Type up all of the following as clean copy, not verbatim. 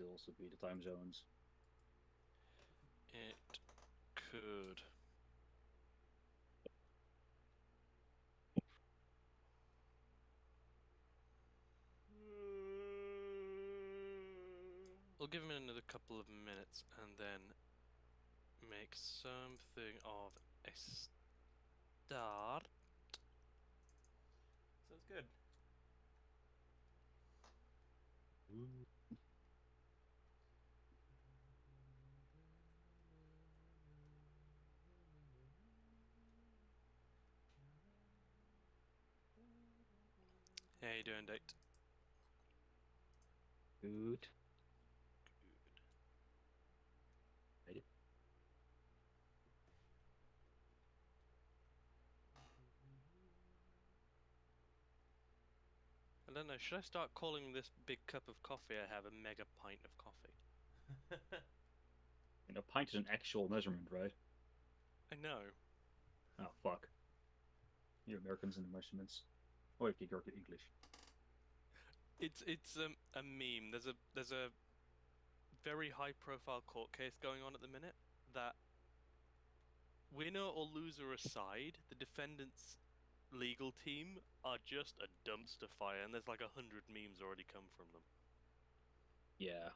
still also be the time zones. It could. We'll give him another couple of minutes and then make something of a start. Sounds good. How you doing, Date? Good. Good. Made it. I don't know, should I start calling this big cup of coffee I have a mega pint of coffee? And a pint is an actual measurement, right? I know. Oh, fuck. You Americans and the measurements. Oh, if you go to English. It's a meme. There's a very high profile court case going on at the minute that, winner or loser aside, the defendant's legal team are just a dumpster fire, and there's like 100 memes already come from them. Yeah.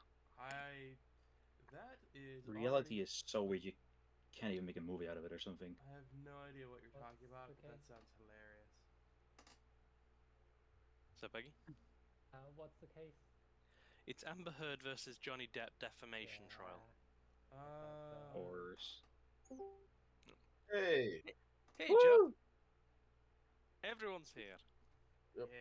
That is Reality already. is so weird you can't even make a movie out of it or something. I have no idea what you're What's talking about, the but that case? sounds hilarious. So, Peggy? What's the case? It's Amber Heard versus Johnny Depp defamation Yeah. trial. Or Hey. Hey, Woo! Joe! Everyone's here. Yep. Yeah.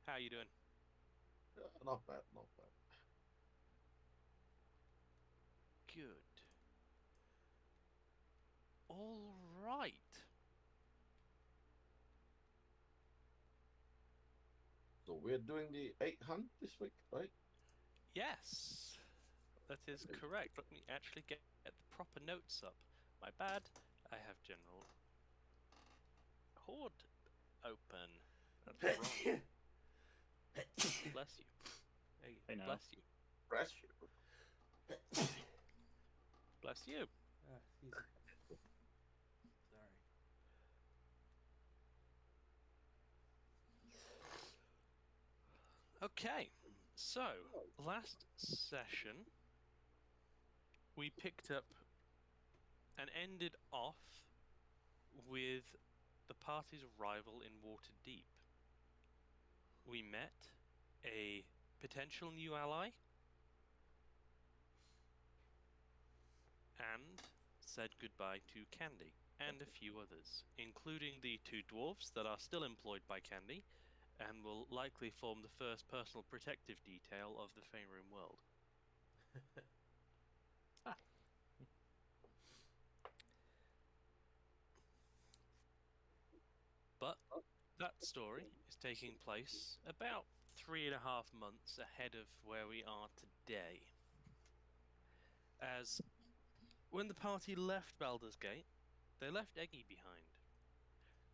How you doing? Not bad, not bad. Good. All right. So we're doing the 8 hunt this week, right? Yes, that is correct. Let me actually get the proper notes up. My bad. I have general horde open. That's wrong. Bless you. Hey, Hey now. Bless you. Pressure. Bless you. excuse me. Sorry. Okay, so last session we picked up and ended off with the party's arrival in Waterdeep. We met a potential new ally and said goodbye to Candy and a few others, including the two dwarves that are still employed by Candy and will likely form the first personal protective detail of the Faerun world. But that story is taking place about 3.5 months ahead of where we are today. As when the party left Baldur's Gate, they left Eggy behind,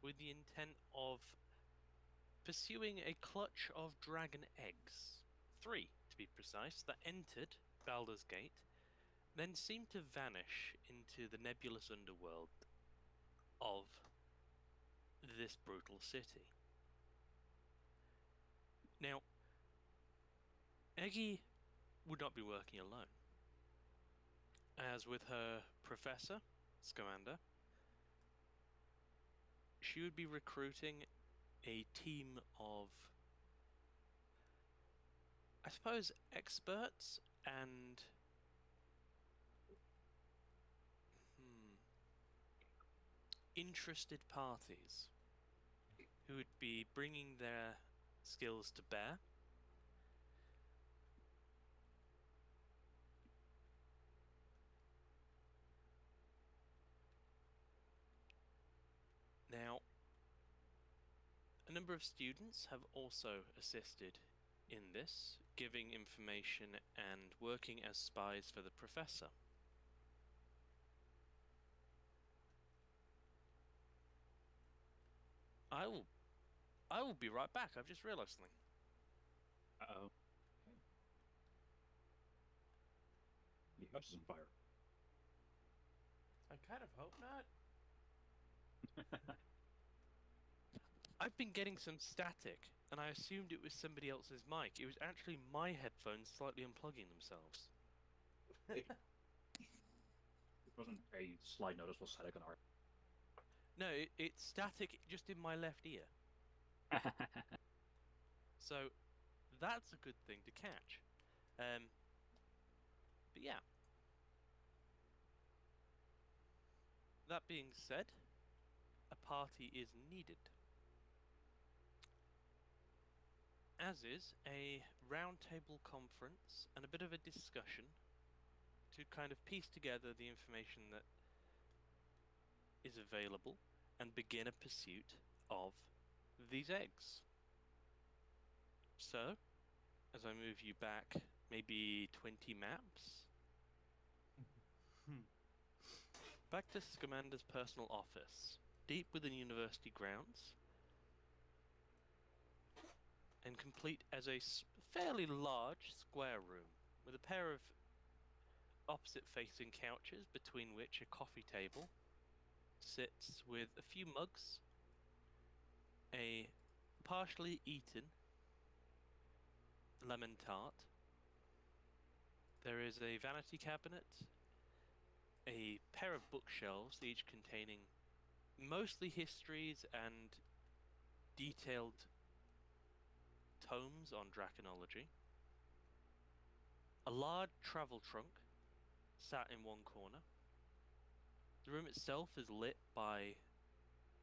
with the intent of pursuing a clutch of dragon eggs, 3 to be precise, that entered Baldur's Gate, then seemed to vanish into the nebulous underworld of this brutal city. Now, Eggy would not be working alone, as with her professor, Scamander, she would be recruiting a team of, I suppose, experts and interested parties who would be bringing their skills to bear. Now, a number of students have also assisted in this, giving information and working as spies for the professor. I will be right back. I've just realised something. Uh-oh. The house is on fire. I kind of hope not. I've been getting some static, and I assumed it was somebody else's mic. It was actually my headphones slightly unplugging themselves. It wasn't a slight noticeable static on our. No, it's static just in my left ear. So that's a good thing to catch. But yeah. That being said, a party is needed. As is a roundtable conference and a bit of a discussion to kind of piece together the information that is available and begin a pursuit of these eggs. So, as I move you back maybe 20 maps, back to Scamander's personal office, deep within university grounds, and complete as a fairly large square room with a pair of opposite-facing couches between which a coffee table sits with a few mugs, a partially eaten lemon tart. There is a vanity cabinet, a pair of bookshelves, each containing mostly histories and detailed tomes on draconology. A large travel trunk sat in one corner. The room itself is lit by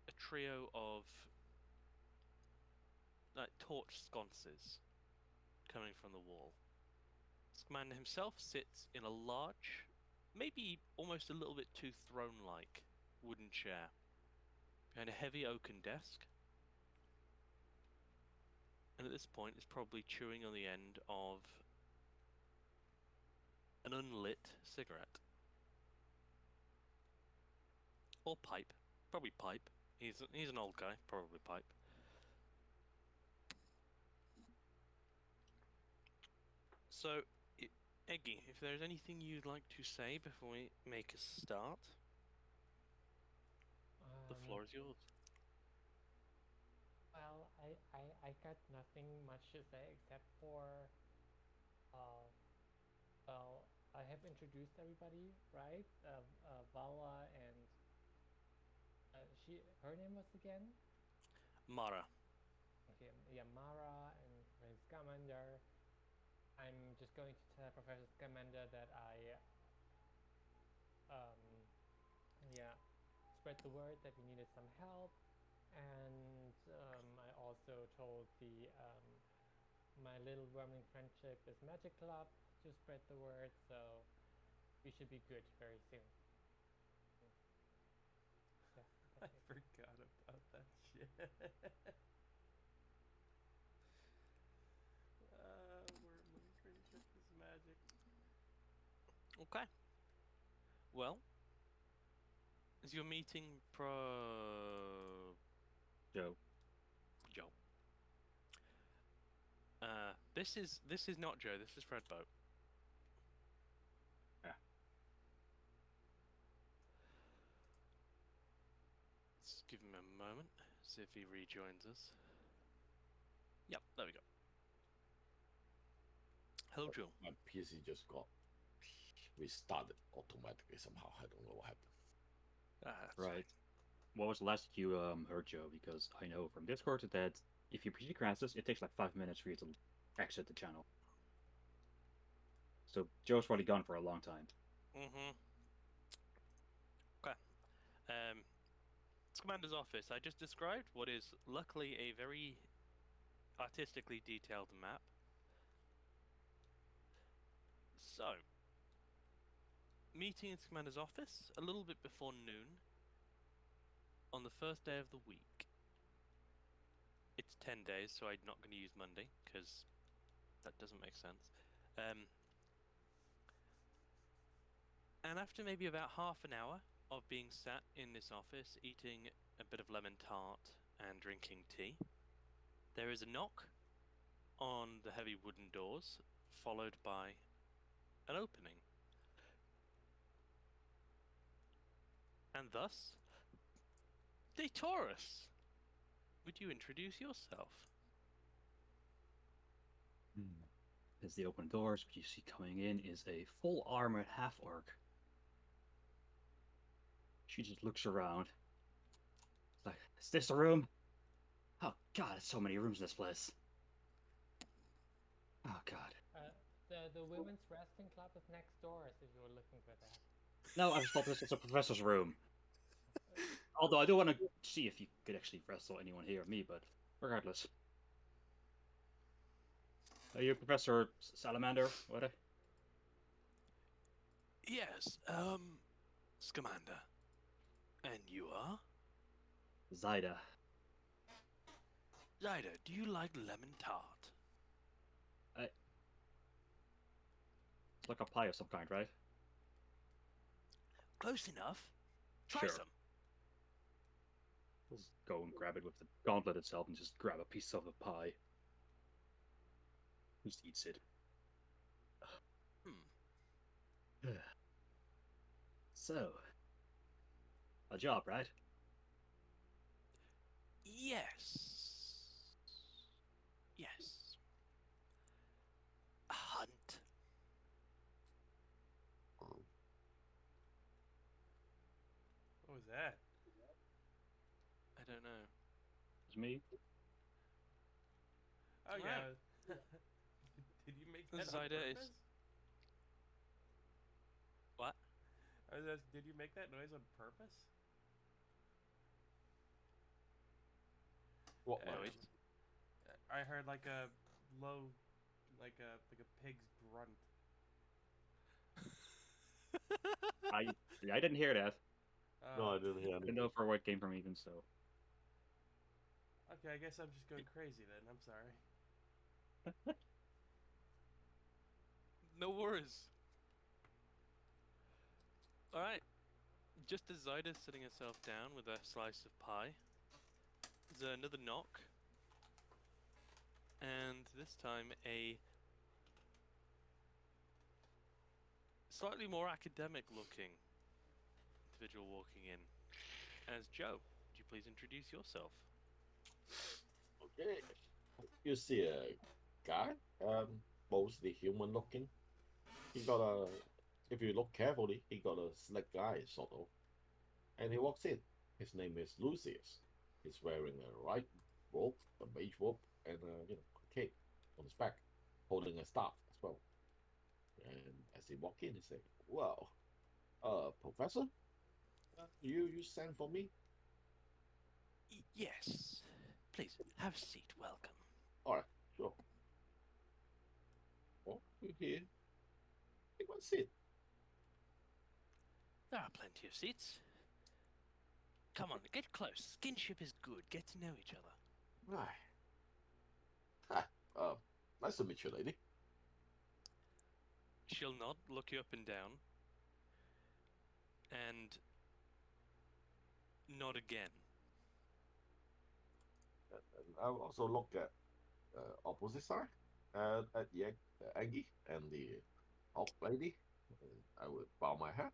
a trio of torch sconces coming from the wall. Scamander himself sits in a large, maybe almost a little bit too throne-like wooden chair behind a heavy oaken desk. And at this point is probably chewing on the end of an unlit cigarette. Or pipe. Probably pipe. He's an old guy, probably pipe. So, Eggy, if there's anything you'd like to say before we make a start, the floor is yours. Well, I got nothing much to say except for, well, I have introduced everybody, right? Vala and her name was again? Mara. Okay, yeah, Mara and Professor Scamander. I'm just going to tell Professor Scamander that yeah, spread the word that we needed some help, and I also told my little wormling friendship is Magic Club to spread the word, so we should be good very soon. Yeah, I that's it. forgot about that shit. Wormling friendship is magic. Okay. Well, is your meeting Joe. Joe? This is not Joe. This is Fred Boat. Yeah. Let's give him a moment. See if he rejoins us. Yep, there we go. Hello, Joe. My PC just got restarted automatically somehow. I don't know what happened. That's Right. What was the last you heard, Joe? Because I know from Discord that if your PC crashes, it takes like 5 minutes for you to exit the channel. So Joe's probably gone for a long time. Mm-hmm. Okay. Commander's office. I just described what is luckily a very artistically detailed map. So, meeting in Commander's office a little bit before noon on the first day of the week. It's 10 days, so I'm not going to use Monday because that doesn't make sense. And after maybe about half an hour of being sat in this office, eating a bit of lemon tart and drinking tea. There is a knock on the heavy wooden doors, followed by an opening. And thus, De Taurus, would you introduce yourself? As they open doors, what you see coming in is a full armored half orc. She just looks around. It's like, is this a room? Oh god, there's so many rooms in this place. Oh god. The women's wrestling club is next door, if you were looking for that. No, I just thought this was a professor's room. Although I do want to see if you could actually wrestle anyone here or me, but regardless. Are you Professor Salamander? What? Yes, Scamander. And you are? Zyda. Zyda, do you like lemon tart? It's like a pie of some kind, right? Close enough. Try Sure. some. Just go and grab it with the gauntlet itself and just grab a piece of the pie. Just eats it. So, a job, right? Yes. Yes. A hunt. What was that? I don't know. It's me. Oh Wow. yeah. Did you make that on Zyda is- purpose? What? I was asking, did you make that noise on purpose? What No, noise? it's I heard like a low, like a pig's grunt. I didn't hear that. No, I didn't hear I didn't anything. know for where it came from even, so. Okay, I guess I'm just going crazy then. I'm sorry. no worries. Alright. Just as Zyda's sitting herself down with a slice of pie, there's another knock. And this time a slightly more academic looking individual walking in. As Joe, would you please introduce yourself? Okay. You see a guy, mostly human looking. He got a, if you look carefully, he got a slick eye, sort of. And he walks in. His name is Lucius. He's wearing a white robe, a beige robe, and a cape on his back, holding a staff as well. And as he walk in, he say, "Well, Professor, you sent for me? Yes. Please, have a seat. Welcome. All right, sure. Well, we're here. Take one seat. There are plenty of seats. Come on, get close. Skinship is good. Get to know each other. Right. Hi. Nice to meet you, lady. She'll nod, look you up and down, and nod again. And I'll also look at opposite side, at Aggie and the Hawk lady. And I would bow my head.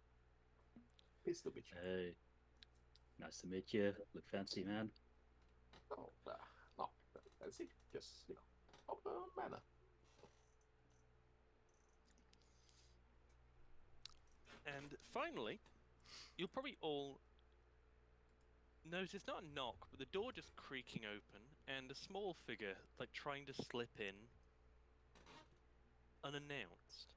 Pleased to meet you. Hey. Nice to meet you. Look fancy, man. Oh, not fancy, just of manner. And finally, you'll probably all notice not a knock, but the door just creaking open, and a small figure, like trying to slip in, unannounced.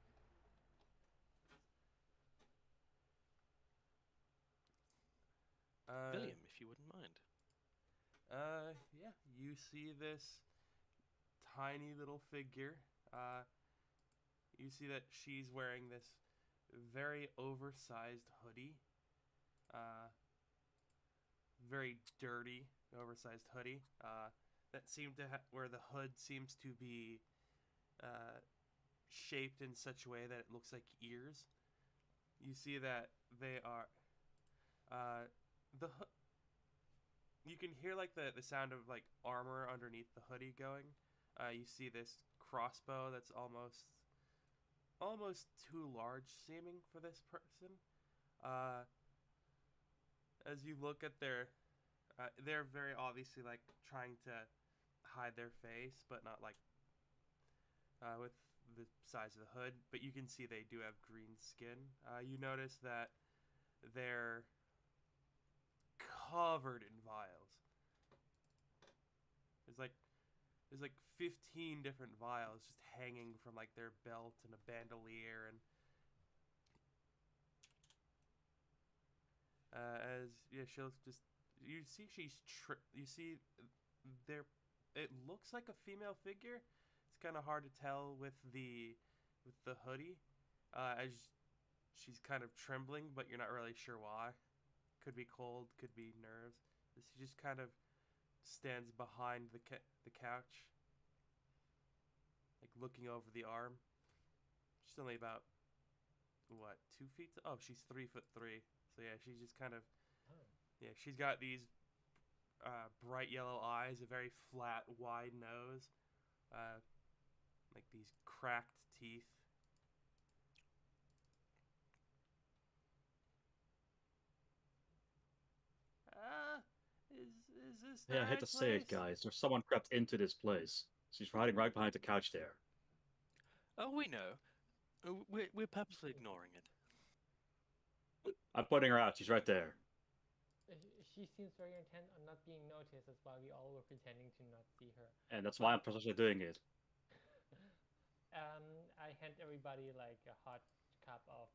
William, if you wouldn't mind. Yeah, you see this tiny little figure. You see that she's wearing this very oversized hoodie. Very dirty, oversized hoodie. That seemed to where the hood seems to be shaped in such a way that it looks like ears. You see that they are the you can hear like the sound of like armor underneath the hoodie going. You see this crossbow that's almost too large seeming for this person. Uh, as you look at they're very obviously like trying to hide their face, but not like with the size of the hood. But you can see they do have green skin. You notice that they're covered in vials. There's like 15 different vials just hanging from like their belt and a bandolier, and as yeah, she'll just you see you see there it looks like a female figure. It's kind of hard to tell with the hoodie, as she's kind of trembling, but you're not really sure why. Could be cold, could be nerves. She just kind of stands behind the couch, like looking over the arm. She's only about what 2 feet? Oh, she's 3'3". So yeah, she's just kind of Oh. yeah. She's got these bright yellow eyes, a very flat, wide nose, like these cracked teeth. Is this the Yeah, I hate right to say it, place? guys. There's someone crept into this place. She's hiding right behind the couch there. Oh, we know. We're purposely ignoring it. I'm pointing her out. She's right there. She seems very intent on not being noticed, as while we all were pretending to not see her. And that's why I'm precisely doing it. I hand everybody like a hot cup of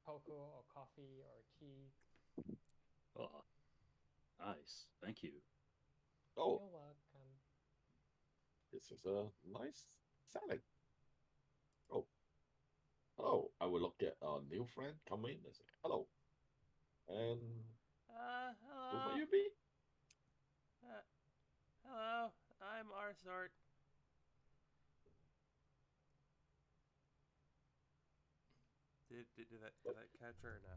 cocoa or coffee or tea. Oh, nice. Thank you. Oh, You're welcome. this is a nice setting. Oh, hello. I will look at a new friend come in and say hello. And who Hello. may you be? Hello. I'm Arsort. Did that catch her or no?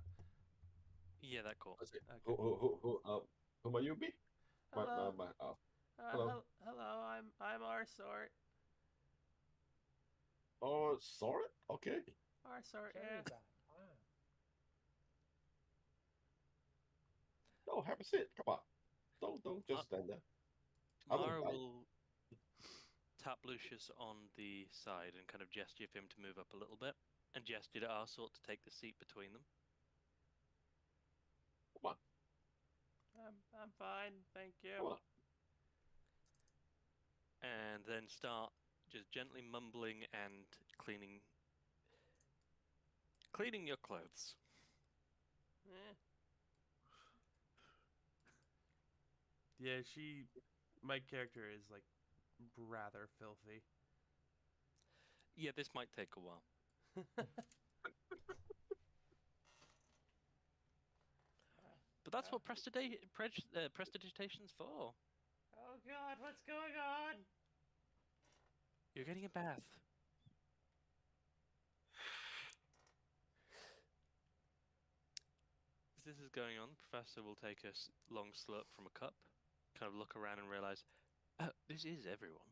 Yeah, that cool. I say, Okay. who may you be? Hello. Hello. Hello. I'm Arsort. Oh, sorry. Okay. Arsort. Cherry Yes. that. Ah. No, have a seat. Come on. Don't just stand there. I will Mara bite. will tap Lucius on the side and kind of gesture for him to move up a little bit, and gesture to Arsort to take the seat between them. Come on. I'm fine. Thank you. Come on. And then start just gently mumbling and cleaning your clothes. Eh. Yeah, my character is like rather filthy. Yeah, this might take a while. But that's what prestidigitation's for. Oh God, what's going on? You're getting a bath. As this is going on, the professor will take a long slurp from a cup, kind of look around and realize, oh, this is everyone.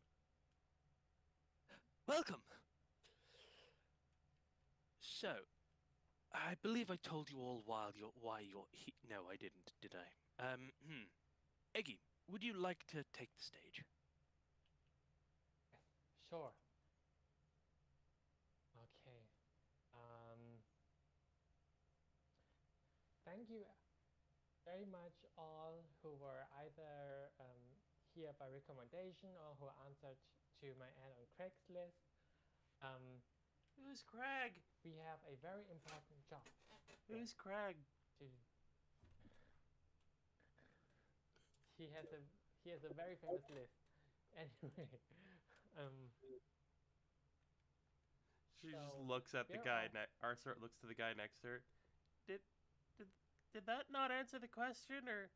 Welcome! So, I believe I told you all why you're here. No, I didn't, did I? Eggy, would you like to take the stage? Sure. Okay. Thank you very much all who were either here by recommendation or who answered to my ad on Craigslist. Who's Craig? We have a very important job Who's Craig? to. He has a very famous list. Anyway, She just So, looks at the we're guy. all- Arsort looks to the guy next to her. Did did that not answer the question, or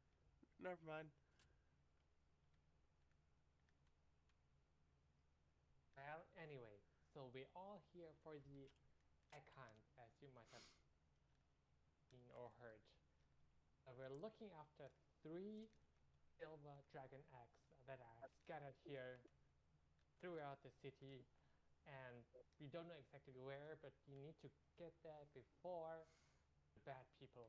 never mind? Well, anyway, so we're all here for the account, as you might have seen or heard. We're looking after 3 silver dragon eggs that are scattered here throughout the city, and we don't know exactly where, but you need to get there before the bad people.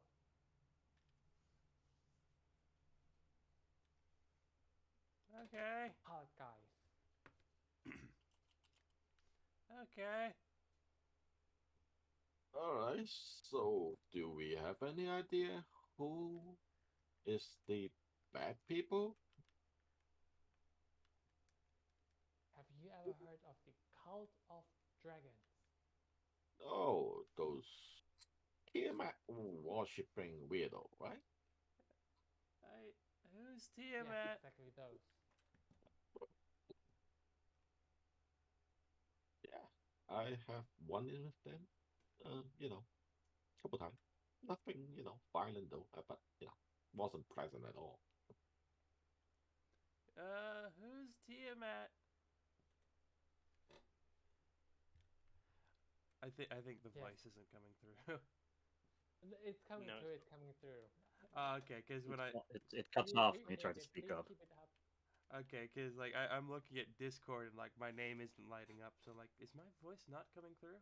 Okay. Hard guys. Okay. Alright, so do we have any idea who is the bad people? Have you ever heard of the cult of dragons? Oh, those Tiamat worshipping weirdo, right? Who's Yes, Tiamat? exactly those. Yeah, I have one in with them. Couple times. Nothing, violent though. But wasn't pleasant at all. Who's Tiamat? I think the Yes. voice isn't coming through. It's coming No, through, it's it's coming through. Okay, because when It cuts You off when you try appreciate to it, speak please up. keep it up. okay, because like I'm looking at Discord and like my name isn't lighting up, so like, is my voice not coming through?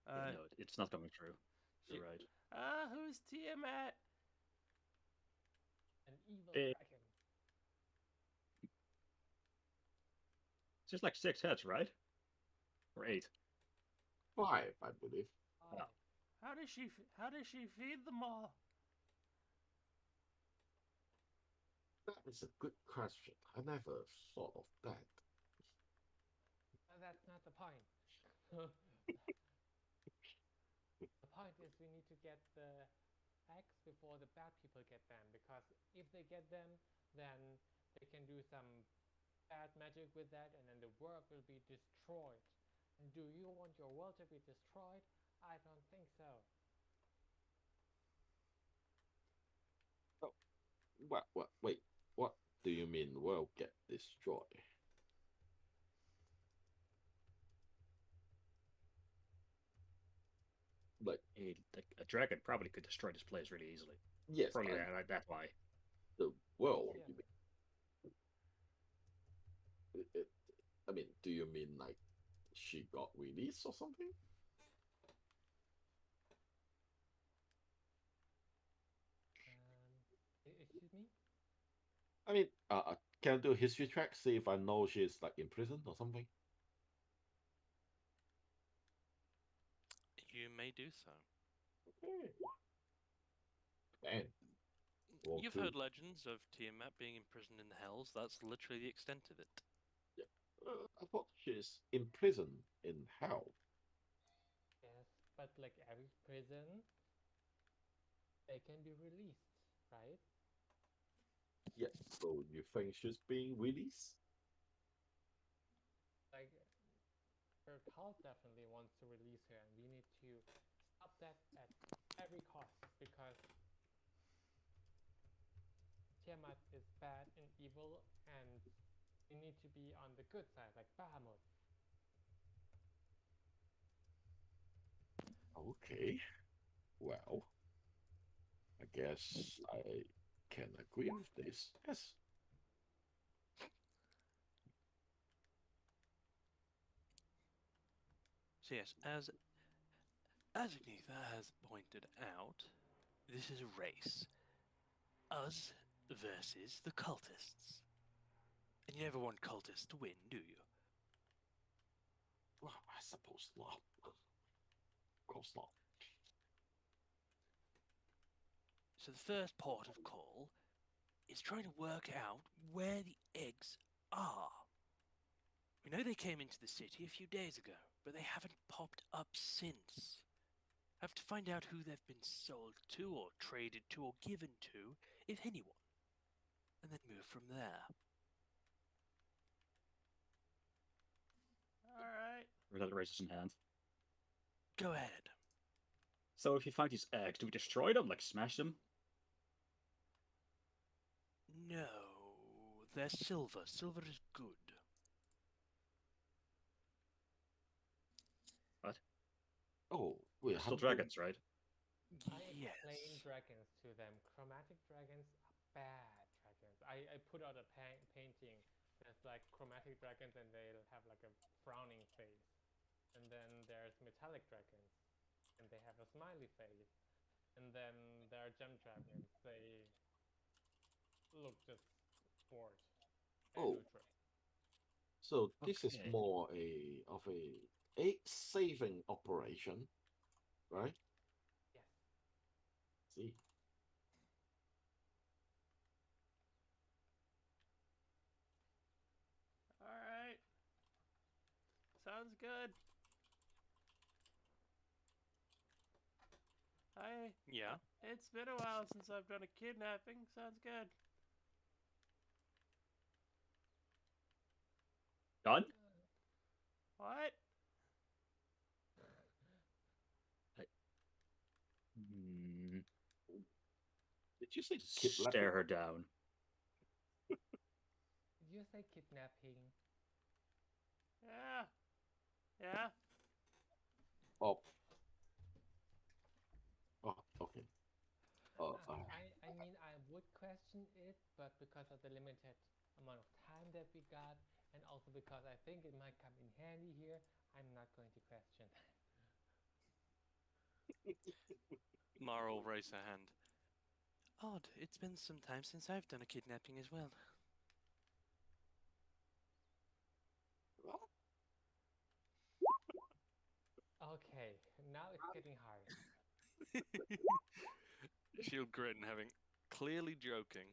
Yeah, no, it's not coming through. Shit. You're right. Who's Tiamat? An evil Eh. dragon. It's just like 6 heads, right? Or 8. 5, I believe. Five. How does she feed them all? That is a good question. I never thought of that. That's not the point. The point is we need to get the eggs before the bad people get them, because if they get them, then they can do some bad magic with that, and then the world will be destroyed. And do you want your world to be destroyed? I don't think so. Wait, what do you mean world get destroyed? Like, A dragon probably could destroy this place really easily. yes, Probably but that's why. the world, Yes. you mean? I mean, do you mean like she got released or something? Excuse me? I mean, can I do a history check, see if I know she's like in prison or something? you may do so. Okay. Man, roll You've 2. heard legends of Tiamat being imprisoned in the Hells. That's literally the extent of it. I thought she's imprisoned in hell. Yes, but like every prison, they can be released, right? Yeah, so you think she's being released? Like her cult definitely wants to release her, and we need to stop that at every cost, because Tiamat is bad and evil, and we need to be on the good side, like Bahamut. Okay. Well, I guess I can agree with this. Yes. So yes, as Agnetha has pointed out, this is a race. Us versus the cultists. And you never want cultists to win, do you? Well, I suppose not. Of course not. So the first port of call is trying to work out where the eggs are. We know they came into the city a few days ago, but they haven't popped up since. Have to find out who they've been sold to, or traded to, or given to, if anyone, and then move from there. Alright. Without raises in hand. Go ahead. So if you find these eggs, do we destroy them, like smash them? No, they're silver. Silver is good. What? Oh, wait, They're still haven't you- dragons, right? I explain Yes. dragons to them. Chromatic dragons are bad dragons. I put out a painting. There's like chromatic dragons, and they'll have like a frowning face. And then there's metallic dragons, and they have a smiley face. And then there are gem dragons. They look just bored and Oh, neutral. so this is Okay. more a saving operation, right? Yes. See, All right. Sounds good. I. Yeah. It's been a while since I've done a kidnapping. Sounds good. Done? What? Hmm. did you say Stare kidnapping? her down. Did you say kidnapping? Yeah. Yeah. Oh, oh, okay. I mean, I would question it, but because of the limited amount of time that we got, and also because I think it might come in handy here, I'm not going to question that. Mara will raise her hand. Odd, it's been some time since I've done a kidnapping as well. Okay, now it's getting hard. She'll grin, having clearly joking.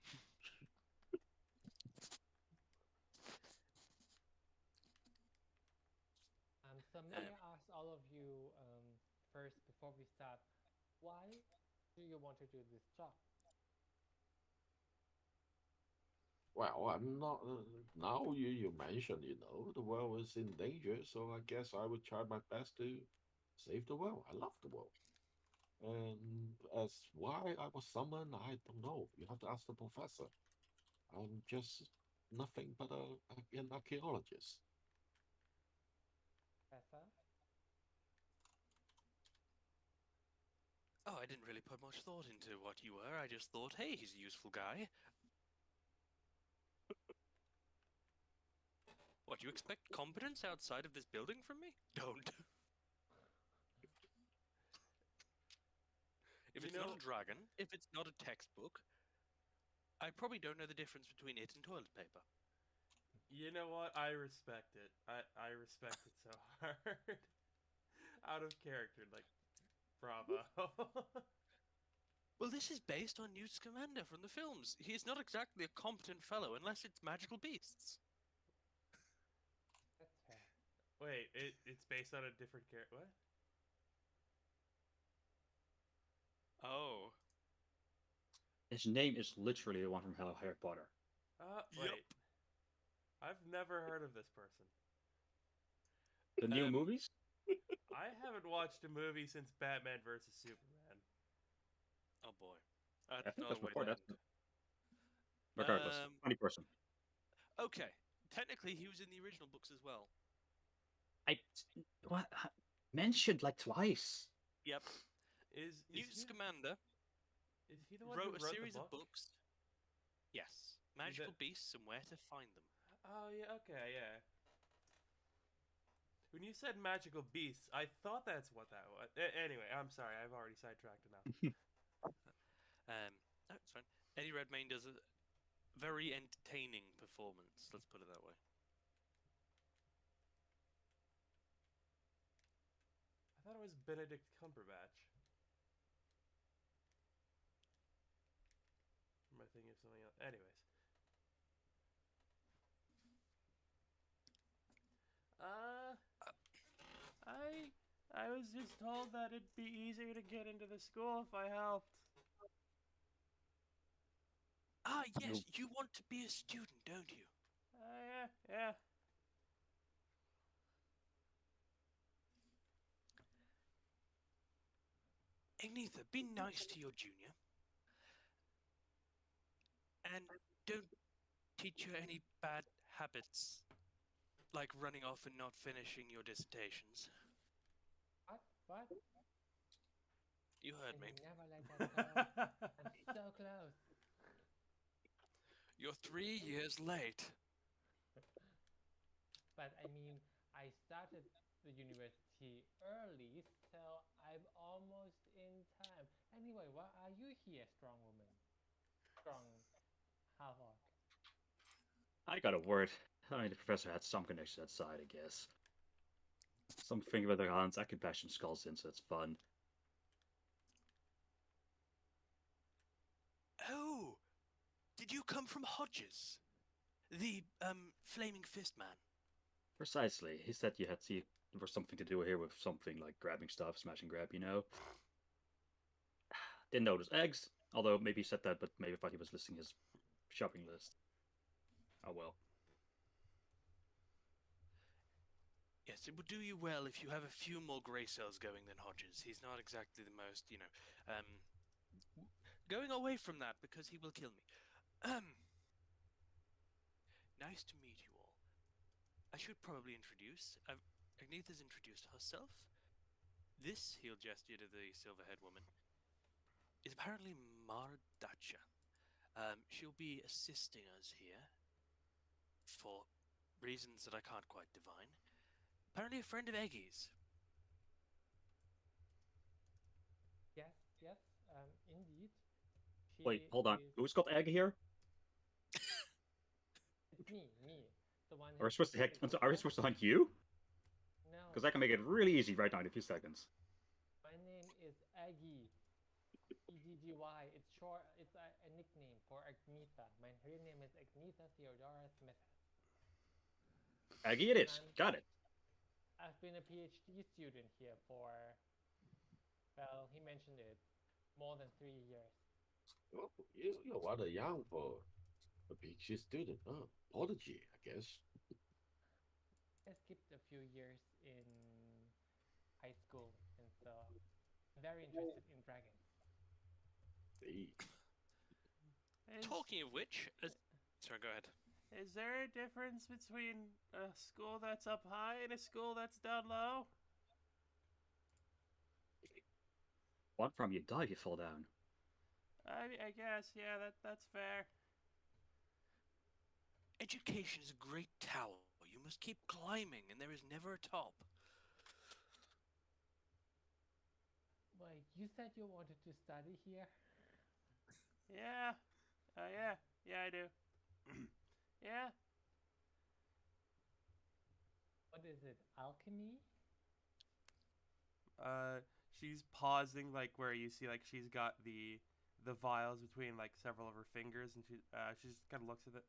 So may I ask all of you first, before we start, why do you want to do this job? Well, I'm not. Now you mention, the world is in danger, so I guess I would try my best to save the world. I love the world. And as why I was summoned, I don't know. You have to ask the professor. I'm just nothing but an archaeologist. Professor? Oh, I didn't really put much thought into what you were. I just thought, hey, he's a useful guy. What, you expect competence outside of this building from me? Don't. If You it's not know, a dragon, if it's not a textbook, I probably don't know the difference between it and toilet paper. you know what? I respect it. I respect it so hard. Out of character, like, bravo. Well, this is based on Newt Scamander from the films. He is not exactly a competent fellow unless it's magical beasts. That's fair. Wait, it's based on a different character. What? Oh. His name is literally the one from Harry Potter. Yup. Wait. I've never heard of this person. The new Um, movies? I haven't watched a movie since Batman vs Superman. Oh boy. I That's think not a that's way before to that. end. Regardless, funny person. Okay. Technically, he was in the original books as well. I what mentioned like twice. Yep. Is Newt he, Scamander is he the one who wrote a wrote series the of book? books. Yes. Magical beasts and where to find them. Oh yeah, okay, yeah. When you said magical beasts, I thought that's what that was. Anyway, I'm sorry, I've already sidetracked enough. No, it's fine. Eddie Redmayne does a very entertaining performance. Let's put it that way. I thought it was Benedict Cumberbatch. Am I thinking of something else? Anyways. Uh, I was just told that it'd be easier to get into the school if I helped. Ah, yes, No. you want to be a student, don't you? Yeah. Agnetha, be nice to your junior. And don't teach her any bad habits, like running off and not finishing your dissertations. What? You heard And me. you never let that go. I'm so close. You're 3 years late. But I mean, I started the university early, so I'm almost in time. Anyway, why are you here, strong woman? Strong half orc. I got a word. I mean, the professor had some connection outside, I guess. Something with their hands. I can bash some skulls in, so it's fun. Oh, did you come from Hodges? The, Flaming Fist Man. Precisely. He said you had to there was something to do here with something like grabbing stuff, smash and grab, you know? Didn't notice eggs, although maybe he said that, but maybe thought he was listing his shopping list. Oh well. Yes, it would do you well if you have a few more grey cells going than Hodges. He's not exactly the most, going away from that because he will kill me. Nice to meet you all. I should probably introduce. Agnetha's introduced herself. This, he'll gesture to the silver-haired woman, is apparently Mardacha. She'll be assisting us here for reasons that I can't quite divine. Apparently a friend of Eggy's. Yes, yes, indeed. Wait, She hold on. is. Who's got egg here? It's me, the one Are we who's supposed to, assisting are we Lisa. supposed to hunt you? No, Because I can make it really easy right now in a few seconds. my name is Aggie. EGGY. It's short. It's a nickname for Agnetha. My real name is Agnetha Theodora Smith. Aggie it is. And Got it. I've been a PhD student here for, well, he mentioned it, more than 3 years. Oh, you're rather young for a PhD student. Oh, apology, I guess. I skipped a few years in high school, and so I'm very interested in dragons. See. Talking of which, sorry, go ahead. Is there a difference between a school that's up high and a school that's down low? One from you die if you fall down. I guess, yeah, that's fair. Education is a great tower. You must keep climbing, and there is never a top. Wait, you said you wanted to study here? Yeah. Yeah, I do. Yeah. What is it, alchemy? She's pausing, like where you see, like she's got the vials between like several of her fingers, and she just kind of looks at it.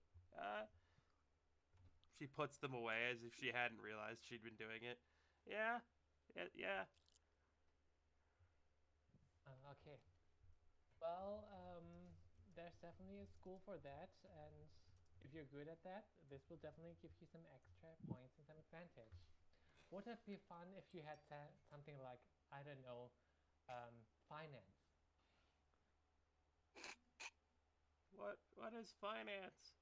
She puts them away as if she hadn't realized she'd been doing it. Yeah, yeah. Okay. Well, there's definitely a school for that, and if you're good at that, this will definitely give you some extra points and some advantage. Would it be fun if you had something like, I don't know, finance? What is finance?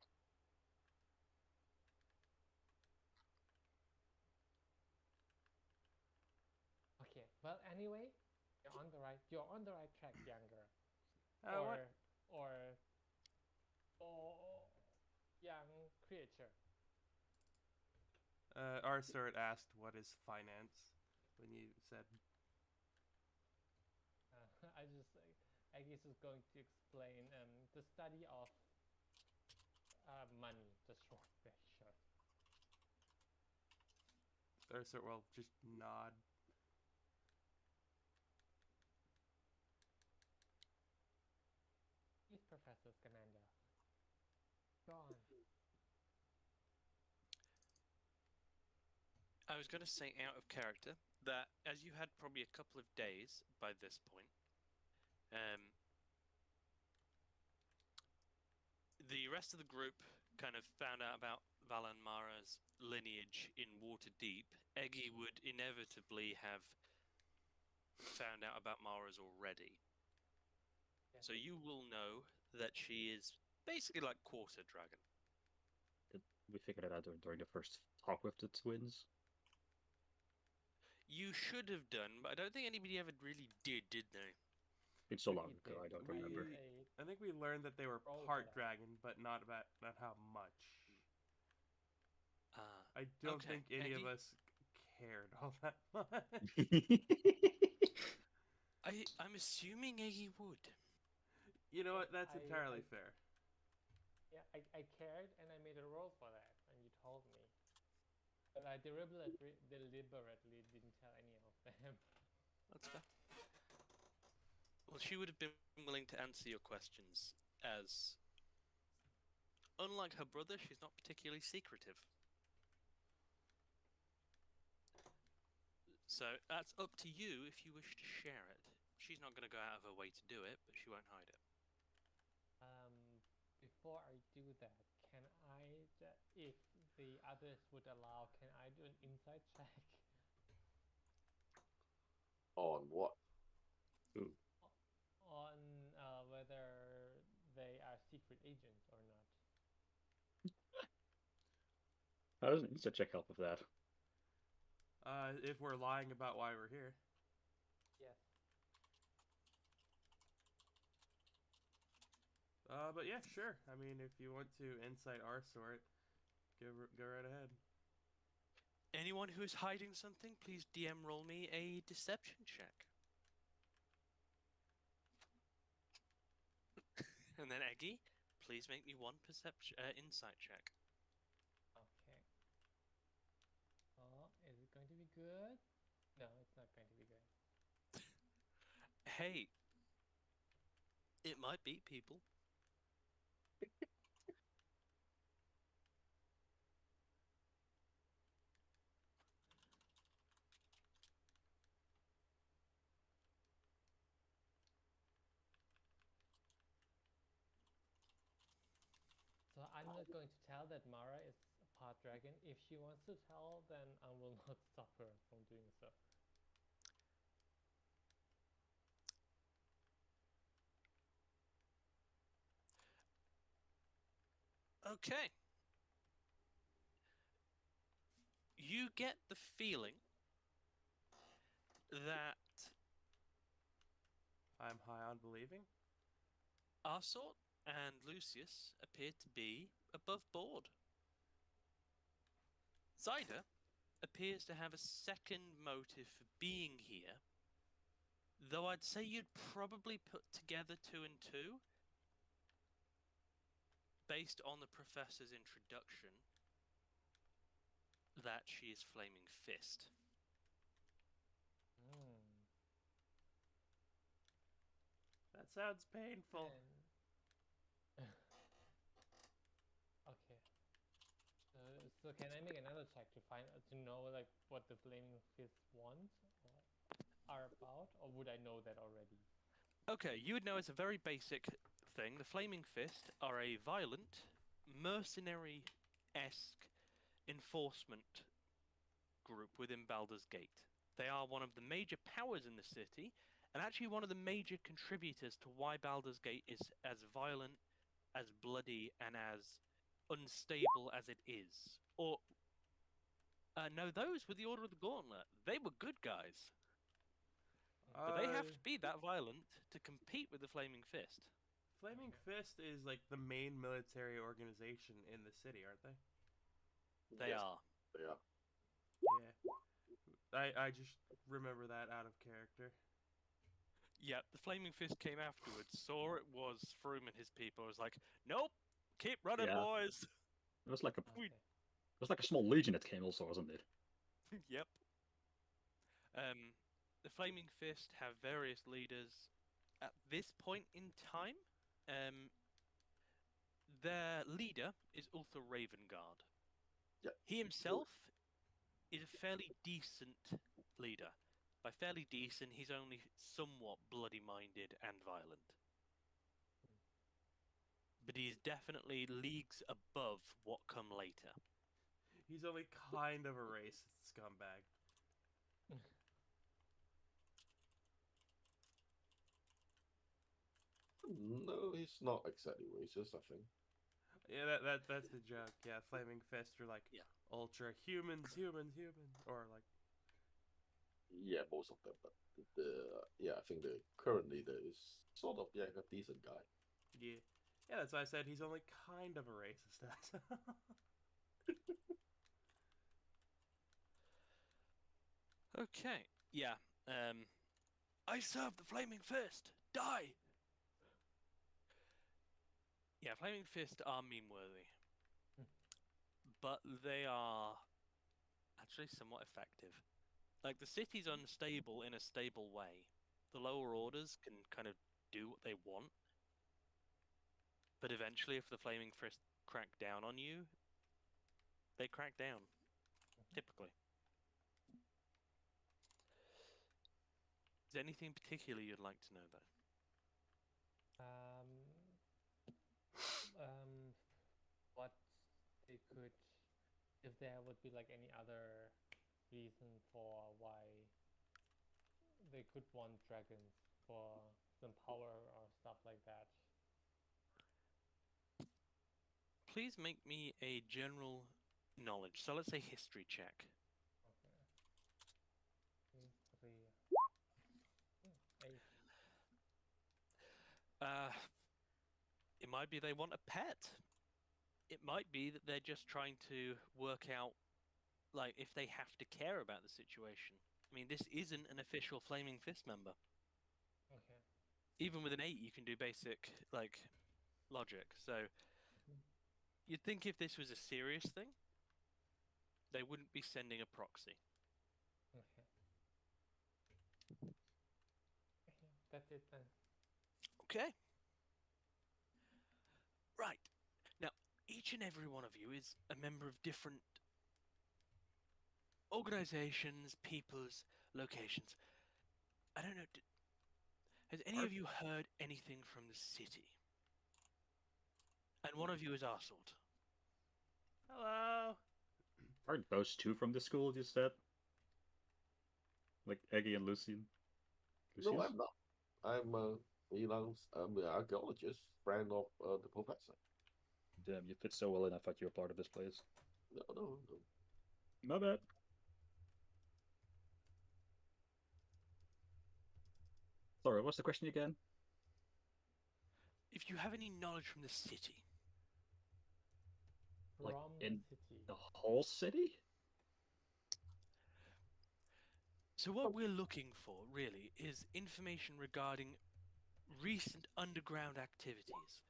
Okay. Well, anyway, you're on the right track, younger, What? or or young creature. Arthur asked, "What is finance?" When you said, I guess is going to explain the study of money, the short version. Arthur will just nod. Please, Professor Scamander. Go on. I was going to say out of character that as you had probably a couple of days by this point, the rest of the group kind of found out about Valan Mara's lineage in Waterdeep. Eggy would inevitably have found out about Mara's already. Yes. So you will know that she is basically like quarter dragon. Did we figure that out during the first talk with the twins? You should have done, but I don't think anybody ever really did they? Been so If long you ago, did, I don't I remember. did I think we learned that they were roll for part that. dragon, but not how much. Ah, I don't okay. think any of Eggy? us cared all that much. I'm assuming Eggy would. You know what? Okay, That's entirely fair. yeah, I cared and I made a roll for that when you told me. But I deliberately didn't tell any of them. That's fair. Well, she would have been willing to answer your questions, as unlike her brother, she's not particularly secretive. So that's up to you if you wish to share it. She's not going to go out of her way to do it, but she won't hide it. Before I do that, can I, if the others would allow, can I do an insight check On what? Ooh. on whether they are secret agents or not? How does an insight check help with that? If we're lying about why we're here. Yes. But yeah, sure. I mean, if you want to insight our sort, go right ahead. Anyone who is hiding something, please DM roll me a deception check. And then Eggy, please make me one perception insight check. Okay. Oh, is it going to be good? No, it's not going to be good. Hey, it might beat people. So I'm not going to tell that Mara is a part dragon. If she wants to tell, then I will not stop her from doing so. Okay. You get the feeling that I'm high on believing. Arsort and Lucius appear to be above board. Zyda appears to have a second motive for being here, though I'd say you'd probably put together 2 and 2 based on the professor's introduction that she is Flaming Fist. That sounds painful. And okay. So can I make another check to find to know like what the flaming fists want or are about, or would I know that already? Okay, you would know it's a very basic thing. The Flaming Fist are a violent, mercenary-esque enforcement group within Baldur's Gate. They are one of the major powers in the city, and actually one of the major contributors to why Baldur's Gate is as violent, as bloody, and as unstable as it is. Or, no, those were the Order of the Gauntlet. They were good guys. But they have to be that violent to compete with the Flaming Fist. Flaming Fist is like the main military organization in the city, aren't they? They Yes, are. they are. Yeah. I just remember that out of character. Yeah, the Flaming Fist came afterwards, saw it was Froome and his people, was like, nope, keep running, Yeah. boys. It was like a Okay. small legion that came also, wasn't it? Yep. The Flaming Fist have various leaders. At this point in time, their leader is Ulthar Ravengard. Yeah. He himself is a fairly decent leader. By fairly decent, he's only somewhat bloody-minded and violent. But he's definitely leagues above what come later. He's only kind of a racist scumbag. No, he's not exactly racist, I think. Yeah, that's the joke. Yeah, Flaming Fist are like Yeah. ultra humans, or like Yeah, most of them. But yeah, I think the current leader is sort of a decent guy. Yeah. Yeah, that's why I said he's only kind of a racist. Okay. Yeah. I serve the Flaming Fist. Die. Yeah, Flaming Fist are meme worthy, but they are actually somewhat effective. Like the city's unstable in a stable way. The lower orders can kind of do what they want, but eventually, if the Flaming Fist crack down on you, they crack down. Typically. Is there anything particular you'd like to know, though? Um, um, what they could, if there would be like any other reason for why they could want dragons for some power or stuff like that. Please make me a general knowledge. So let's say history check. Okay. Three, 8. It might be they want a pet. It might be that they're just trying to work out, like, if they have to care about the situation. I mean, this isn't an official Flaming Fist member. Okay. Even with an 8, you can do basic, like, logic. So you'd think if this was a serious thing, they wouldn't be sending a proxy. Okay. Okay. That's it then. Okay. Right. Now, each and every one of you is a member of different organizations, peoples, locations. I don't know. Has any of you heard anything from the city? And one of you is Arsort. Hello. Aren't those two from the school you said? Like Eggy and Lucian? No, Lucius? I'm not. I'm I'm an archaeologist, friend of the professor. Damn, you fit so well in, I thought you were part of this place. No, no, no. My bad. Sorry, what's the question again? If you have any knowledge from the city, Like, From the in city. the whole city? so what we're looking for really is information regarding recent underground activities.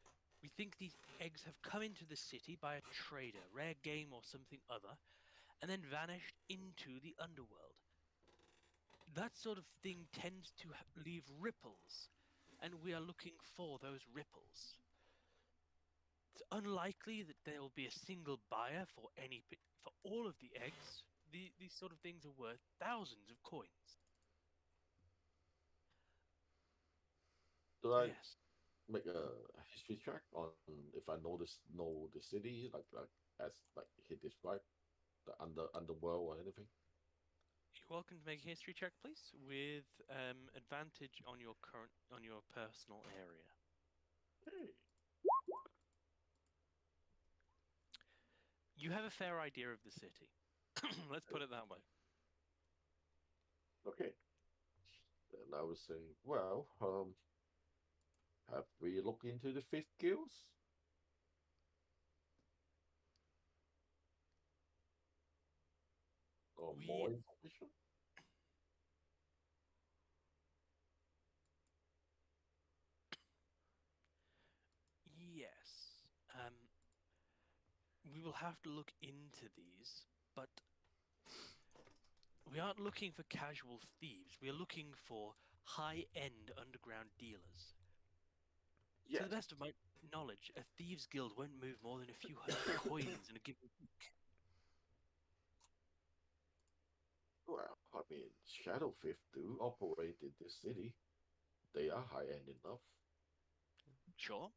We think these eggs have come into the city by a trader, rare game or something other, and then vanished into the underworld. That sort of thing tends to leave ripples, and we are looking for those ripples. It's unlikely that there will be a single buyer for for all of the eggs. These sort of things are worth thousands of coins. Do So I yes, make a history check on if I know the city like as like he described the underworld or anything? you're welcome to make a history check, please, with advantage on your personal area. Hey. You have a fair idea of the city. Let's put it that way. Okay. Then I would say, well, have we looked into the fifth guilds or We more information? yes. We will have to look into these, but we aren't looking for casual thieves. We are looking for high-end underground dealers. To Yes. the best of my knowledge, a thieves' guild won't move more than a few hundred coins in a given week. Well, I mean, Shadow Fifth do operate in this city. They are high end enough. Sure.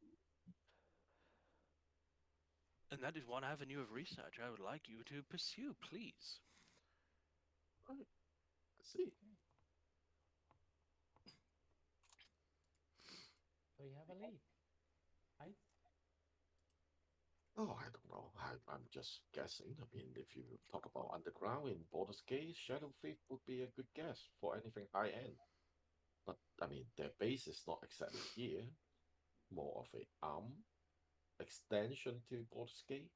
And that is one avenue of research I would like you to pursue, please. Right. I see. So you have a lead, right? Oh, I don't know. I'm just guessing. I mean, if you talk about underground in Baldur's Gate, Shadow Thief would be a good guess for anything high end. But I mean, their base is not exactly here. More of a extension to Baldur's Gate.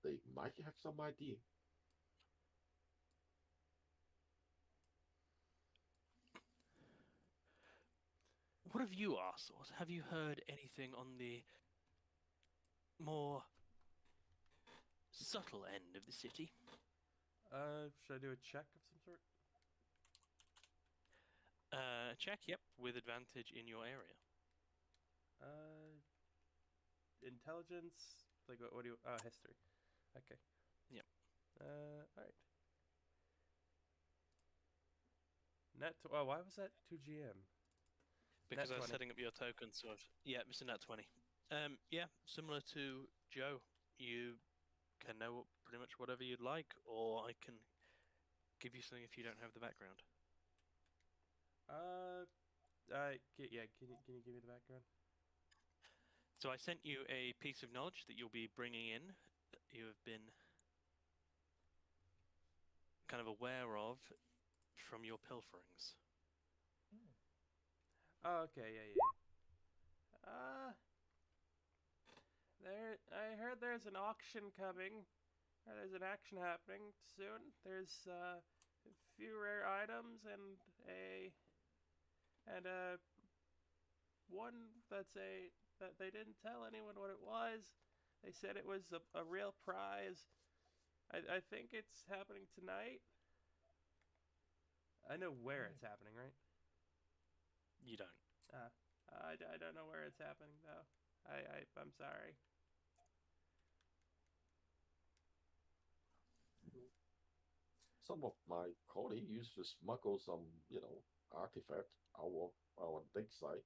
They might have some idea. What have you, Arsort? Have you heard anything on the more subtle end of the city? Should I do a check of some sort? Check, yep, with advantage in your area. Intelligence. Like what do you? Oh, history. Okay. Yep. All right. Oh, why was that 2 GM? Because I was 20. setting up your token, so yeah, missing that 20. Yeah, similar to Joe, you can know pretty much whatever you'd like, or I can give you something if you don't have the background. Yeah. Can you give me the background? So I sent you a piece of knowledge that you'll be bringing in, that you have been kind of aware of from your pilferings. Oh, okay. Yeah. I heard there's an auction coming. Or there's an action happening soon. There's a few rare items and a one that they didn't tell anyone what it was. They said it was a real prize. I think it's happening tonight. I know where it's happening, right? You don't. I don't know where it's happening though. I'm sorry. Some of my colleagues used to smuggle some, artifact out of our dig site.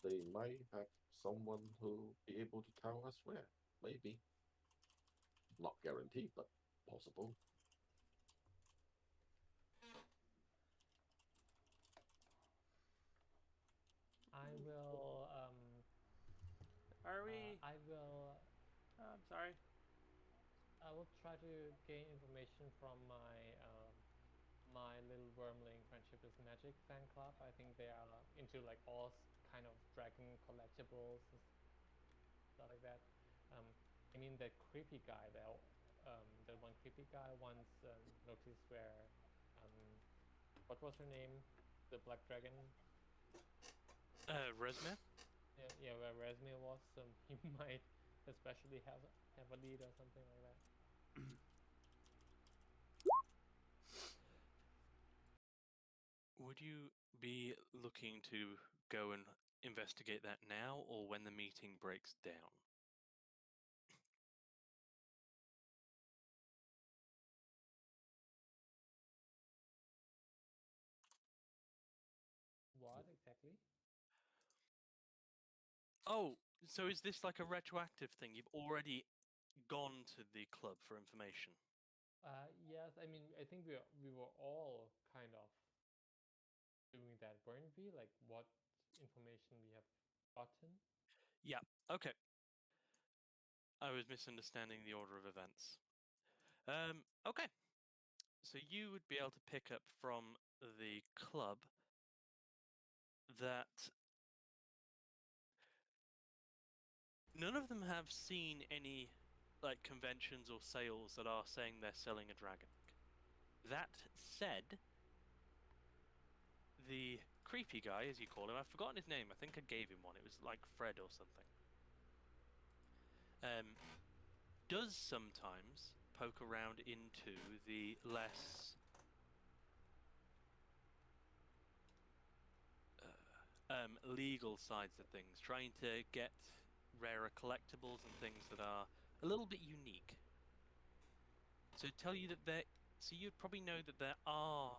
They might have someone who be able to tell us where. Maybe. Not guaranteed, but possible. I will. Are we? I will. I'm sorry. I will try to gain information from my little wormling Friendship is Magic fan club. I think they are into like all kind of dragon collectibles and stuff like that. I mean that creepy guy, that one creepy guy once noticed where, what was her name? The black dragon. Resmir? Yeah, where Resmir was. He might especially have a lead or something like that. Would you be looking to go and investigate that now, or when the meeting breaks down? What exactly? Oh, so is this like a retroactive thing? You've already gone to the club for information? Yes, I mean, I think we were all kind of doing that, weren't we? Like what information we have gotten. Yeah, okay. I was misunderstanding the order of events. Okay. So you would be able to pick up from the club that none of them have seen any like conventions or sales that are saying they're selling a dragon egg. That said, the creepy guy, as you call him, I've forgotten his name. I think I gave him one. It was like Fred or something. Does sometimes poke around into the less legal sides of things, trying to get rarer collectibles and things that are a little bit unique. So tell you that so you'd probably know that there are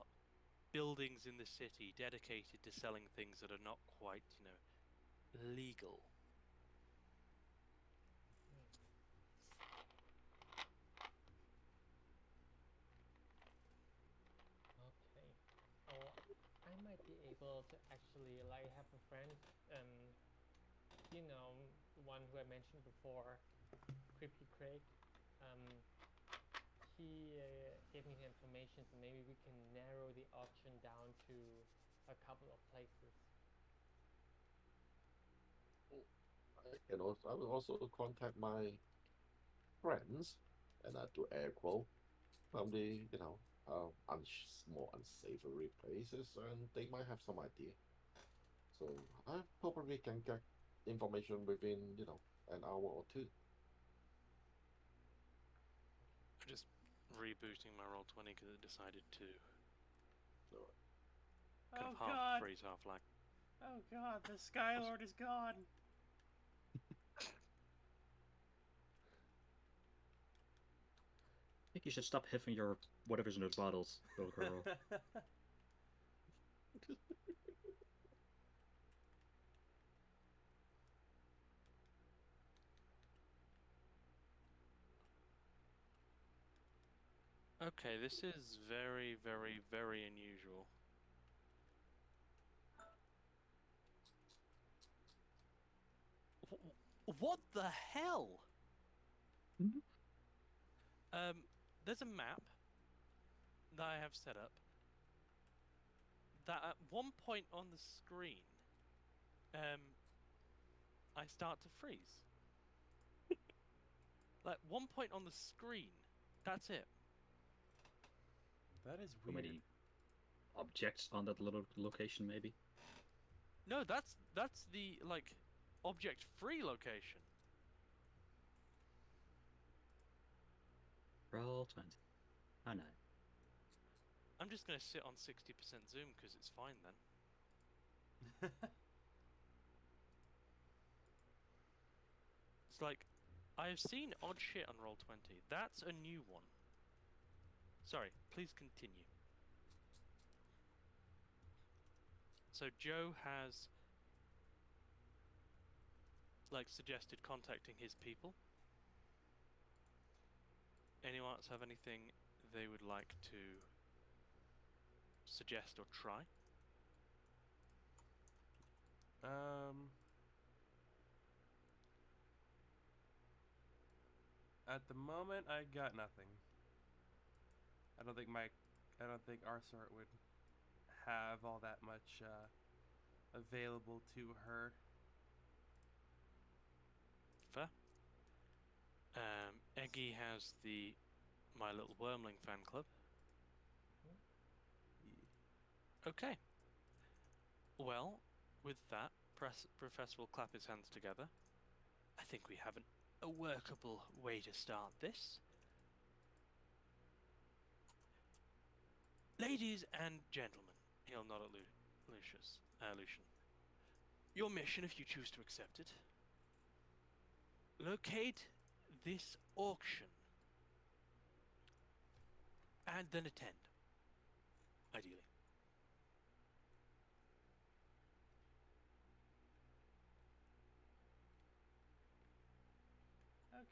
buildings in the city dedicated to selling things that are not quite, legal. Okay. Oh, I might be able to actually like have a friend, the one who I mentioned before, he gave me the information, so maybe we can narrow the auction down to a couple of places. I will also contact my friends and do air quote from the more unsavory places, and they might have some idea. So I probably can get information within an hour or two. I'm just rebooting my roll 20 because it decided to So kind Oh of half god! freeze, half lag. Oh god, the Skylord is gone! I think you should stop hiffing your whatever's in those bottles, little girl. Okay, this is very, very, very unusual. What the hell? There's a map that I have set up that at one point on the screen, I start to freeze. Like, one point on the screen. That's it. That is So weird. many objects on that little location, maybe. No, that's the, like, object-free location. Roll 20. Oh no. I'm just going to sit on 60% zoom because it's fine then. It's like, I have seen odd shit on Roll20. That's a new one. Sorry, please continue. So Joe has, like, suggested contacting his people. Anyone else have anything they would like to suggest or try? At the moment, I got nothing. I don't think our sort would have all that much available to her. Fair. Eggy has the My Little Wormling fan club. Okay. Well, with that, Professor will clap his hands together. I think we have a workable way to start this. Ladies and gentlemen, he'll nod at Lucian. Your mission, if you choose to accept it, locate this auction and then attend, ideally.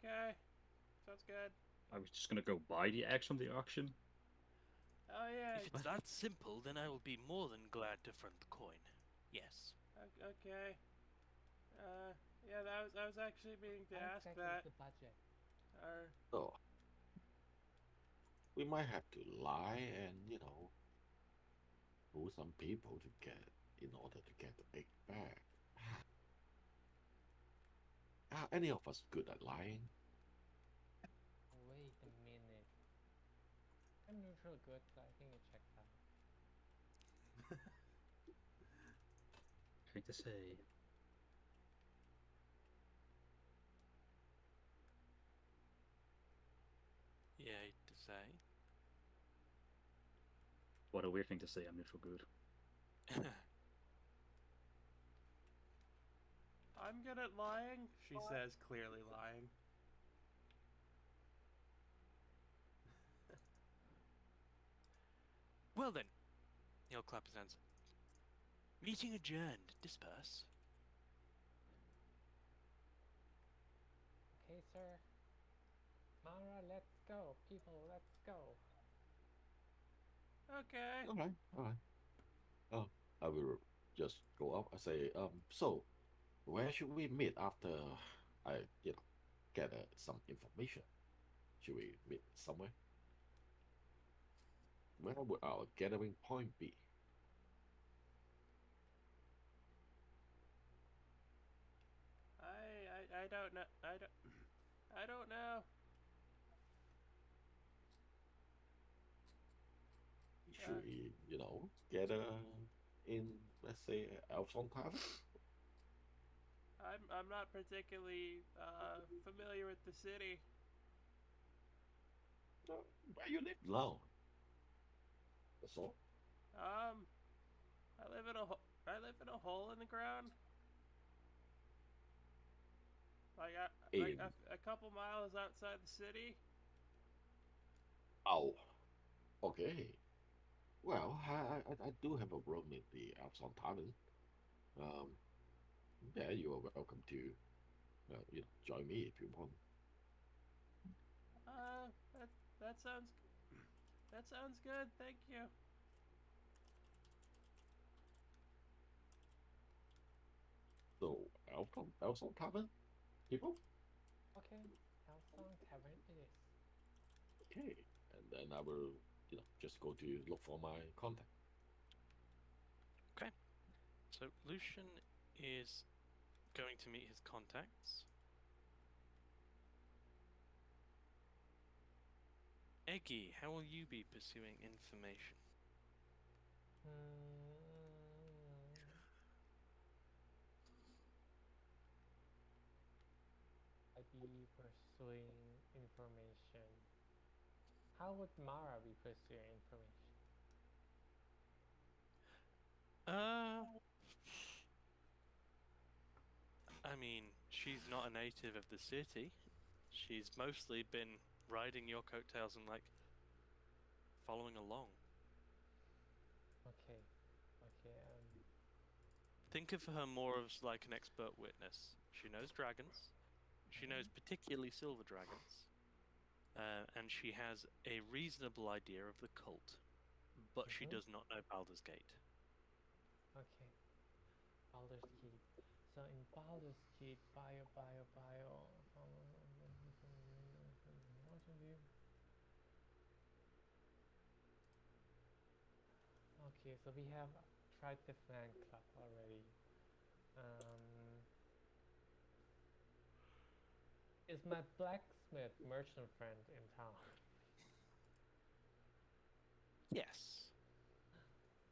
Okay, sounds good. I was just gonna go buy the eggs from the auction. Oh yeah. If it's that simple, then I will be more than glad to front the coin. Yes. Okay. Yeah, I was actually meaning to How ask exactly that. is the budget? So we might have to lie and fool some people to get in order to get the egg back. Are any of us good at lying? Wait a minute. I'm neutral good, so I think it checks out. Trying to say. Yeah, to say. What a weird thing to say. I'm neutral good. I'm good at lying, she says, clearly lying. Well then, he'll clap his hands. Meeting adjourned. Disperse. Okay, sir. Mara, let's go. People, let's go. Okay. All right. Oh, I will just go up. I say, so where should we meet after I, get some information? Should we meet somewhere? Where would our gathering point be? I don't know. I don't know. Should we, gather in, let's say, Alphon Tavern? I'm not particularly familiar with the city. Where you live now? That's all. Um, I live in a hole in the ground. Like In a couple miles outside the city. Oh, okay. Well, I do have a room in the Alphon Tavern. Um, yeah, you are welcome to, join me if you want. That that sounds that sounds good. Thank you. So, Alphon Tavern, people? Okay, Hellsong Tavern it is. Okay. And then I will, just go to look for my contact. Okay. So Lucian is going to meet his contacts. Eggy, how will you be pursuing information? I'd be pursuing information. How would Mara be pursuing information? I mean, she's not a native of the city. She's mostly been riding your coattails and like following along. Okay, okay. Think of her more as like an expert witness. She knows dragons. She knows particularly silver dragons. And she has a reasonable idea of the cult. But she does not know Baldur's Gate. Okay. Baldur's Gate. So in Baldur's Gate, bio. Okay, so we have tried the fan club already. Is my blacksmith merchant friend in town? Yes.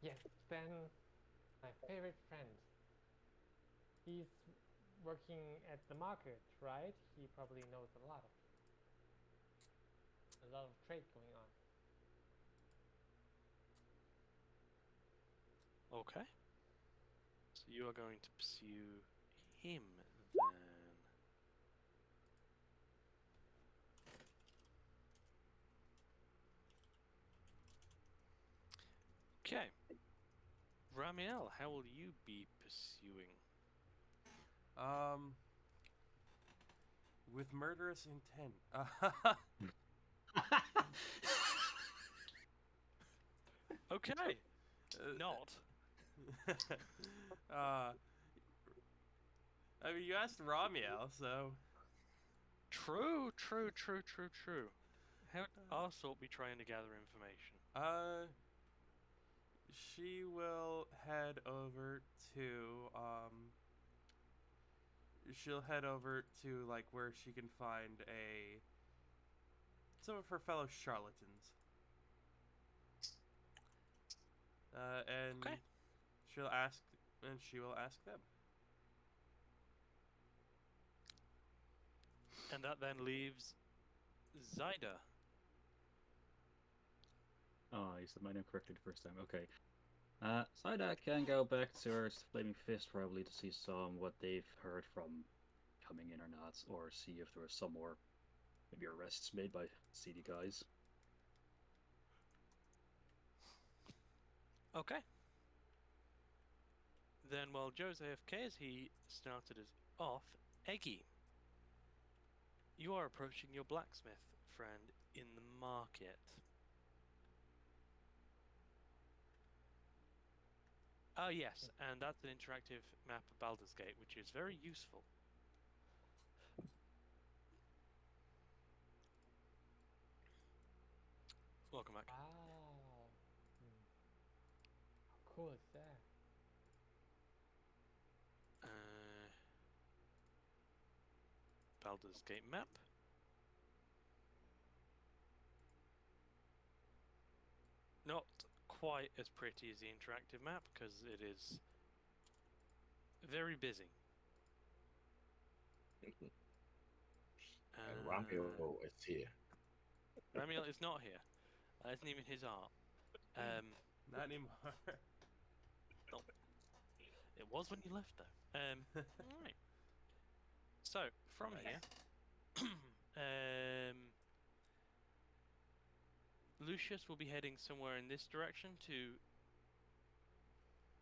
Yes, then my favorite friend. He's working at the market, right? He probably knows a lot of trade going on. Okay. So you are going to pursue him then. Okay. Ramiel, how will you be pursuing? With murderous intent. Okay. Not. I mean, you asked Ramiel, so. True. How would our sort be trying to gather information? She will head over to she'll head over to like where she can find some of her fellow charlatans. And Okay. she will ask them. And that then leaves Zyda. Oh, you said my name correctly the first time. Okay. Saida can go back to her Flaming Fist probably to see what they've heard from coming in or not, or see if there was some more maybe arrests made by seedy guys. Okay. Then while Joe's AFK as he started us off, Eggy, you are approaching your blacksmith friend in the market. Oh yes, and that's an interactive map of Baldur's Gate, which is very useful. Welcome back. Wow. cool is that? Baldur's Gate map. Not quite as pretty as the interactive map because it is very busy. And Ramiro is here. Ramiel is not here. That isn't even his art. Not anymore. It was when you left, though. Alright. So, from Nice. here, Lucius will be heading somewhere in this direction to...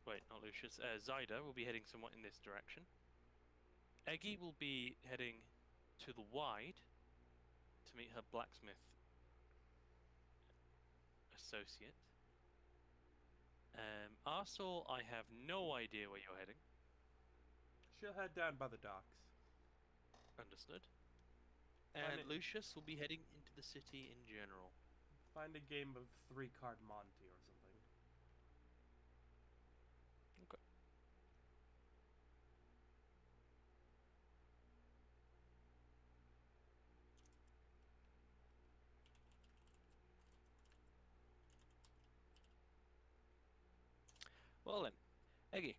Wait, not Lucius. Zyda will be heading somewhat in this direction. Eggy will be heading to the wide to meet her blacksmith associate. Arsel, I have no idea where you're heading. She'll head down by the docks. Understood. Find And it- Lucius will be heading into the city in general. Find a game of 3-card Monty or something. Okay. Well then, Eggy,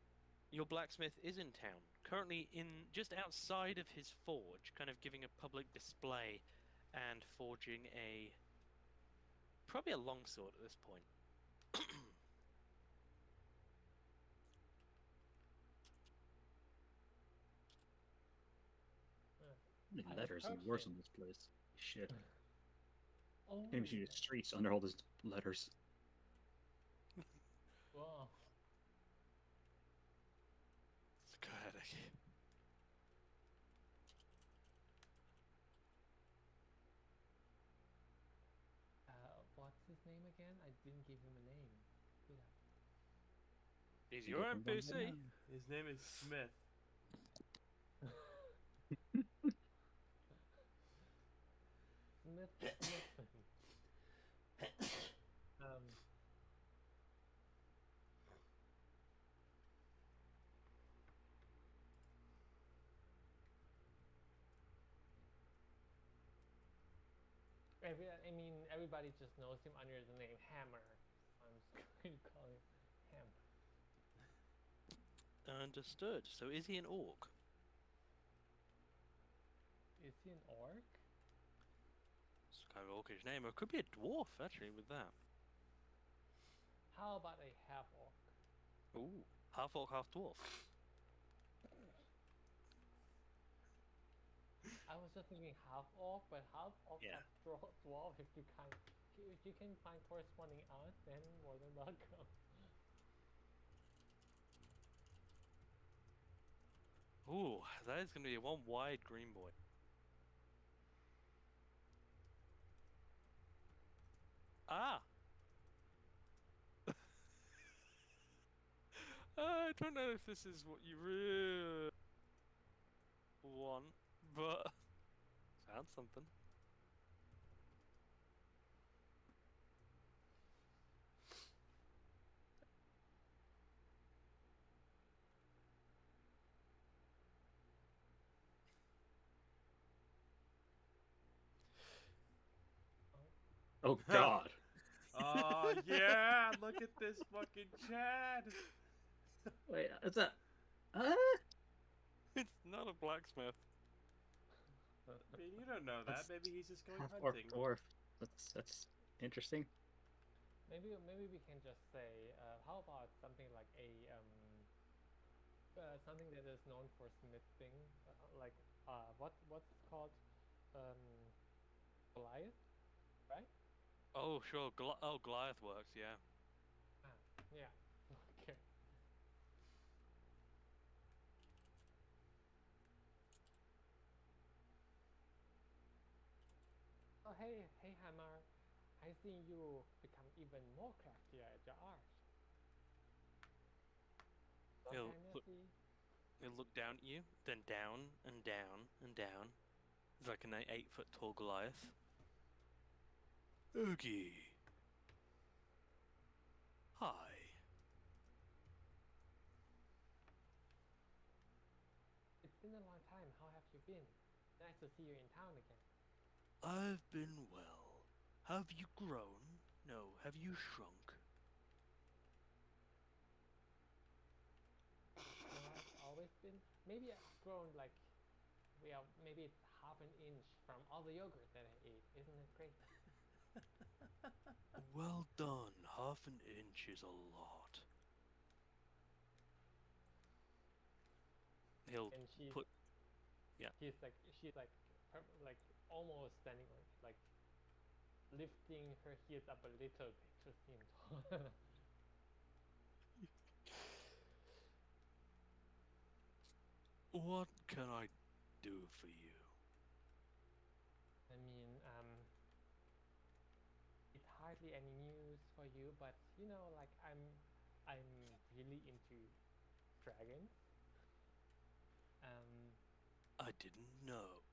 your blacksmith is in town, currently in just outside of his forge, kind of giving a public display and forging probably a longsword at this point. How many I letters and approached words him. in this place? Shit. Oh, Can't even see the streets under all these letters. wow. Go ahead, Eggy. What's his name again? I didn't give him a name. Did I? He's You your get them done NPC. right His name is Smith. Smith Smithson. I mean, everybody just knows him under the name Hammer. So I'm just going to call him Hammer. Understood. So is he an orc? Is he an orc? It's kind of an orcish name. Or it could be a dwarf, actually, with that. How about a half orc? Ooh. Half orc, half dwarf. I was just thinking half orc, but half orc, Yeah. half dwarf. If you can find corresponding art, then more than welcome. Ooh, that is going to be one wide green boy. Ah! I don't know if this is what you really want, but sounds something. Oh god. Oh yeah! Look at this fucking Chad. Wait, is that... It's not a blacksmith. I mean, you don't know that. That's Maybe he's just going half orc hunting. dwarf. That's interesting. Maybe we can just say, how about something like something that is known for smithing, like what's it called, Goliath, right? Oh, sure. Goliath works, yeah. Ah, yeah. Okay. Oh hey Hammer, I see you become even more craftier at your art. Long He'll time no look- see. He'll look down at you, then down and down and down. He's like an 8-foot tall Goliath. Oogie. Hi. to see you in town again. I've been well. Have you grown? No, have you shrunk? I've always been. Maybe I've grown like, well, maybe it's half an inch from all the yogurt that I ate. Isn't it great? Well done. Half an inch is a lot. He'll And put. Yeah. she's like almost standing on it, like lifting her heels up a little bit to seem tall. What can I do for you? I mean, it's hardly any news for you, but you know, like I'm really into dragons. Um, I didn't know.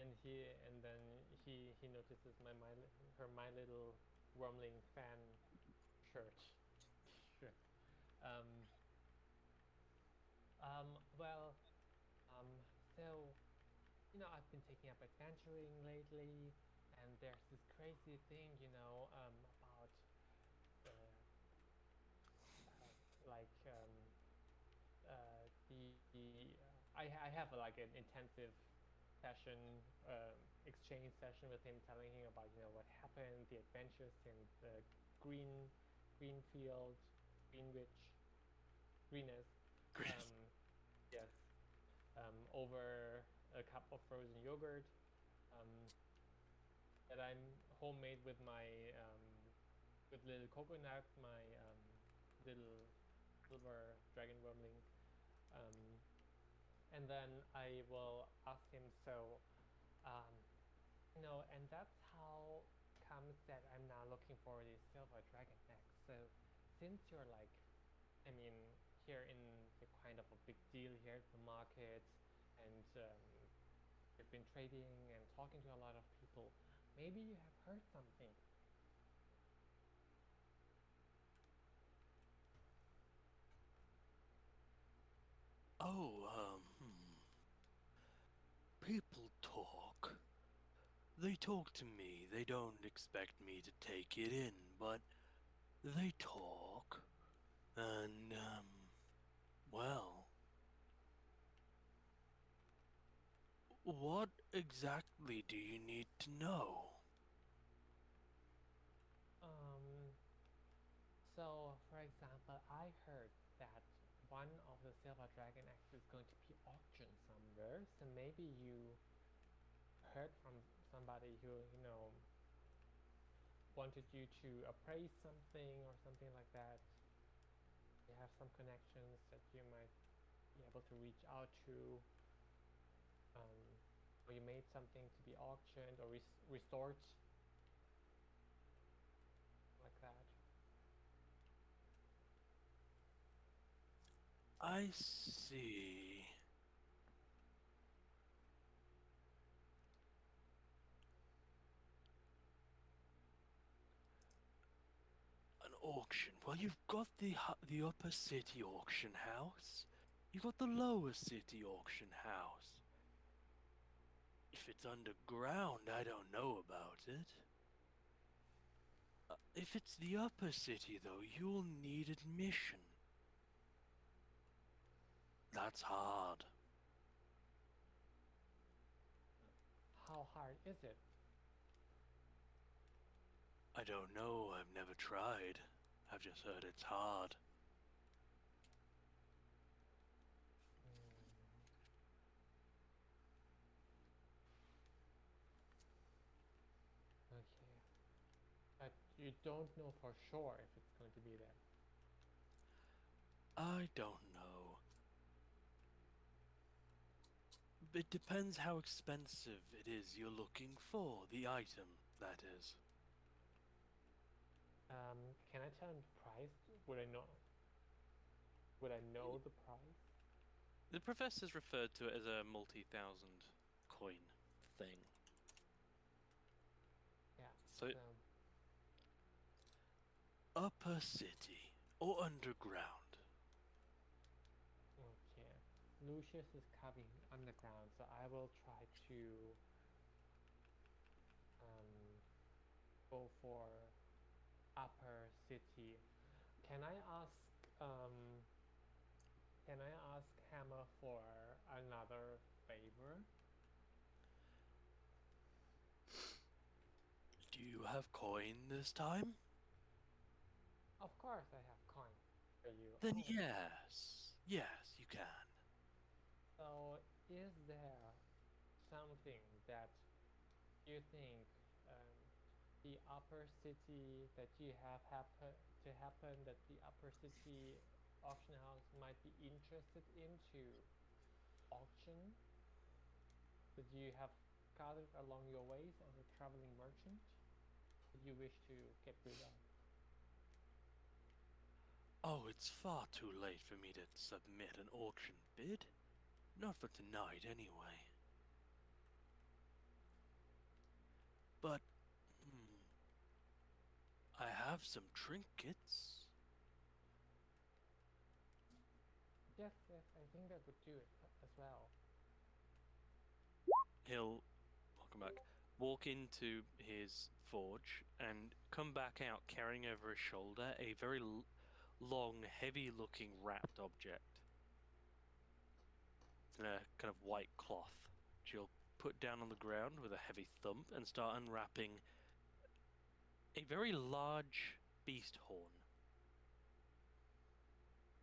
and then he notices her My Little Wormling fan shirt. Sure. Um, well, um, so you know, I've been taking up adventuring lately, and there's this crazy thing, you know, about like I have like an intensive session, exchange session with him, telling him about what happened, the adventures in the green, Greenfield, Greenwich, Greenest. Great. Yes. Over a cup of frozen yogurt that I'm homemade with my with little coconut, my little silver dragon wormling. Um, and then I will ask him, so, um, and that's how comes that I'm now looking for this silver dragon next. So, since you're like, I mean, here in the kind of a big deal here at the market, and you've been trading and talking to a lot of people, maybe you have heard something. Oh, people talk. They talk to me. They don't expect me to take it in, but they talk. And, well, what exactly do you need to know? Um, so, for example, I heard that one of the silver dragon eggs is going to be auctioned somewhere. So maybe you heard from somebody who wanted you to appraise something or something like that. You have some connections that you might be able to reach out to, or you made something to be auctioned or restored, like that. I see. An auction. Well, you've got the upper city auction house. You've got the lower city auction house. If it's underground, I don't know about it. If it's the upper city, though, you'll need admission. That's hard. How hard is it? I don't know, I've never tried. I've just heard it's hard. Okay. But you don't know for sure if it's going to be there. I don't know. It depends how expensive it is you're looking for, the item, that is. Can I tell him the price? Would I know? Would I know the price? The professor's referred to it as a multi-thousand coin thing. Yeah. So, upper city or underground? Okay. Lucius is coming underground, so I will try to um, go for upper city. Can I ask um, can I ask Hammer for another favor? Do you have coin this time? Of course I have coin for you. Then Oh, yes. Yes, you can. so is there something that you think the upper city that you have happen that the upper city auction house might be interested into auction that you have gathered along your ways as a traveling merchant that you wish to get rid of? Oh, it's far too late for me to submit an auction bid. Not for tonight, anyway. But, I have some trinkets. Yes, yes, I think that would do it as well. He'll, welcome back, walk into his forge and come back out carrying over his shoulder a very long, heavy-looking wrapped object. In a kind of white cloth, which he'll put down on the ground with a heavy thump and start unwrapping a very large beast horn.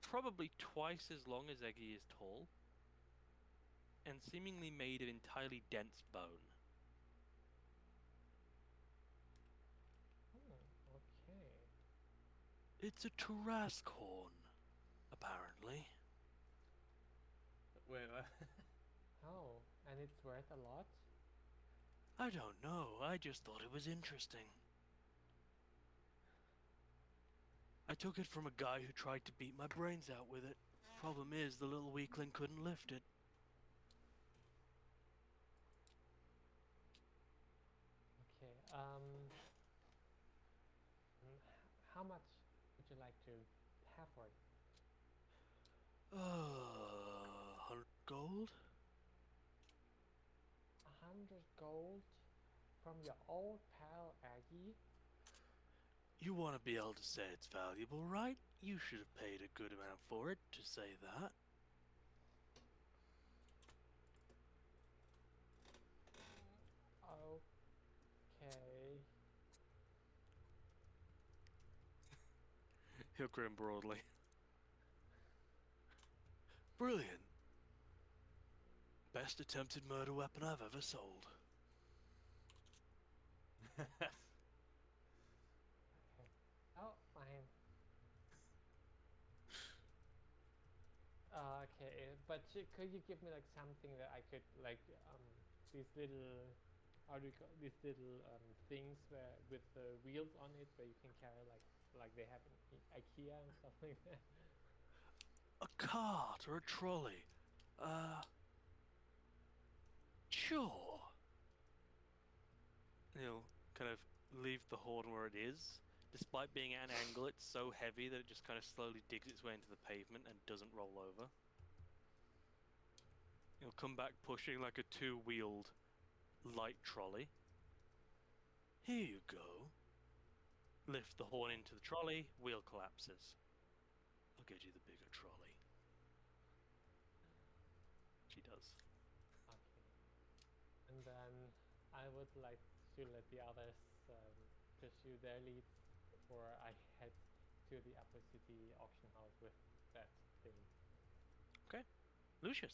Probably twice as long as Eggy is tall, and seemingly made of entirely dense bone. Okay. It's a Tarask horn, apparently. Wait, what? Oh, and it's worth a lot? I don't know, I just thought it was interesting. I took it from a guy who tried to beat my brains out with it. Problem is, the little weakling couldn't lift it. Okay. How much would you like to have for it? 100 gold? 100 gold from your old pal Aggie? You want to be able to say it's valuable, right? You should have paid a good amount for it to say that. Okay. He'll grin broadly. Brilliant. Best attempted murder weapon I've ever sold. Okay. Oh, fine. Okay, but could you give me like something that I could like these little how do you call these little things where with the wheels on it where you can carry like they have in IKEA and stuff like that? A cart or a trolley? Sure. He'll kind of leave the horn where it is. Despite being at an angle, it's so heavy that it just kind of slowly digs its way into the pavement and doesn't roll over. He'll come back pushing like a two-wheeled light trolley. Here you go. Lift the horn into the trolley, wheel collapses. I'll get you the bigger trolley. She does. Okay. And then I would like to let the others pursue their leads before I head to the upper city auction house with that thing. Okay. Lucian.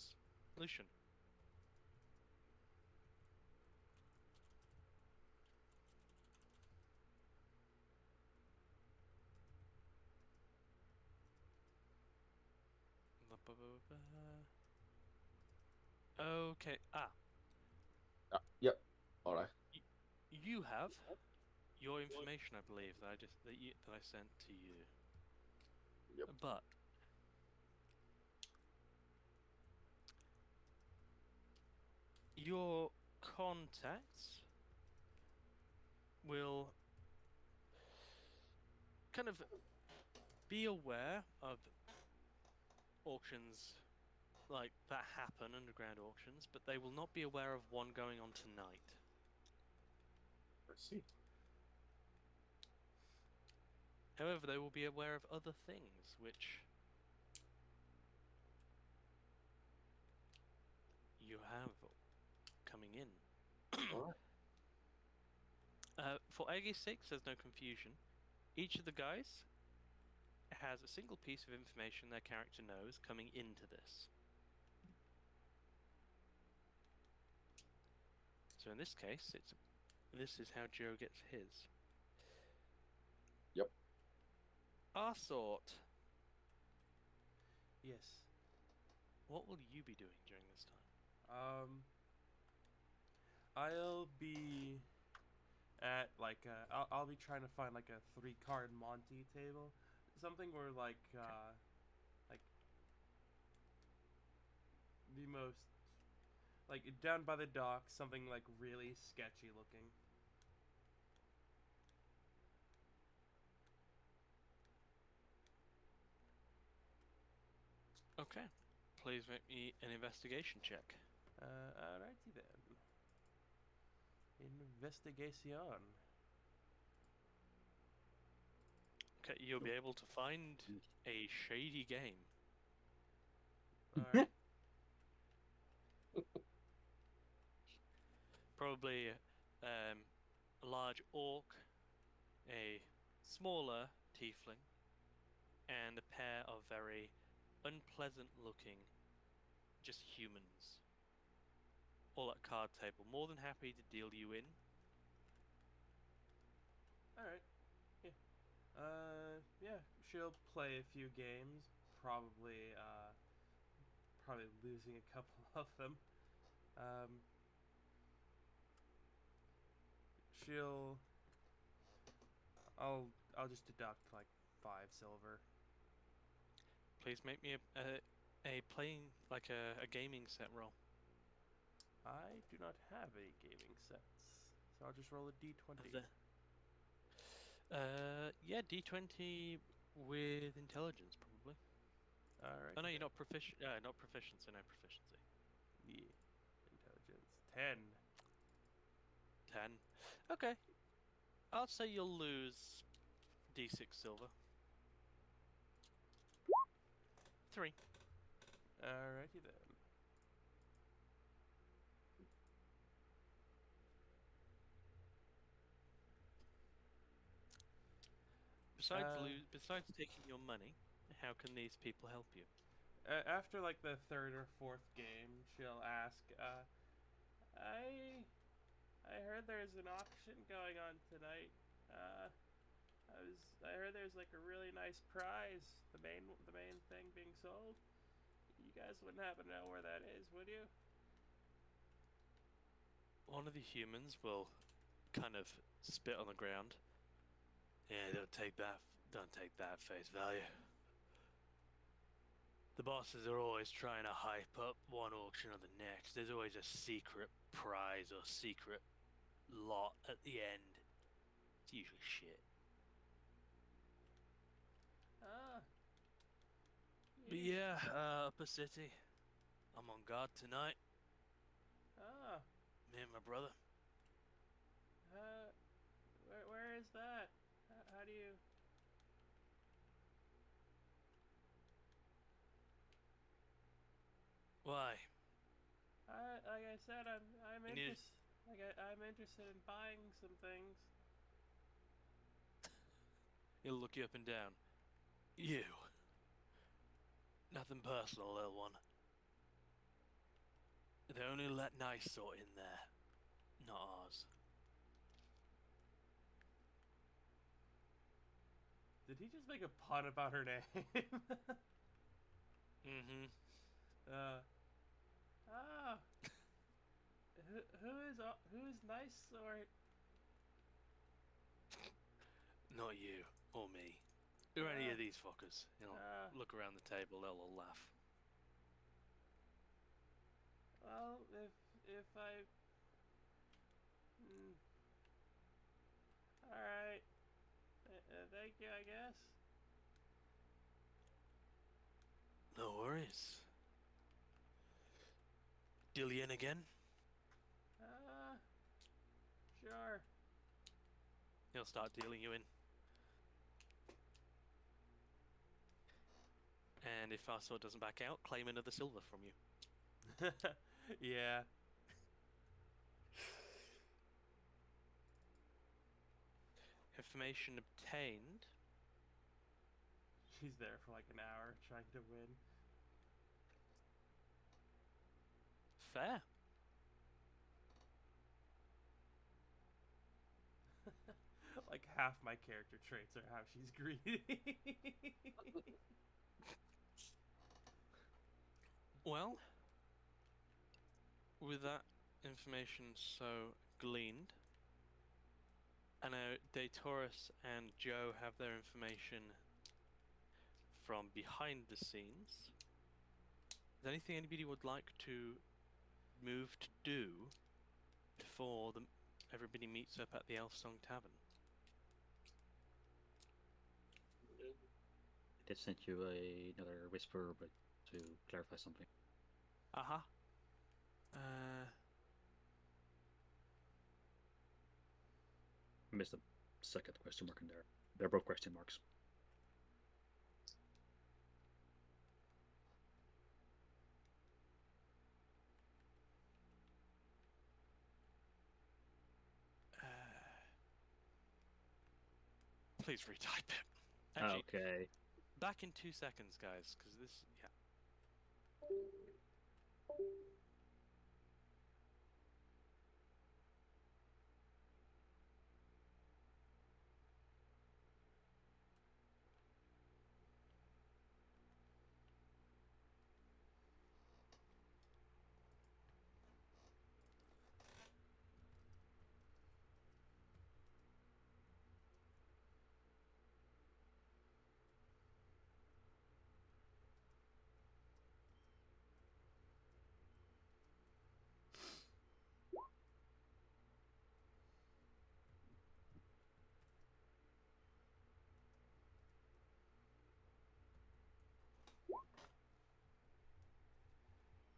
Okay. Yep. All right. You have your information, I believe, that I sent to you. Yep. But your contacts will kind of be aware of auctions like that happen, underground auctions, but they will not be aware of one going on tonight. I see. However, they will be aware of other things which you have coming in. All right. For Aggie 6, there's no confusion. Each of the guys has a single piece of information their character knows coming into this. So in this case, this is how Joe gets his. Yep. Arsort, Yes. what will you be doing during this time? I'll be at like I'll be trying to find like a 3-card Monty table, something where like the most like down by the dock, something like really sketchy looking. Okay. Please make me an investigation check. Alrighty then. Investigation. Okay, you'll be able to find a shady game. Alright. Probably a large orc, a smaller tiefling, and a pair of very unpleasant looking just humans. All at card table. More than happy to deal you in. Alright. Yeah. Yeah, she'll play a few games, probably losing a couple of them. She'll I'll just deduct like 5 silver. Please make me a playing like a gaming set roll. I do not have any gaming sets, so I'll just roll a d20. Yeah, D20 with intelligence probably. Alright. Oh no, you're not proficient. Not proficiency, no proficiency. Yeah. Intelligence 10. 10. Okay. I'll say you'll lose D6 silver. 3. Alrighty then. Besides taking your money, how can these people help you? After like the 3rd or 4th game, she'll ask, I heard there's an auction going on tonight. I heard there's like a really nice prize. The main thing being sold. You guys wouldn't happen to know where that is, would you? One of the humans will kind of spit on the ground. Yeah, don't take that face value. The bosses are always trying to hype up one auction or the next. There's always a secret prize or secret lot at the end. It's usually shit. But yeah, Upper City. I'm on guard tonight. Me and my brother. Where is that? How do you? Why? Like I said, I'm You need- interested. I'm interested in buying some things. He'll look you up and down. You. Nothing personal, little one. They only let nice sort in there. Not ours. Did he just make a pun about her name? Mm-hmm. Who is nice sort? Not you. Or me. Or any Ah. of these fuckers. He'll look around the table, they'll all laugh. Well, if I. All right. Thank you, I guess. No worries. Dillian again. Sure. He'll start dealing you in. And if our sword doesn't back out, claim another silver from you. Yeah. Information obtained. She's there for like an hour trying to win. Fair. Like half my character traits are how she's greedy. Well, with that information so gleaned, I know Daytaurus and Joe have their information from behind the scenes. Is there anything anybody would like to move to do before everybody meets up at the Elf Song Tavern? I did send you another whisper, but to clarify something. Uh-huh. I missed a second question mark in there. They're both question marks. Please retype it. Actually, Okay. back in 2 seconds, guys, because this, yeah.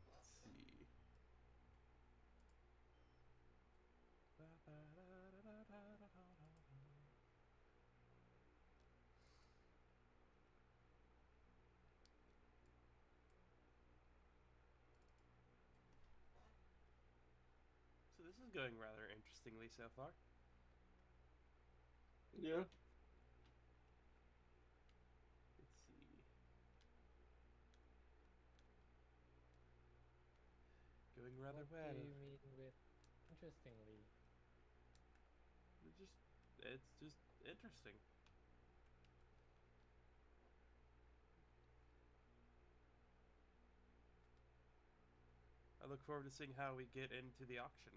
Let's see. So this is going rather interestingly so far. Yeah. Let's see. Going rather What well. do you mean with interestingly? It's just interesting. I look forward to seeing how we get into the auction.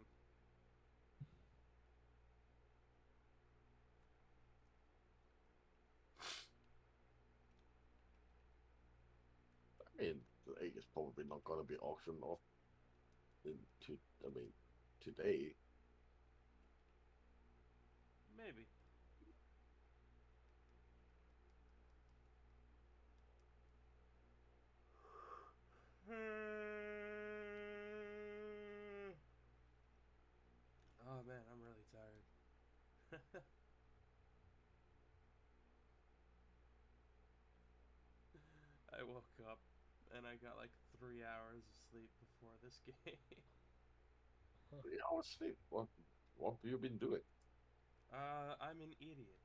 I mean, the egg is probably not going to be auctioned off today. Maybe. Oh man, I'm really tired. I woke up and I got like 3 hours of sleep before this game. 3 hours sleep. What have you been doing? I'm an idiot.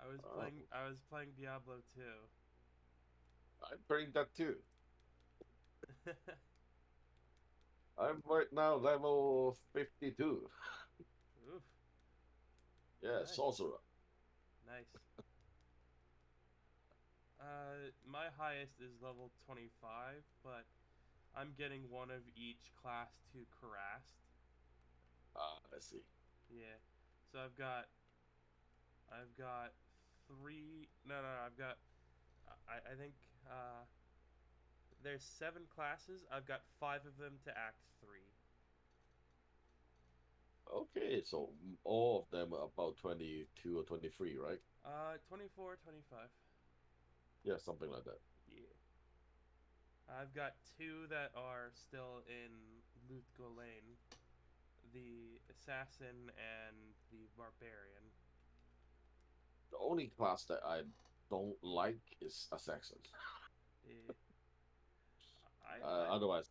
I was Oh. playing Diablo 2. I'm playing that too. I'm right now level 52. Oof. Yeah, Nice. sorcerer. Nice. My highest is level 25, but I'm getting one of each class to Karast. I see. Yeah. So I've got three. No, I've got. I think there's 7 classes. I've got 5 of them to Act 3. Okay, so all of them are about 22 or 23, right? 24, 25. Yeah, something like that. Yeah. I've got two that are still in Luthgo Lane. The assassin and the barbarian. The only class that I don't like is assassin. Eh, I Otherwise,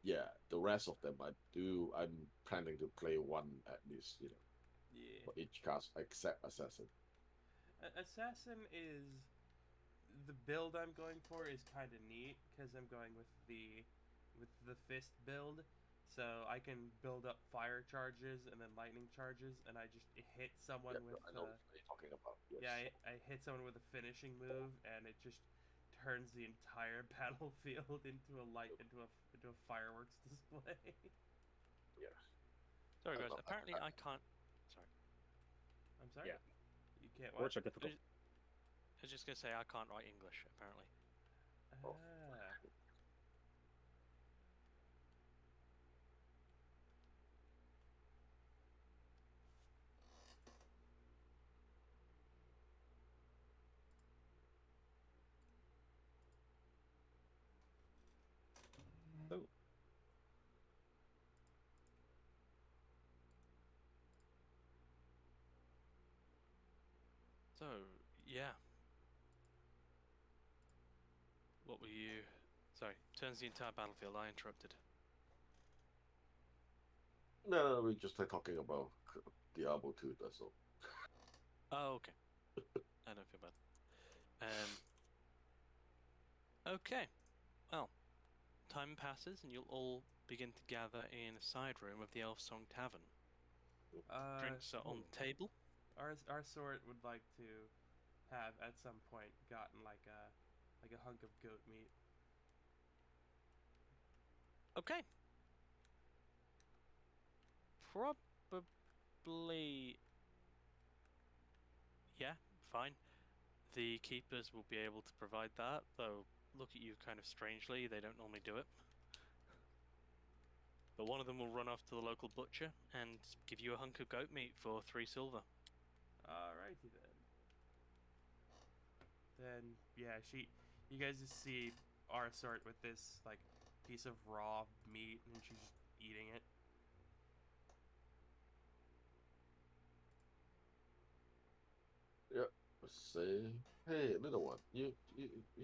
yeah, the rest of them I do. I'm planning to play one at least, yeah. for each class except assassin. Assassin is the build I'm going for is kind of neat because I'm going with the fist build, so I can build up fire charges and then lightning charges, and I just hit someone Yeah, with I know what you're talking about. Yes. yeah, I hit someone with a finishing move, and it just turns the entire battlefield into a fireworks display. Yeah. Sorry, I guys. love Apparently, I can't. Sorry. I'm sorry. Yeah. You can't what? Words are difficult. I was just gonna say I can't write English. Apparently. Oh. Ah. Oh. So yeah. What were you? Sorry. Turns the entire battlefield. I interrupted. No, we're just talking about Diablo 2. That's all. Oh, okay. I don't feel bad. Okay. Well, time passes and you'll all begin to gather in a side room of the Elf Song Tavern. Drinks are on the table. Our sort would like to have at some point gotten like a hunk of goat meat. Okay. Probably. Yeah, fine. The keepers will be able to provide that, though look at you kind of strangely, they don't normally do it. But one of them will run off to the local butcher and give you a hunk of goat meat for 3 silver. Alrighty then. Then yeah, you guys just see our sort with this like piece of raw meat, and she's just eating it. Yeah. Say, hey, little one, you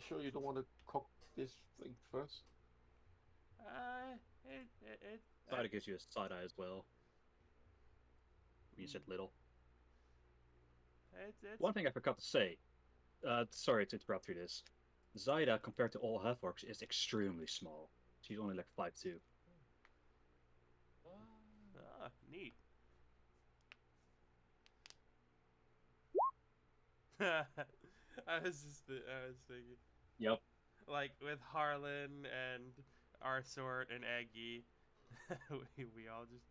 sure you don't want to cook this thing first? It Side gives you a side eye as well. You said little. it's One thing I forgot to say. Sorry to interrupt through this. Zaida, compared to all half-orcs, is extremely small. She's only like 5'2". neat. I was thinking Yep. like with Harlan and our sort and Eggy, we all just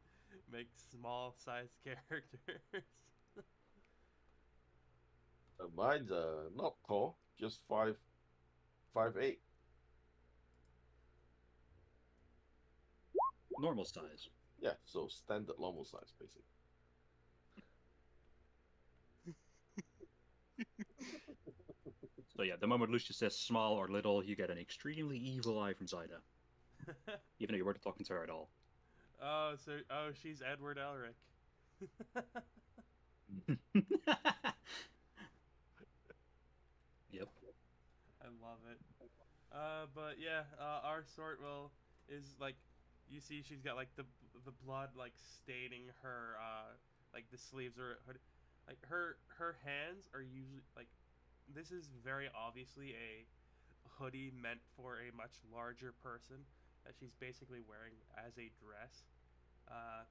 make small sized characters. Mine's not tall, just 5'8". Normal size. Yeah, so standard normal size, basically. So yeah, the moment Lucius says small or little, you get an extremely evil eye from Zaida, even though you weren't talking to her at all. She's Edward Elric. Yep. I love it. But yeah, our sort is like, you see, she's got like the blood like staining her like the sleeves or like her hands are usually like, this is very obviously a hoodie meant for a much larger person that she's basically wearing as a dress. Uh,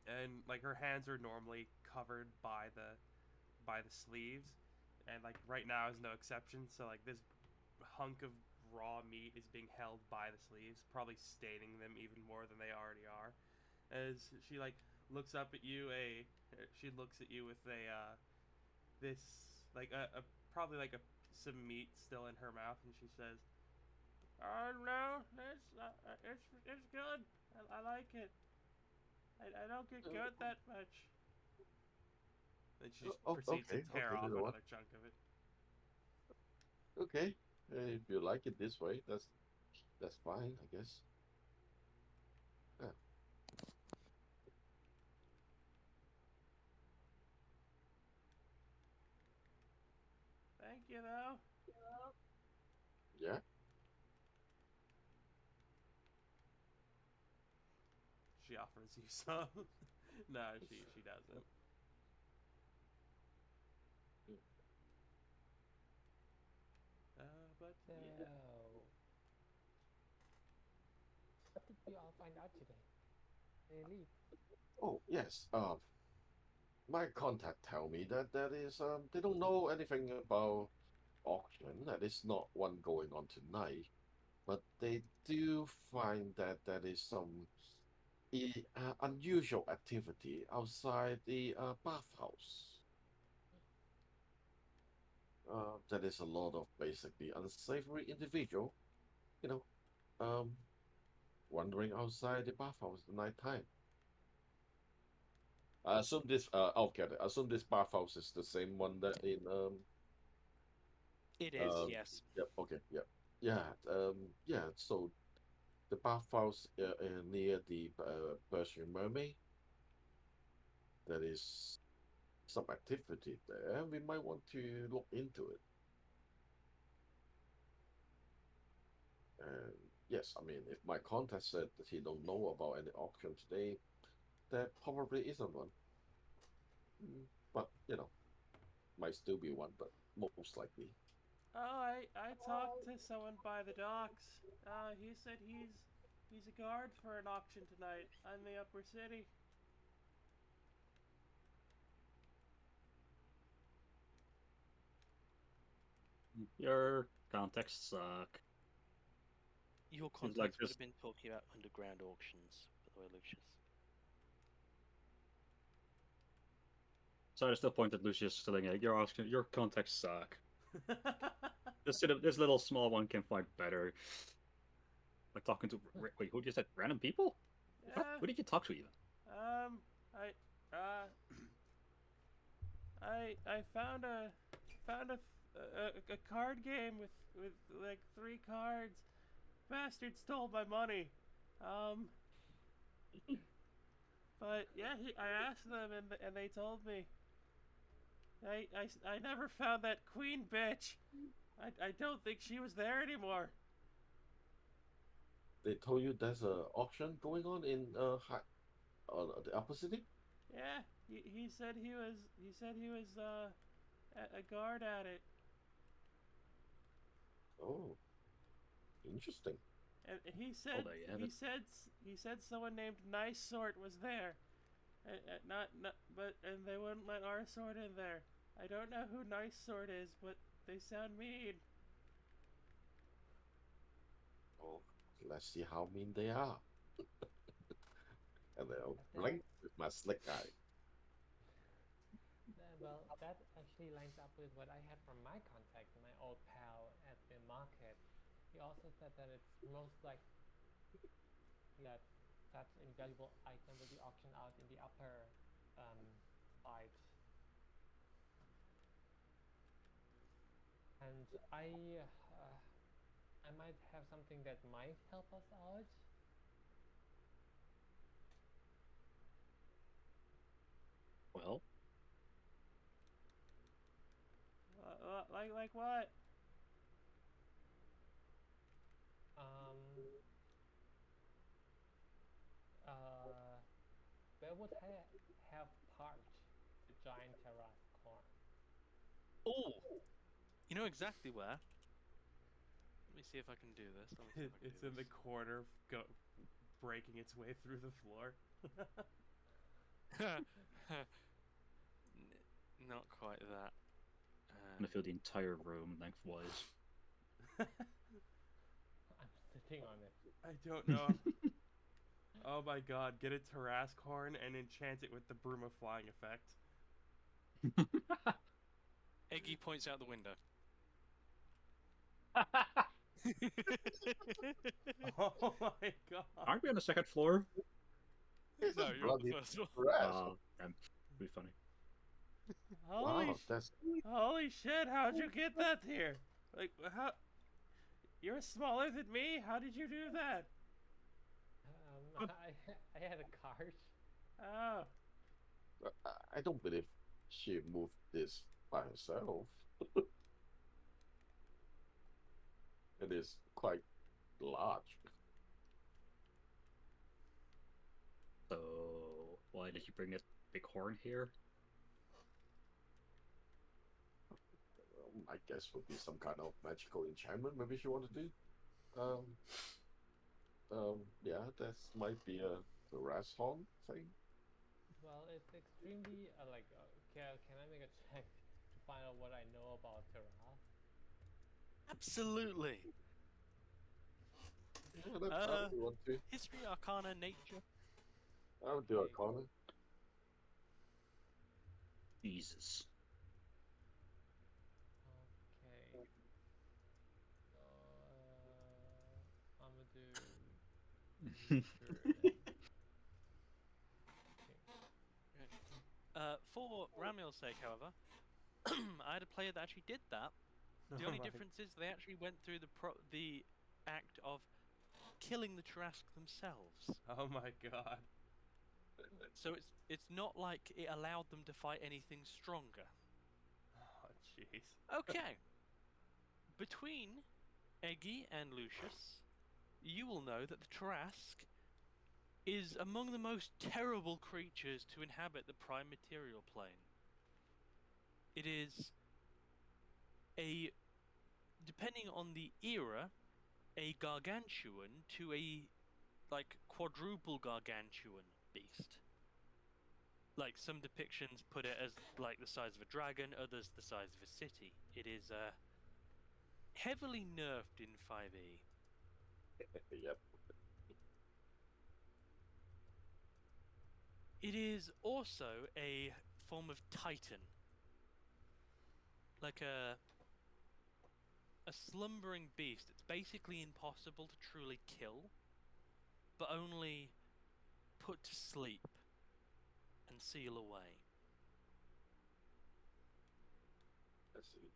and like her hands are normally covered by the sleeves, and like right now is no exception. So like this hunk of raw meat is being held by the sleeves, probably staining them even more than they already are. As she like looks up at you, she looks at you with a this like a probably like a some meat still in her mouth, and she says, "Oh no, it's good. I like it. I don't get goat that much." Then she just proceeds to tear off little one. another chunk of it. Okay, if you like it this way, that's fine, I guess. Yeah. Thank you, though. Yeah. She offers you some. No, she doesn't. But So, yeah. what did we all find out today? They leave. Oh yes. My contact tell me that they don't know anything about auction. That is not one going on tonight, but they do find that there is some unusual activity outside the bathhouse. That is a lot of basically unsavory individual, you know, um, wandering outside the bathhouse at night time. I assume this. I'll get it. I assume this bathhouse is the same one that in It is, uh. yes. Yep. Okay. Yep. Yeah. Yeah. So the bathhouse near the Persian Mermaid. There is some activity there. We might want to look into it. And yes, I mean, if my contact said that he don't know about any auction today, there probably isn't one. But might still be one, but most likely. Oh, I talked to someone by the docks. He said he's a guard for an auction tonight in the upper city. Your contacts suck. Your Seems like contacts would this. have been talking about underground auctions, by the way, Lucius. So I still point at Lucius, stealing egg. Your contacts suck. This little small one can fight better. Like talking to wait, who just said random people? What? Yeah. Who did you talk to even? I uh I found a card game with like 3 cards. Bastard stole my money. Um, but yeah, I asked them and they told me. I never found that queen bitch. I don't think she was there anymore. They told you there's a auction going on in the upper city. Yeah, he said he was a guard at it. Oh, interesting. And Oh, there you have it. he said someone named Nice Sort was there. Not but and they wouldn't let our sort in there. I don't know who Nice Sort is, but they sound mean. Oh, let's see how mean they are. And they'll But blink with my slick eye. well, that actually lines up with what I had from my contact, my old pal at the market. He also said that it's most like that such invaluable item will be auctioned out in the upper side. And I might have something that might help us out. Well, Like what? Um, where would I have parked the giant terrace corn? Oh, you know exactly where. Let me see if I can do this. Let me see if I can It's do in the this. corner, breaking its way through the floor. Not quite that. I'm gonna fill the entire room lengthwise. I'm sitting on it. I don't know. Oh my god, get a Tarrasque horn and enchant it with the Broom of Flying effect. Eggy points out the window. Oh my god. Aren't we on the second floor? It's No, a you're on the bloody first one. harass. Damn. Be funny. Holy, Wow, that's holy shit! How'd you get that here? Like how? You're smaller than me. How did you do that? I had a cart. Oh, I don't believe she moved this by herself. It is quite large. So why did you bring that big horn here? I guess would be some kind of magical enchantment. Maybe she wanted to do. Um, yeah, that might be a the ras horn thing. Well, it's extremely can I make a check to find out what I know about Terras? Absolutely. Yeah, I would want to. History, Arcana, Nature. I would do a Okay. corner. Jesus. Okay. So I'm gonna do nature then. Okay. For Ramiel's sake, however, I had a player that actually did that. The Oh only my- difference is they actually went through the act of killing the Trask themselves. Oh my god. So it's not like it allowed them to fight anything stronger. Oh jeez. Okay. Between Eggy and Lucius, you will know that the Trask is among the most terrible creatures to inhabit the prime material plane. It is a, depending on the era, a gargantuan to a like quadruple gargantuan beast. Like some depictions put it as like the size of a dragon, others the size of a city. It is heavily nerfed in 5e. Yep. It is also a form of titan. Like a slumbering beast. It's basically impossible to truly kill, but only put to sleep and seal away. I see.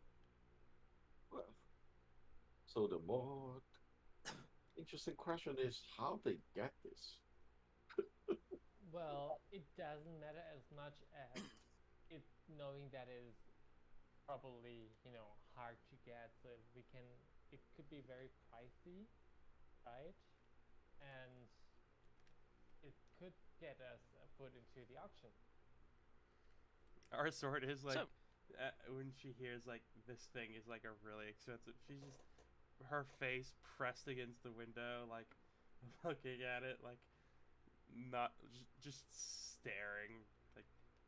Well, so the more interesting question is how they get this. Well, it doesn't matter as much as it knowing that is probably hard to get. So it could be very pricey, right? And it could get us a foot into the auction. Our sword is like So- when she hears like this thing is like a really expensive. She's just her face pressed against the window, like looking at it, like not just staring. Like,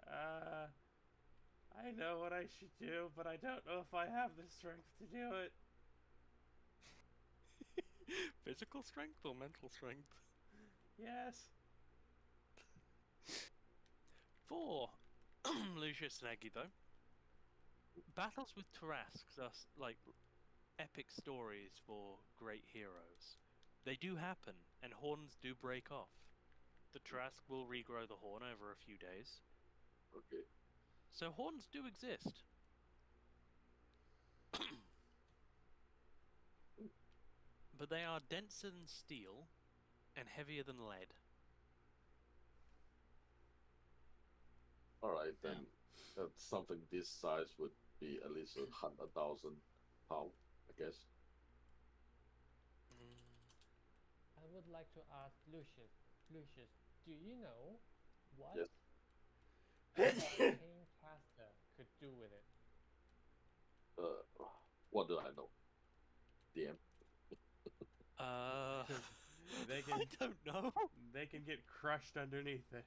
I know what I should do, but I don't know if I have the strength to do it. Physical strength or mental strength? Yes. For Lucius and Eggy, though, battles with Tarasks are like epic stories for great heroes. They do happen, and horns do break off. The Tarask will regrow the horn over a few days, Okay. so horns do exist. But they are denser than steel and heavier than lead. All right, then something this size would be at least 100,000 pound, I guess. I would like to ask Lucius. Lucius, do you know what Yes. an arcane caster could do with it? What do I know? DM. They can- I don't know. They can get crushed underneath it.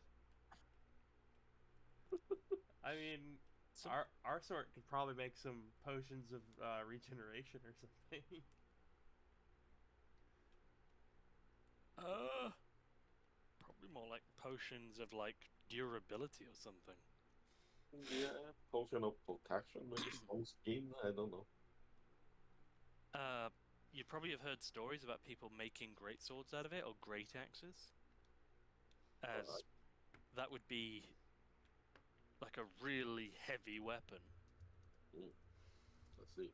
I mean, So- our sort could probably make some potions of regeneration or something. Probably more like potions of like durability or something. Yeah, potion of protection, maybe stone skin. I don't know. You probably have heard stories about people making great swords out of it or great axes. As Alright. that would be like a really heavy weapon. Let's see.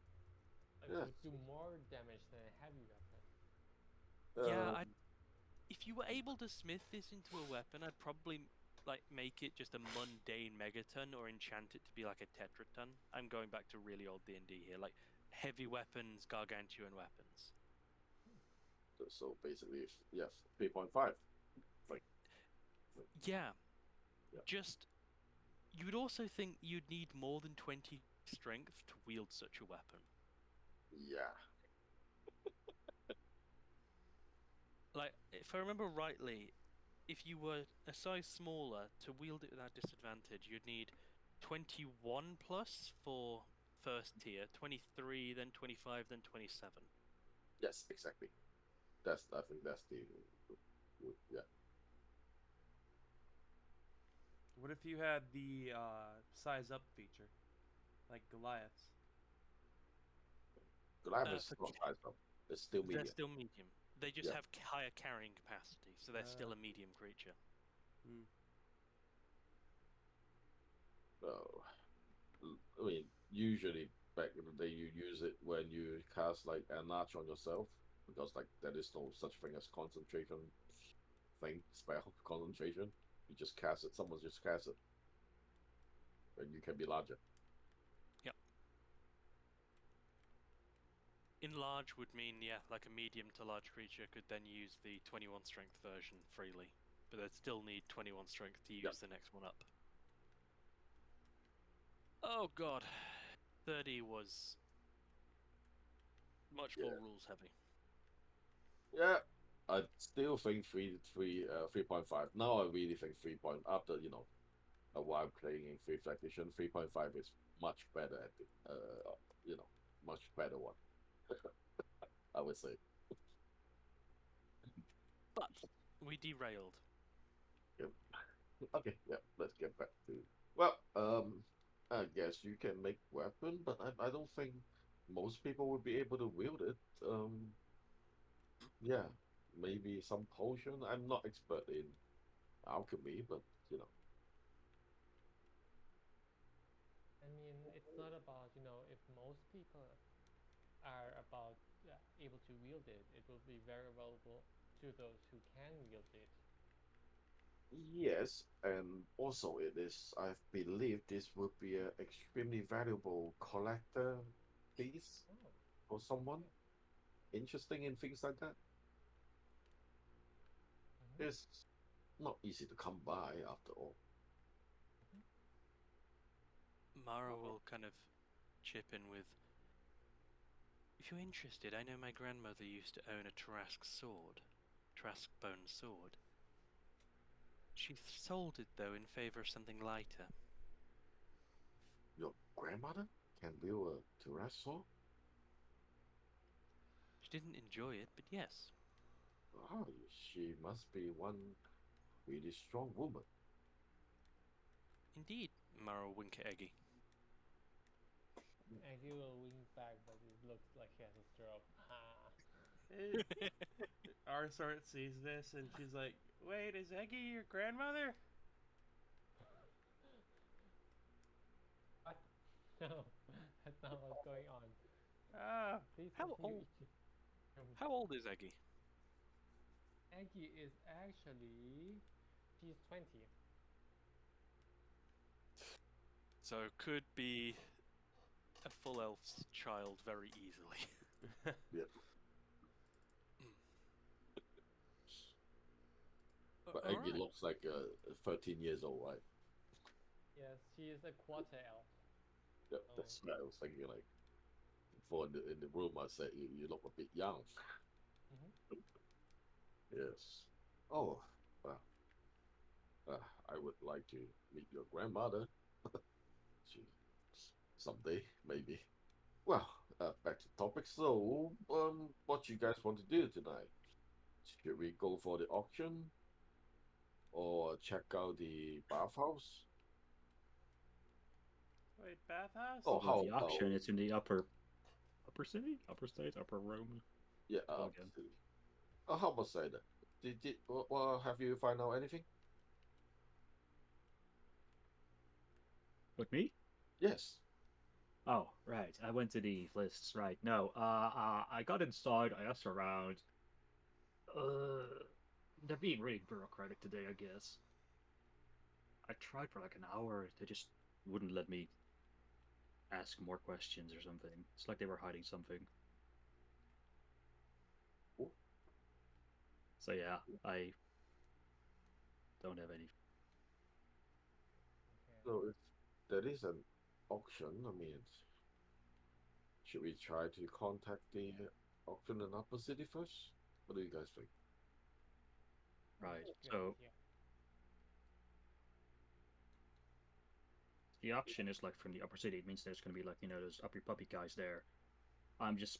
It Yes. would do more damage than a heavy weapon. Yeah, Um, if you were able to smith this into a weapon, I'd probably like make it just a mundane megaton or enchant it to be like a tetraton. I'm going back to really old D&D here, like heavy weapons, gargantuan weapons. so basically, yes, 3.5. Like, Yeah, Yeah. just you would also think you'd need more than 20 strength to wield such a weapon. yeah. Like, if I remember rightly, if you were a size smaller to wield it without disadvantage, you'd need 21 plus for first tier, 23, then 25, then 27. Yes, exactly. I think that's the yeah. What if you had the size up feature, like Goliath's? Goliath is For not size up. It's still They're medium. still medium. They just Yeah. have higher carrying capacity, so they're still a medium creature. So, I mean, usually back in the day, you use it when you cast like an arch on yourself, because like there is no such thing as concentration spell concentration. You just cast it. Someone just cast it, and you can be larger. Yep. Enlarge would mean, yeah, like a medium to large creature could then use the 21 strength version freely, but they'd still need 21 strength to use Yep. the next one up. Oh god, 30 was much more rules heavy. Yeah, I still think 3.5. Now I really think 3 point after a while playing in fifth edition, 3.5 is much better at the much better one. I would say. But we derailed. Yep. Okay, yeah, let's get back to well, I guess you can make weapon, but I don't think most people would be able to wield it. Yeah, maybe some potion. I'm not expert in alchemy, but you know. I mean, it's not about, if most people are about able to wield it, it will be very valuable to those who can wield it. Yes, and also it is, I believe this would be an extremely valuable collector piece Oh, for someone okay. interesting in things like that. Mm-hmm. It's not easy to come by after all. Mm-hmm. Mara will kind of chip in with, if you're interested, I know my grandmother used to own a Trask sword. Trask bone sword. She sold it, though, in favor of something lighter. Your grandmother can wield a pterosaur? She didn't enjoy it, but yes. Oh, she must be one really strong woman. Indeed, Mara will wink at Eggy. Aggie will wink back, but it looks like he has a stroke. Ah. Arsort sees this and she's like, "Wait, is Eggy your grandmother?" What? No, that's not what's going on. Ah, Please How continue old? eating. How old is Eggy? Aggie is actually, she's 20. So could be a full elf's child very easily. Yeah. But All Aggie right. looks like 13 years old, right? Yes, she is a quarter elf. Yeah, that's what I was thinking. Like, before in the room, I said you look a bit young. Mm-hmm. Yes. Oh, well, I would like to meet your grandmother. She, someday, maybe. Well, back to topic. So, what you guys want to do tonight? Should we go for the auction or check out the bathhouse? wait, bathhouse? Oh, Well, how the about auction is in the upper city, upper state, upper Rome. yeah, Go again. how about say that? Well, have you find out anything? With me? Yes. Oh, right. I went to the lists. Right. No. I got inside. I asked around. They're being really bureaucratic today, I guess. I tried for like an hour. They just wouldn't let me ask more questions or something. It's like they were hiding something. Ooh. So yeah, I don't have any. Okay. So if there is an auction, I mean, should we try to contact the auction in Upper City first? What do you guys think? Right. Good So idea. the auction is like from the upper city. It means there's gonna be like those uppy puppy guys there. I'm just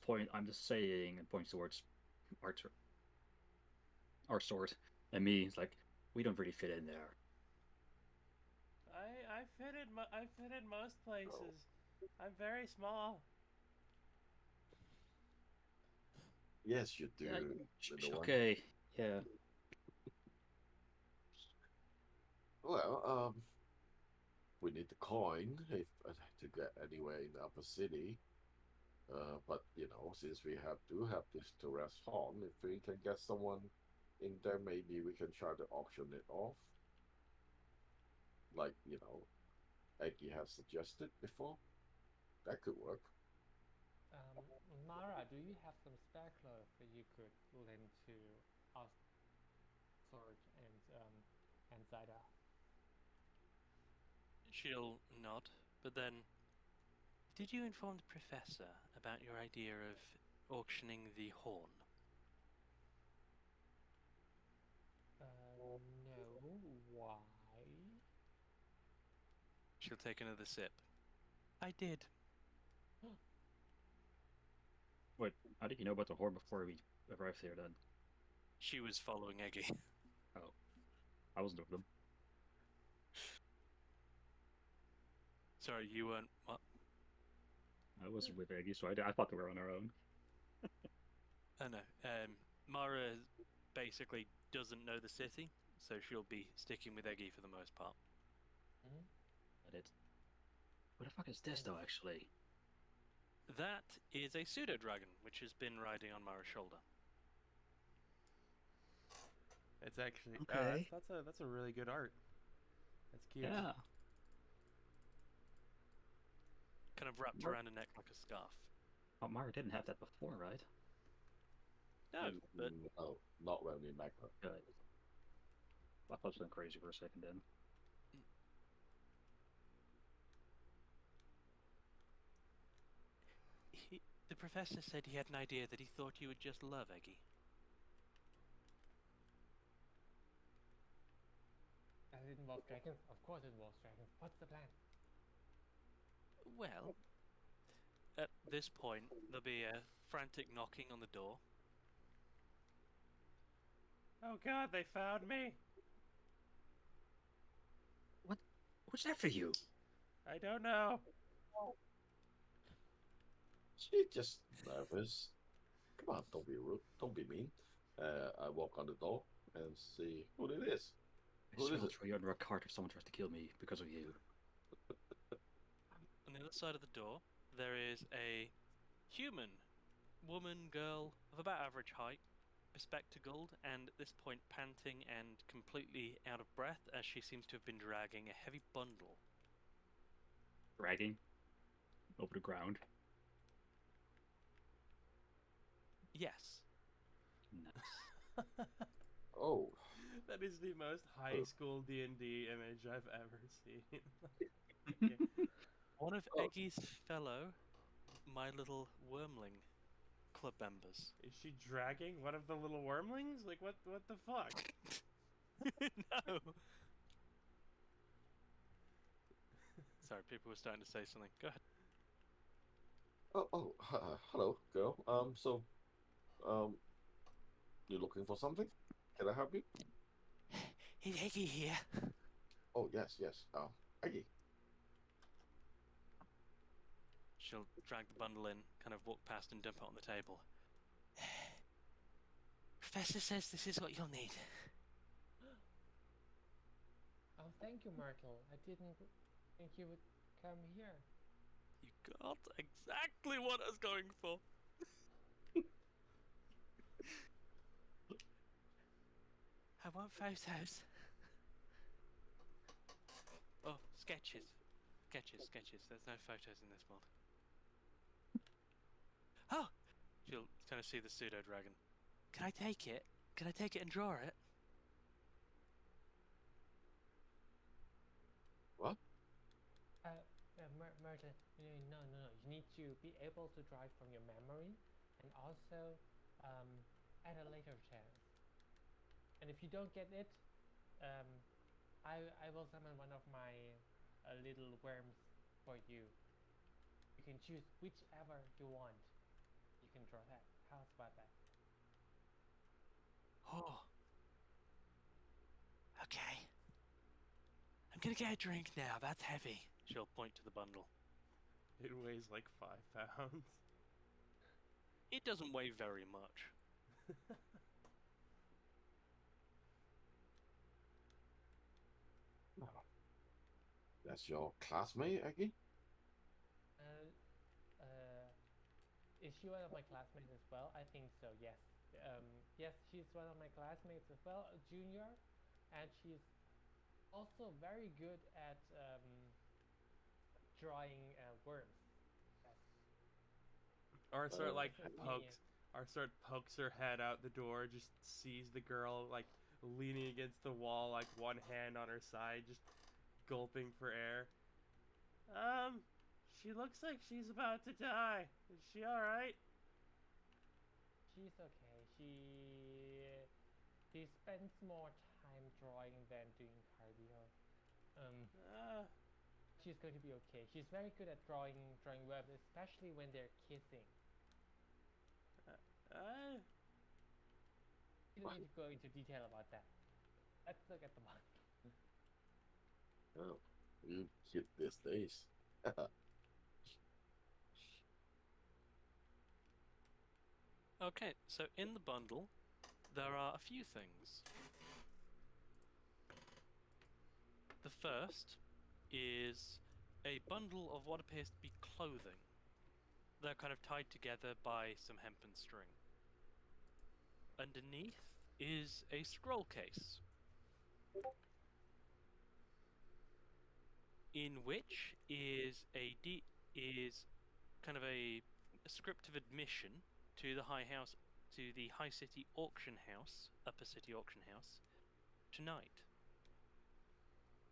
saying and points towards our our sort and me. It's like we don't really fit in there. I fit in most Oh, places. I'm very small. yes, you do, Yeah. little one. Okay. Yeah. Well, we need the coin if to get anywhere in the Upper City. But since we have this to rest on, if we can get someone in there, maybe we can try to auction it off, like Eggy has suggested before. That could work. Um, Mara, do you have some spare clothes that you could lend to our sword and Zyda? She'll nod, but then, did you inform the professor about your idea of auctioning the horn? No. Why? She'll take another sip. I did. Wait. How did you know about the horn before we arrived here? Then. She was following Eggy. Oh, I wasn't with them. Sorry, you weren't. What? I wasn't with Aggie, so I thought they were on our own. Oh no. Mara basically doesn't know the city, so she'll be sticking with Eggy for the most part. Hmm? But it. What the fuck is this though? Actually. That is a pseudo dragon, which has been riding on Mara's shoulder. It's actually Okay. that's a really good art. That's cute. Yeah. Kind of wrapped around her neck like a scarf. Oh, Mara didn't have that before, right? No, but No, not when we met her. Good. I thought I was going crazy for a second then. the professor said he had an idea that he thought you would just love, Eggy. Does it involve dragons? Of course it involves dragons. What's the plan? Well, at this point, there'll be a frantic knocking on the door. Oh God, they found me. What's that for you? I don't know. She's just nervous. Come on, don't be rude. Don't be mean. I walk on the door and see who it is. I Who swear is I'll it? throw you under a cart if someone tries to kill me because of you. On the other side of the door, there is a human woman, girl of about average height, bespectacled, and at this point panting and completely out of breath as she seems to have been dragging a heavy bundle. Dragging over the ground. Yes. Nice. Oh, That is the most high school D&D image I've ever seen. Okay. One of Oh. Eggy's fellow My Little Wormling club members. Is she dragging one of the little wormlings? Like what the fuck? No. Sorry, people were starting to say something. Go ahead. hello, girl. You looking for something? Can I help you? Is Eggy here? Oh, yes, yes. Aggie. She'll drag the bundle in, kind of walk past and dump it on the table. Professor says this is what you'll need. Oh, thank you, Myrtle. I didn't think you would come here. You god, exactly what I was going for. I want photos. Oh, sketches. Sketches. There's no photos in this world. Oh! She'll kind of see the pseudo dragon. Can I take it? Can I take it and draw it? What? Myrtle, no. You need to be able to drive from your memory, and also at a later chance. And if you don't get it, um, I will summon one of my little worms for you. You can choose whichever you want. You can draw that. How's about that? Oh. Okay. I'm gonna get a drink now. That's heavy. She'll point to the bundle. It weighs like 5 pounds. It doesn't weigh very much. That's your classmate, Aggie? Uh, uh, is she one of my classmates as well? I think so. Yes. Yes, she's one of my classmates as well, a junior, and she's also very good at drawing worms. Yes. Or sort of Oh, like This is pokes, or sort of pokes her head out the door, just sees the girl like leaning against the wall, like one hand on her side, just gulping for air. She looks like she's about to die. Is she alright? She's okay. She spends more time drawing than doing cardio. Um, she's going to be okay. She's very good at drawing webs, especially when they're kissing. You don't need to go into detail about that. Let's look at the model. Oh, you cute these days. Okay, so in the bundle, there are a few things. The first is a bundle of what appears to be clothing. They're kind of tied together by some hempen string. Underneath is a scroll case, in which is kind of a script of admission to the High City Auction House, Upper City Auction House, tonight.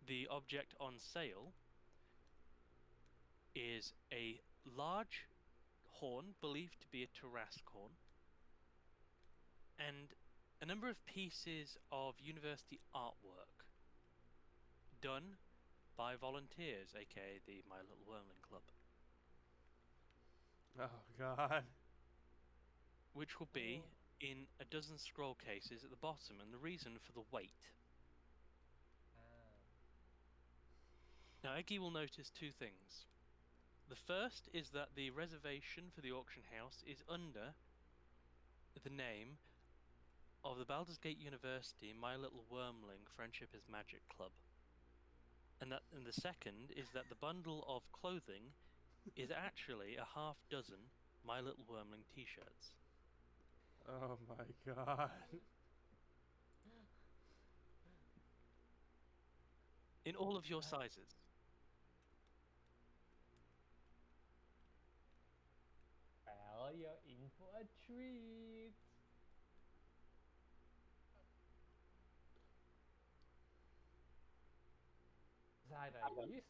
The object on sale is a large horn, believed to be a Tarrasque horn, and a number of pieces of university artwork done by volunteers, aka the My Little Wormling Club, Oh god. which will be in a dozen scroll cases at the bottom, and the reason for the weight. Now, Eggy will notice two things. The first is that the reservation for the auction house is under the name of the Baldur's Gate University My Little Wormling Friendship is Magic Club. And the second is that the bundle of clothing is actually a half dozen My Little Wormling t-shirts. Oh my god. In all of your sizes. Well, you're in for a treat. Zida,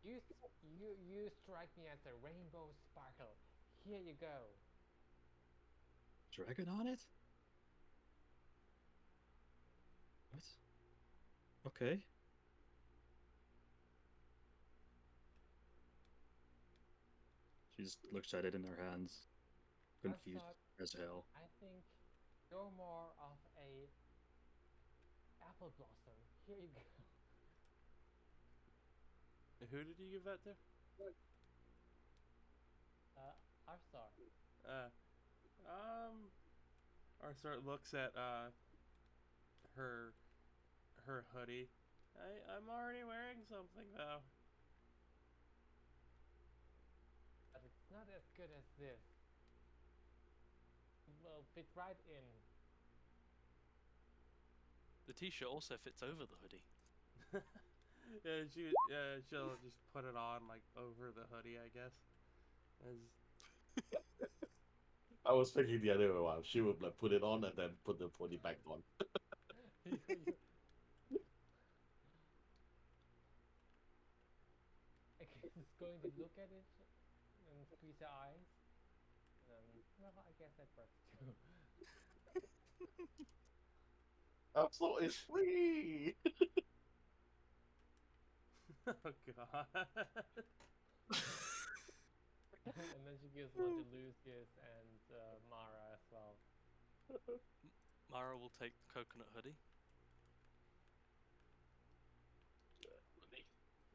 you strike me as a rainbow sparkle. Here you go. Dragon on it? What? Okay. She just looks at it in her hands, confused as hell. I think you're more of a apple blossom. Here you go. Who did you give that to? Arsar. Arsar looks at her hoodie. I'm already wearing something though. not as good as this. It will fit right in. The t-shirt also fits over the hoodie. She'll just put it on like over the hoodie, I guess. As I was thinking the other way around. She would like put it on and then put the pony back on. He's going to look at it and squeeze her eyes. Well, I guess that works too. Upload is free. oh god. And then she gives one to Lucius and Mara as well. Mara will take the coconut hoodie.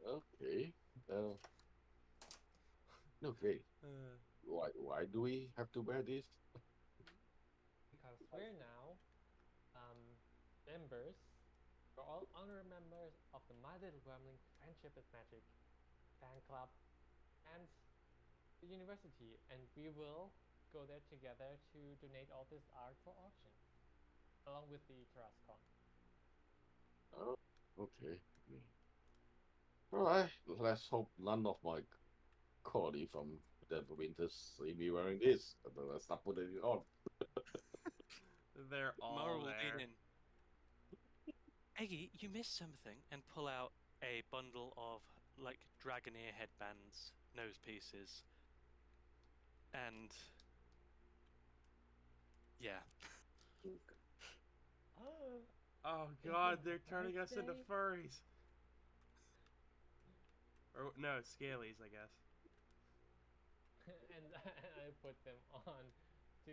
Okay. Okay. Why do we have to wear this? Because we're now members. We're all honorary members of the My Little Wormling Friendship is Magic fan club and the university, and we will go there together to donate all this art for auction, along with the Tarascon. Oh, okay. All right. Let's hope none of my colleagues from the Winters see me wearing this. Let's not put it on. They're Mara all will there. lean in. Eggy, you missed something, and pull out a bundle of like dragon ear headbands, nose pieces, and yeah. Oh Is god, it they're my turning us into birthday? furries. Or no, scalies, I guess. And I put them on to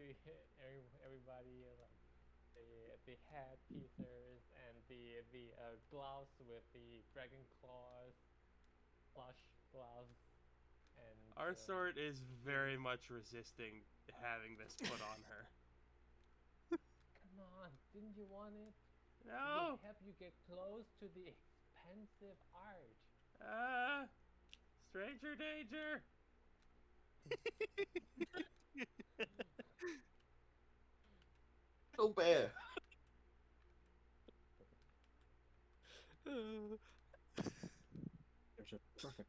everybody, like the head pieces and the gloves with the dragon claws, plush gloves, and Our sword is very much resisting having this put on her. come on, didn't you want it? It No! will help you get close to the expensive art. Ah! Stranger danger! So bad. There's a perfect.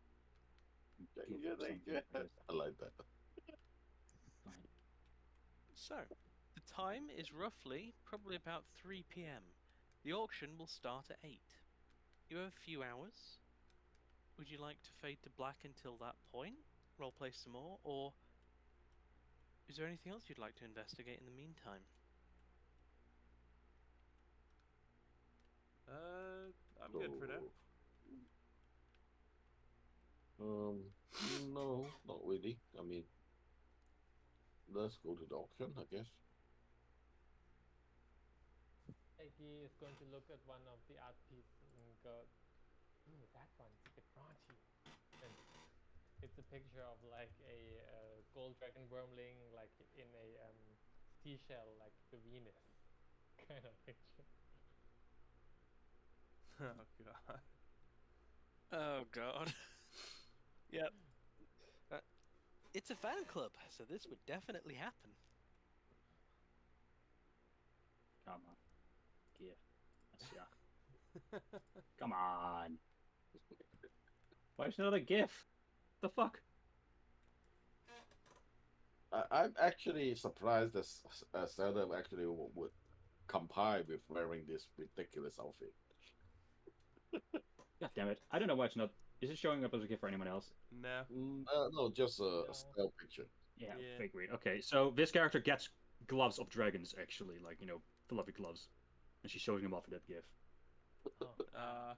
Danger, danger. I like that. Fine. So, the time is roughly probably about 3 p.m. The auction will start at 8. You have a few hours. Would you like to fade to black until that point? Roleplay some more? Or is there anything else you'd like to investigate in the meantime? I'm good for now. No, not really. I mean, let's go to the auction, I guess. Eggy is going to look at one of the art pieces and go, ooh, that one's a bit raunchy. And it's a picture of like a gold dragon wormling, like in a seashell, like the Venus kind of picture. Oh god. Oh god. Yep. It's a fan club, so this would definitely happen. Come on. Yeah. That's yeah. Come on. Why is not a GIF? The fuck? I'm actually surprised that Zelda actually would comply with wearing this ridiculous outfit. God damn it. I don't know why it's not. Is it showing up as a GIF for anyone else? No. No, just a No. still picture. Yeah, Yeah. figured. Okay, so this character gets gloves of dragons, actually, like, fluffy gloves. And she's showing them off in that GIF. Oh.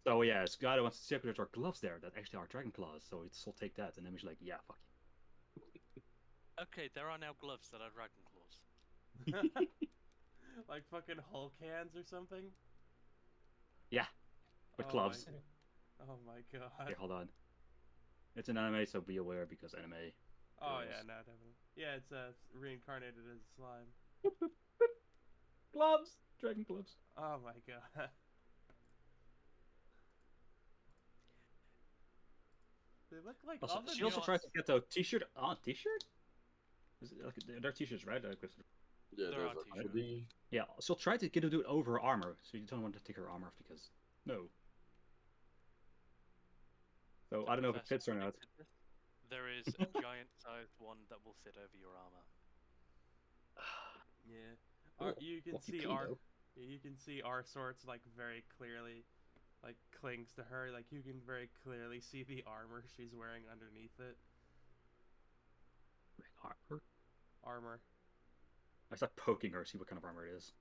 So yeah, Skada wants to see if there are gloves there that actually are dragon claws, so she'll take that, and then she's like, yeah, fuck Okay, there are now gloves that are dragon claws. Like fucking Hulk hands or something? Yeah, with gloves. Oh my god. Okay, hold on. It's an anime, so be aware because anime. Oh girls. yeah, no, definitely. Yeah, it's reincarnated as slime. Gloves! Dragon gloves. Oh my god. They look like Also, oven she also tried to mitts. get a t-shirt on t-shirt. Is it like they're t-shirts, right? Yeah, There there's are a t-shirts. hoodie. Yeah, she'll try to get it over her armor, so you don't want to take her armor off because no. So The I don't know if it professor fits or not. predicted this. There is a giant-sized one that will fit over your armor. Yeah. Cool. You can Lucky see pee, our though. you can see our sorts like very clearly like clings to her. Like you can very clearly see the armor she's wearing underneath it. Armor? Armor. I start poking her, see what kind of armor it is.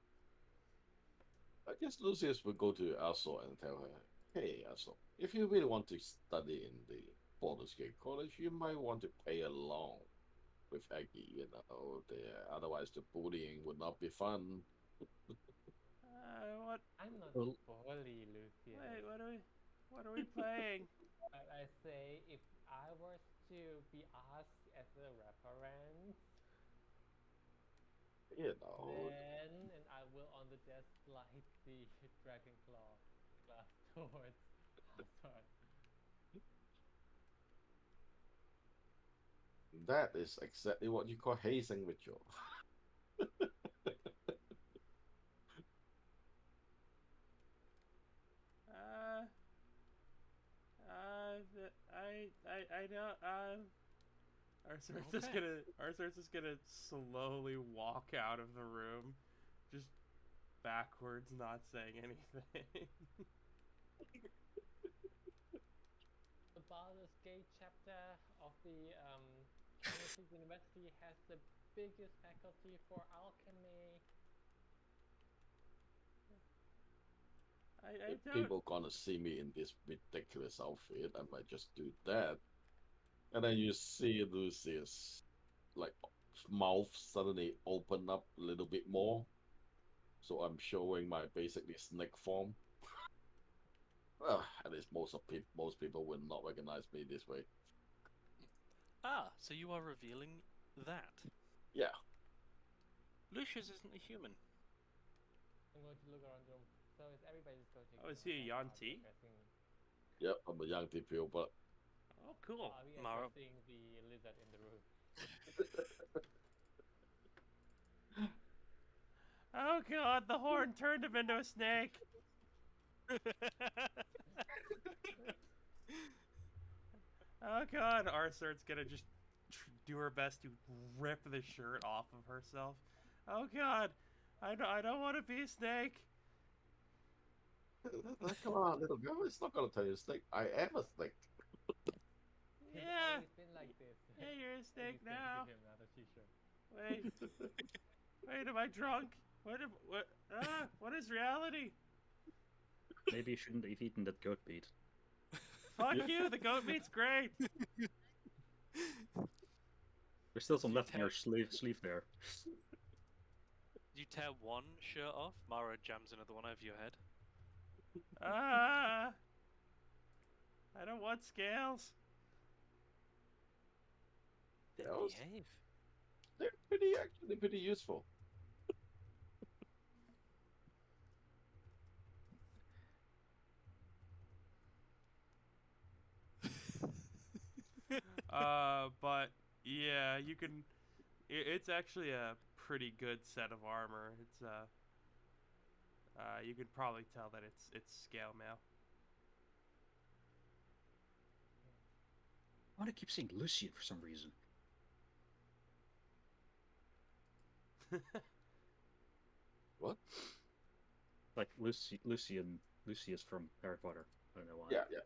I guess Lucius would go to Elso and tell her, "Hey, Elso, if you really want to study in the Baldur's Gate College, you might want to play along with Aggie. You know, otherwise the bullying would not be fun." What? I'm not Well- bully, Lucius. Wait, what are we playing? But I say, if I was to be asked as a reference, You know, then and I will on the desk slide the dragon claw glass towards Hazard. that is exactly what you call hazing ritual. Uh, I don't. Okay. Arthur's just gonna slowly walk out of the room, just backwards, not saying anything. The Baldur's Gate chapter of the Trinity University has the biggest faculty for alchemy. I If don't. people gonna see me in this ridiculous outfit, I might just do that. And then you see Lucius, like, mouth suddenly open up a little bit more. So I'm showing my basically snake form. Well, at least most people will not recognize me this way. Ah, so you are revealing that. Yeah. Lucius isn't a human. I'm going to look around the room. So is everybody just going to Oh, is he a ignore that, or are we Yanti? addressing- Yep, I'm a young people, but Oh, cool. Are we Mara. addressing the lizard in the room? Oh god, the horn turned him into a snake. Oh god, Arthur's gonna just do her best to rip the shirt off of herself. Oh god, I don't want to be a snake. come on, little girl, it's not gonna tell you a snake. I am a snake. He's Yeah, always been like this. yeah, you're a And snake he's going to now. give him another t-shirt. Wait, am I drunk? What is reality? Maybe you shouldn't have eaten that goat meat. Fuck you, the goat meat's great. There's still some You left in your sleeve there. You tear one shirt off, Mara jams another one over your head. Ah, I don't want scales. Then That was- behave. They're actually pretty useful. But yeah, you can. It's actually a pretty good set of armor. You can probably tell that it's scale mail. I want to keep saying Lucian for some reason. What? Like Lucius from Harry Potter. I don't know why. Yeah.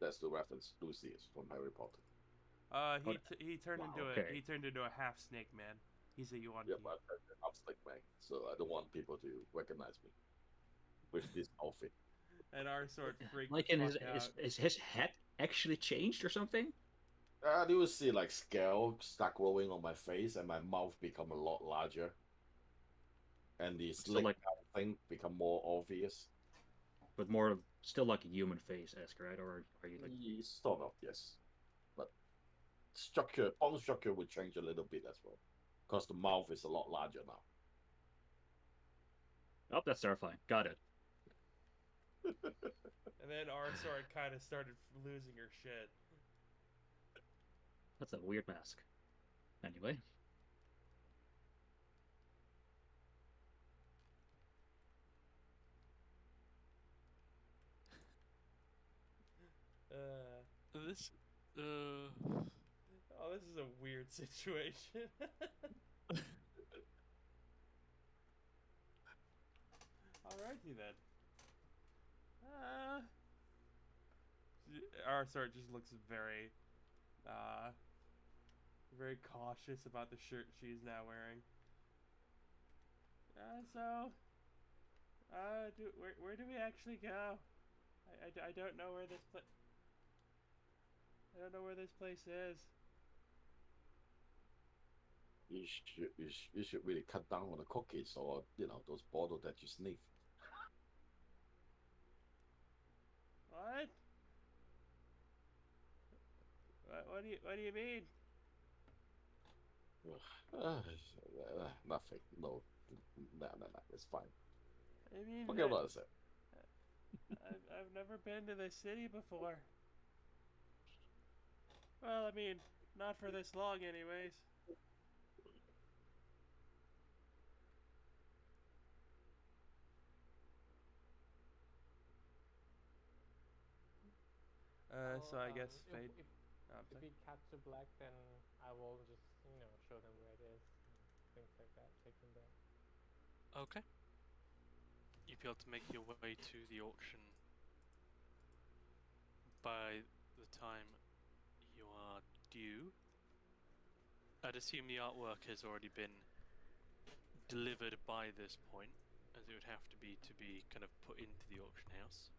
That's the reference. Lucius from Harry Potter. He turned Wow, into okay. he turned into a half snake man. He's a yuan. Yep, I'm Snake Man, so I don't want people to recognize me with this outfit. And our sword freaked Like the in fuck out. is his head actually changed or something? You will see like scale start growing on my face, and my mouth become a lot larger, and the So, slick like- thing become more obvious. But more still like a human face esque, right? Or are you like Sort of, yes, but bone structure will change a little bit as well, because the mouth is a lot larger now. oh, that's terrifying. Got it. And then our sword kind of started losing her shit. That's a weird mask. Anyway. This. Oh, this is a weird situation. Alrighty then. Arthur just looks very, very cautious about the shirt she's now wearing. Where do we actually go? I don't know where this I don't know where this place is. You should really cut down on the cookies or those bottles that you sniff. What? What do you mean? Nothing. No, no. It's fine. I mean, Forget about it. I've never been to this city before. Well, I mean, not for this long, anyways. So I guess Fade. If we cut to black, then I will just show them where it is, and things like that. Take them there. Okay. You'll be able to make your way to the auction by the time you are due. I'd assume the artwork has already been delivered by this point, as it would have to be kind of put into the auction house.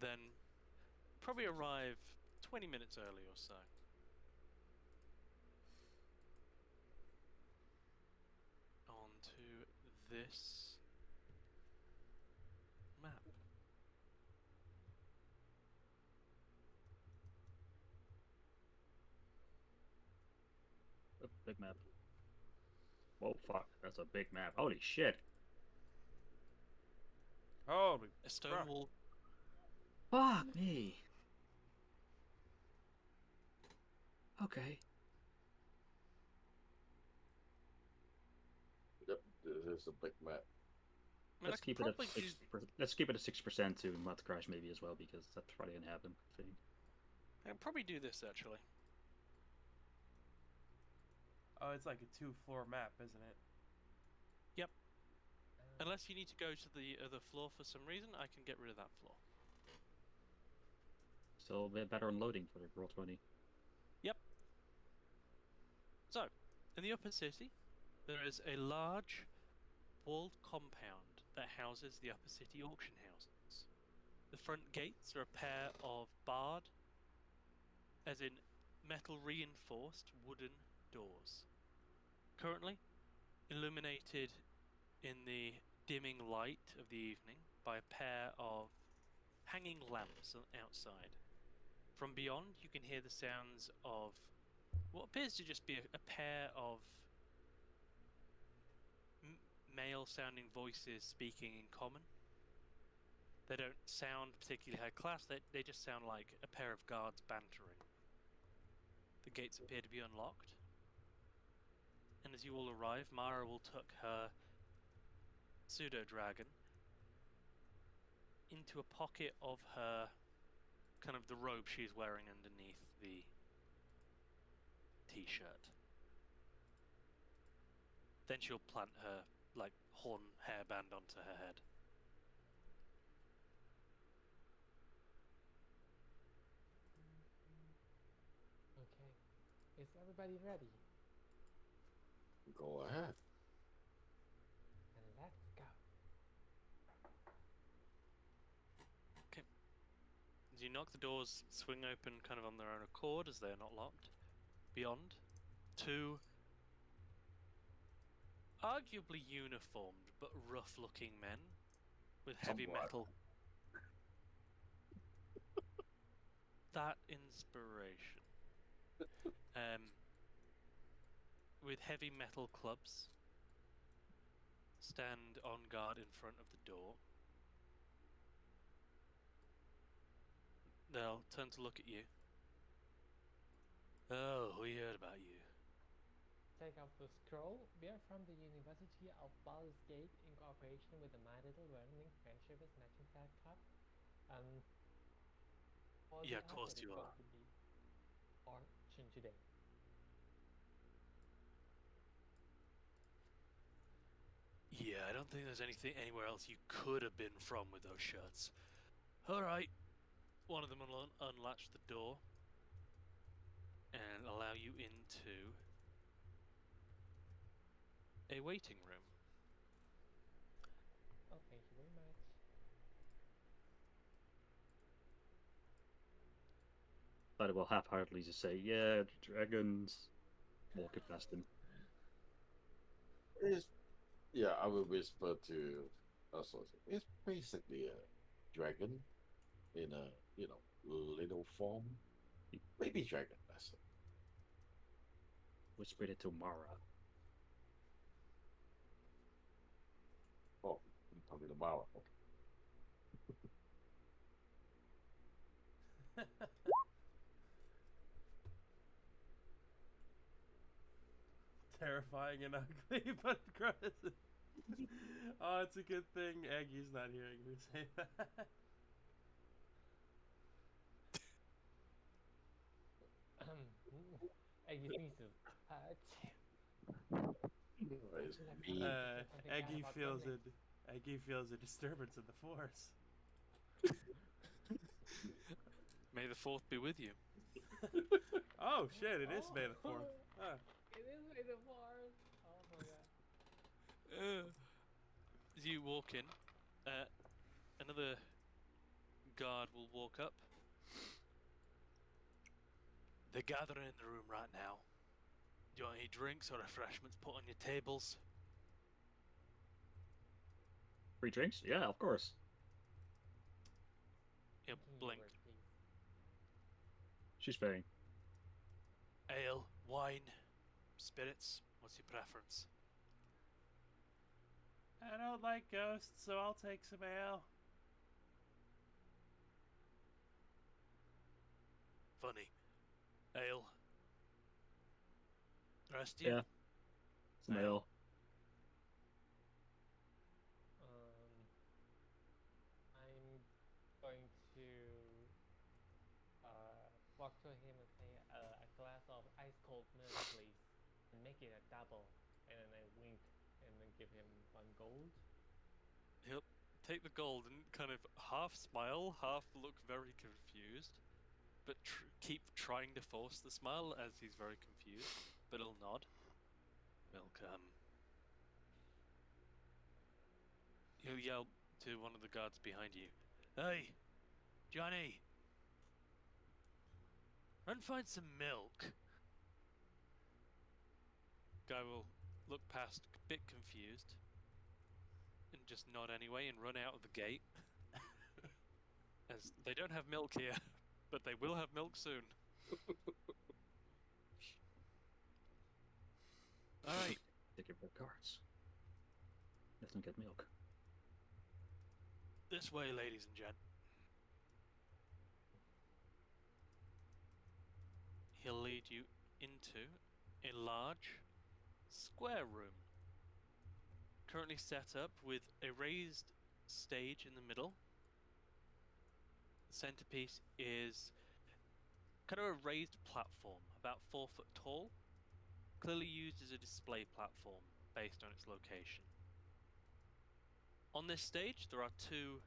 Then probably arrive 20 minutes early or so. Onto this map. A big map. Whoa, fuck. That's a big map. Holy shit. Holy A stone crap. wall. Fuck me. Okay. Yep, this is a big map. I mean, Let's I keep could it at probably 6%. Let's keep it at 6% to not crash maybe as well, because that's probably gonna happen. I think. I can probably do this actually. Oh, it's like a 2-floor map, isn't it? Yep. Unless you need to go to the other floor for some reason, I can get rid of that floor. Still a bit better on loading for the Roll20. Yep. So, in the upper city, there is a large walled compound that houses the upper city auction houses. The front gates are a pair of barred, as in metal reinforced wooden doors. Currently illuminated in the dimming light of the evening by a pair of hanging lamps outside. From beyond, you can hear the sounds of what appears to just be a pair of male-sounding voices speaking in common. They don't sound particularly high class, they just sound like a pair of guards bantering. The gates appear to be unlocked. And as you all arrive, Mara will tuck her pseudo-dragon into a pocket of her, kind of the robe she's wearing underneath the t-shirt. Then she'll plant her, like, horn hairband onto her head. Okay. Is everybody ready? Go ahead. And let's go. As you knock, the doors swing open kind of on their own accord as they're not locked. Beyond, two arguably uniformed but rough-looking men with heavy Somewhat. metal. That inspiration. With heavy metal clubs stand on guard in front of the door. They'll turn to look at you. Oh, we heard about you. Take out the scroll. We are from the University of Baldur's Gate in cooperation with the My Little Learning Friendship is Matching Fat Club. For Yeah, the of course effort is you going are. to be fortune today. Yeah, I don't think there's anything anywhere else you could have been from with those shirts. Alright. One of them will unlatch the door and allow you into a waiting room. Oh, thank you very much. But will half-heartedly just say, "Yeah, dragons." Walking past him. It's, yeah, I will whisper to Assault. It's basically a dragon in a little form. Maybe dragon vessel. Whispered it to Mara. Oh, I'm talking about. Terrifying and ugly, but aggressive. Oh, it's a good thing Aggie's not hearing me say that. Aggie sneezes. It's Would you like me. something to say something bad Aggie about feels gremlins? Aggie feels a disturbance in the force. May the 4th be with you. Oh shit! It is May the 4th. Huh. It is May the 4th. Oh my god. As you walk in, another guard will walk up. They're gathering in the room right now. Do you want any drinks or refreshments put on your tables? Free drinks? Yeah, of course. He'll Continue blink. your work, please. She's paying. Ale, wine, spirits. What's your preference? I don't like ghosts, so I'll take some ale. Funny. Ale. The rest of you? Yeah. Some ale. I'm going to walk to him and say a glass of ice cold milk, please, and make it a double. And then I wink and then give him 1 gold. He'll take the gold and kind of half smile, half look very confused, but keep trying to force the smile as he's very confused, but he'll nod. Welcome. He'll yell to one of the guards behind you. Hey, Johnny! Run find some milk. Guy will look past, a bit confused, and just nod anyway and run out of the gate. As they don't have milk here, but they will have milk soon. Alright. Take your cards. Let them get milk. This way, ladies and gent. He'll lead you into a large square room, currently set up with a raised stage in the middle. The centerpiece is kind of a raised platform, about 4 foot tall, clearly used as a display platform based on its location. On this stage, there are two,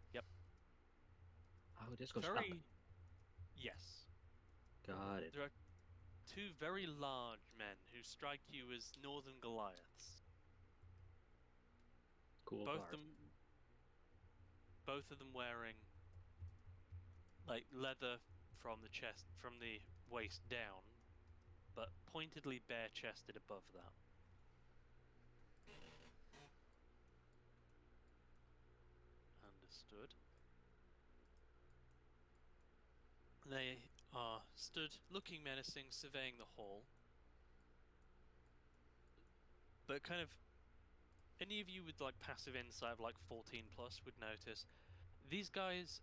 Oh, this goes up. very, yes, Got it. there are two very large men who strike you as northern Goliaths. Cool Both card. both of them wearing like leather from the chest, from the waist down, but pointedly bare-chested above that. Understood. They are stood looking menacing, surveying the hall. But kind of, any of you with like passive insight of like 14 plus would notice these guys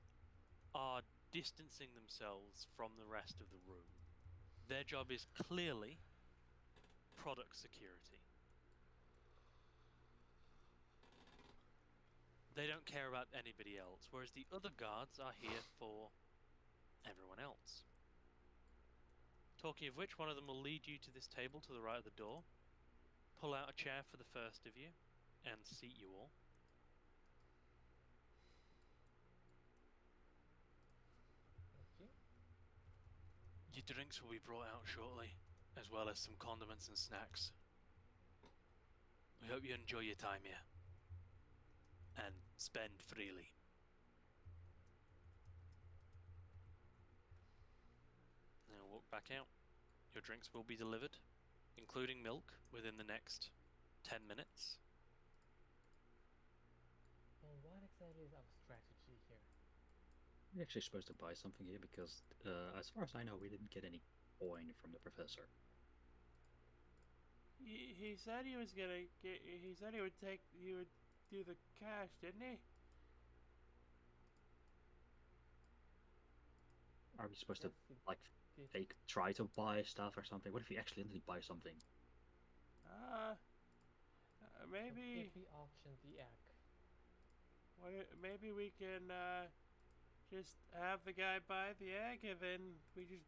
are distancing themselves from the rest of the room. Their job is clearly product security. They don't care about anybody else, whereas the other guards are here for everyone else. Talking of which, one of them will lead you to this table to the right of the door, pull out a chair for the first of you, and seat you all. Thank you. Your drinks will be brought out shortly, as well as some condiments and snacks. We hope you enjoy your time here and spend freely. Now walk back out. Your drinks will be delivered, including milk, within the next 10 minutes. Well, what exactly is our strategy here? We're actually supposed to buy something here because, as far as I know, we didn't get any coin from the professor. He said he was gonna get. He said he would do the cash, didn't he? Are we supposed to, Yes, it like, did. try to buy stuff or something? What if we accidentally buy something? Maybe. If we auction the egg, Maybe we can just have the guy buy the egg and then we just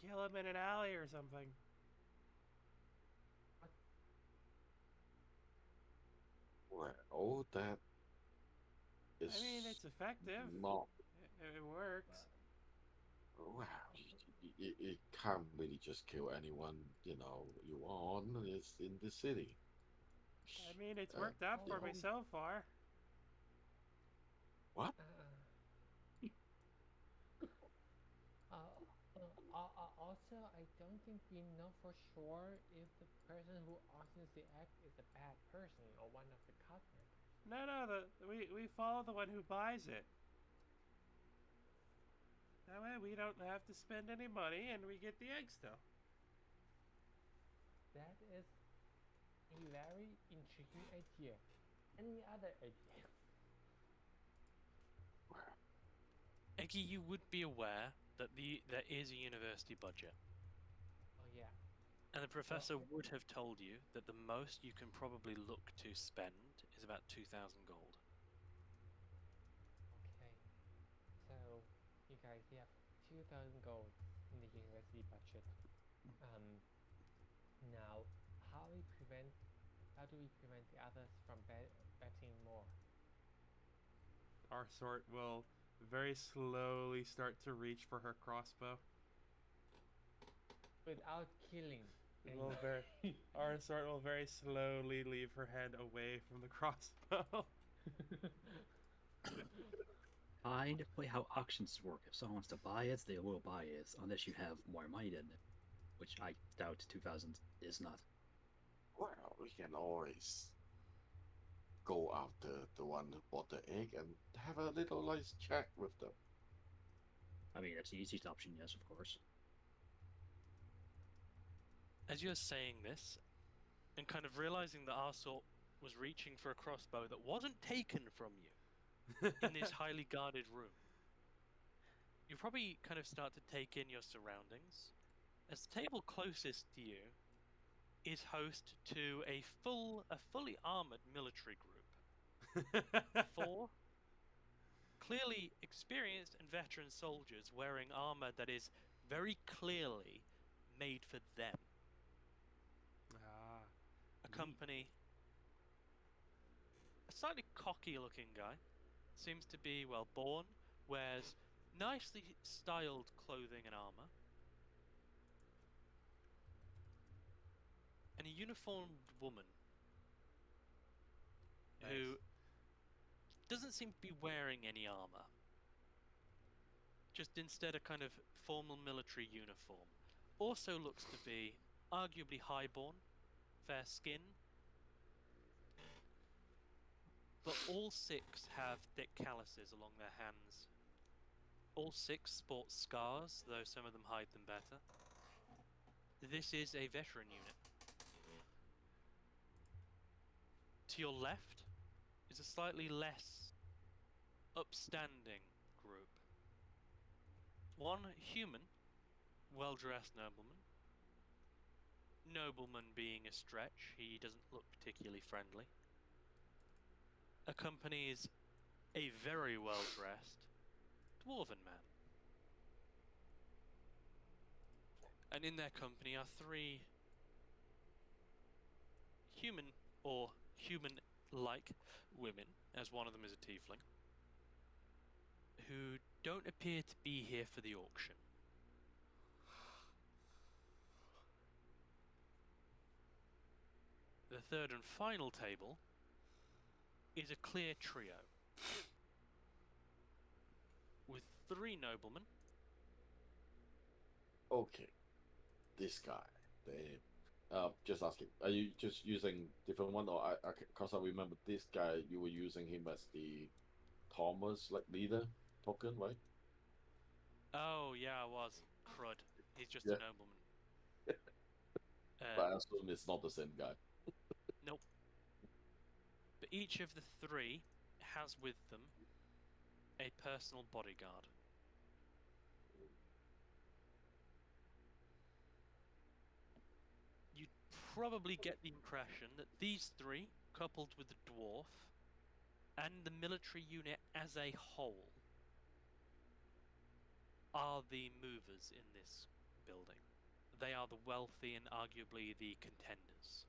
kill him in an alley or something. Well, that is. I mean, it's effective. Not. It works. Wow. You can't really just kill anyone, you want. It's in the city. I mean, it's worked out for me so far. What? Also, I don't think we know for sure if the person who auctions the egg is a bad person or one of the cult members. No. We follow the one who buys it. That way we don't have to spend any money and we get the egg still. That is a very intriguing idea. Any other idea? Eggy, you would be aware that there is a university budget. Oh yeah. And the professor would have told you that the most you can probably look to spend is about 2,000 gold. Okay. So, you guys, we have 2,000 gold in the university budget. Now, how do we prevent the others from betting more? Our sort will very slowly start to reach for her crossbow. Without killing. Our sort will very slowly leave her hand away from the crossbow. Kind of way how auctions work. If someone wants to buy it, they will buy it, unless you have more money than it, which I doubt 2,000 is not. Well, we can always go after the one who bought the egg and have a little nice chat with them. I mean, that's the easiest option, yes, of course. As you're saying this, and kind of realizing that Arsort was reaching for a crossbow that wasn't taken from you in this highly guarded room, you probably kind of start to take in your surroundings, as the table closest to you is host to a fully armored military group. 4 clearly experienced and veteran soldiers wearing armor that is very clearly made for them. Accompany a slightly cocky looking guy, seems to be well born, wears nicely styled clothing and armor, and a uniformed woman who doesn't seem to be wearing any armor, just instead a kind of formal military uniform. Also looks to be arguably highborn, fair skin, but all 6 have thick calluses along their hands. All 6 sport scars, though some of them hide them better. This is a veteran unit. To your left is a slightly less upstanding group. One human, well-dressed nobleman. Nobleman being a stretch, he doesn't look particularly friendly. Accompanies a very well-dressed dwarven man. And in their company are three human or human-like women, as one of them is a tiefling, who don't appear to be here for the auction. The third and final table is a clear trio, with three noblemen. Okay, this guy. They, just asking. Are you just using different one, or cause I remember this guy. You were using him as the Thomas like leader token, right? Oh yeah, I was. Crud. He's just Yeah. a nobleman. But I assume it's not the same guy. Nope. But each of the three has with them a personal bodyguard. You'd probably get the impression that these three, coupled with the dwarf, and the military unit as a whole, are the movers in this building. They are the wealthy and arguably the contenders.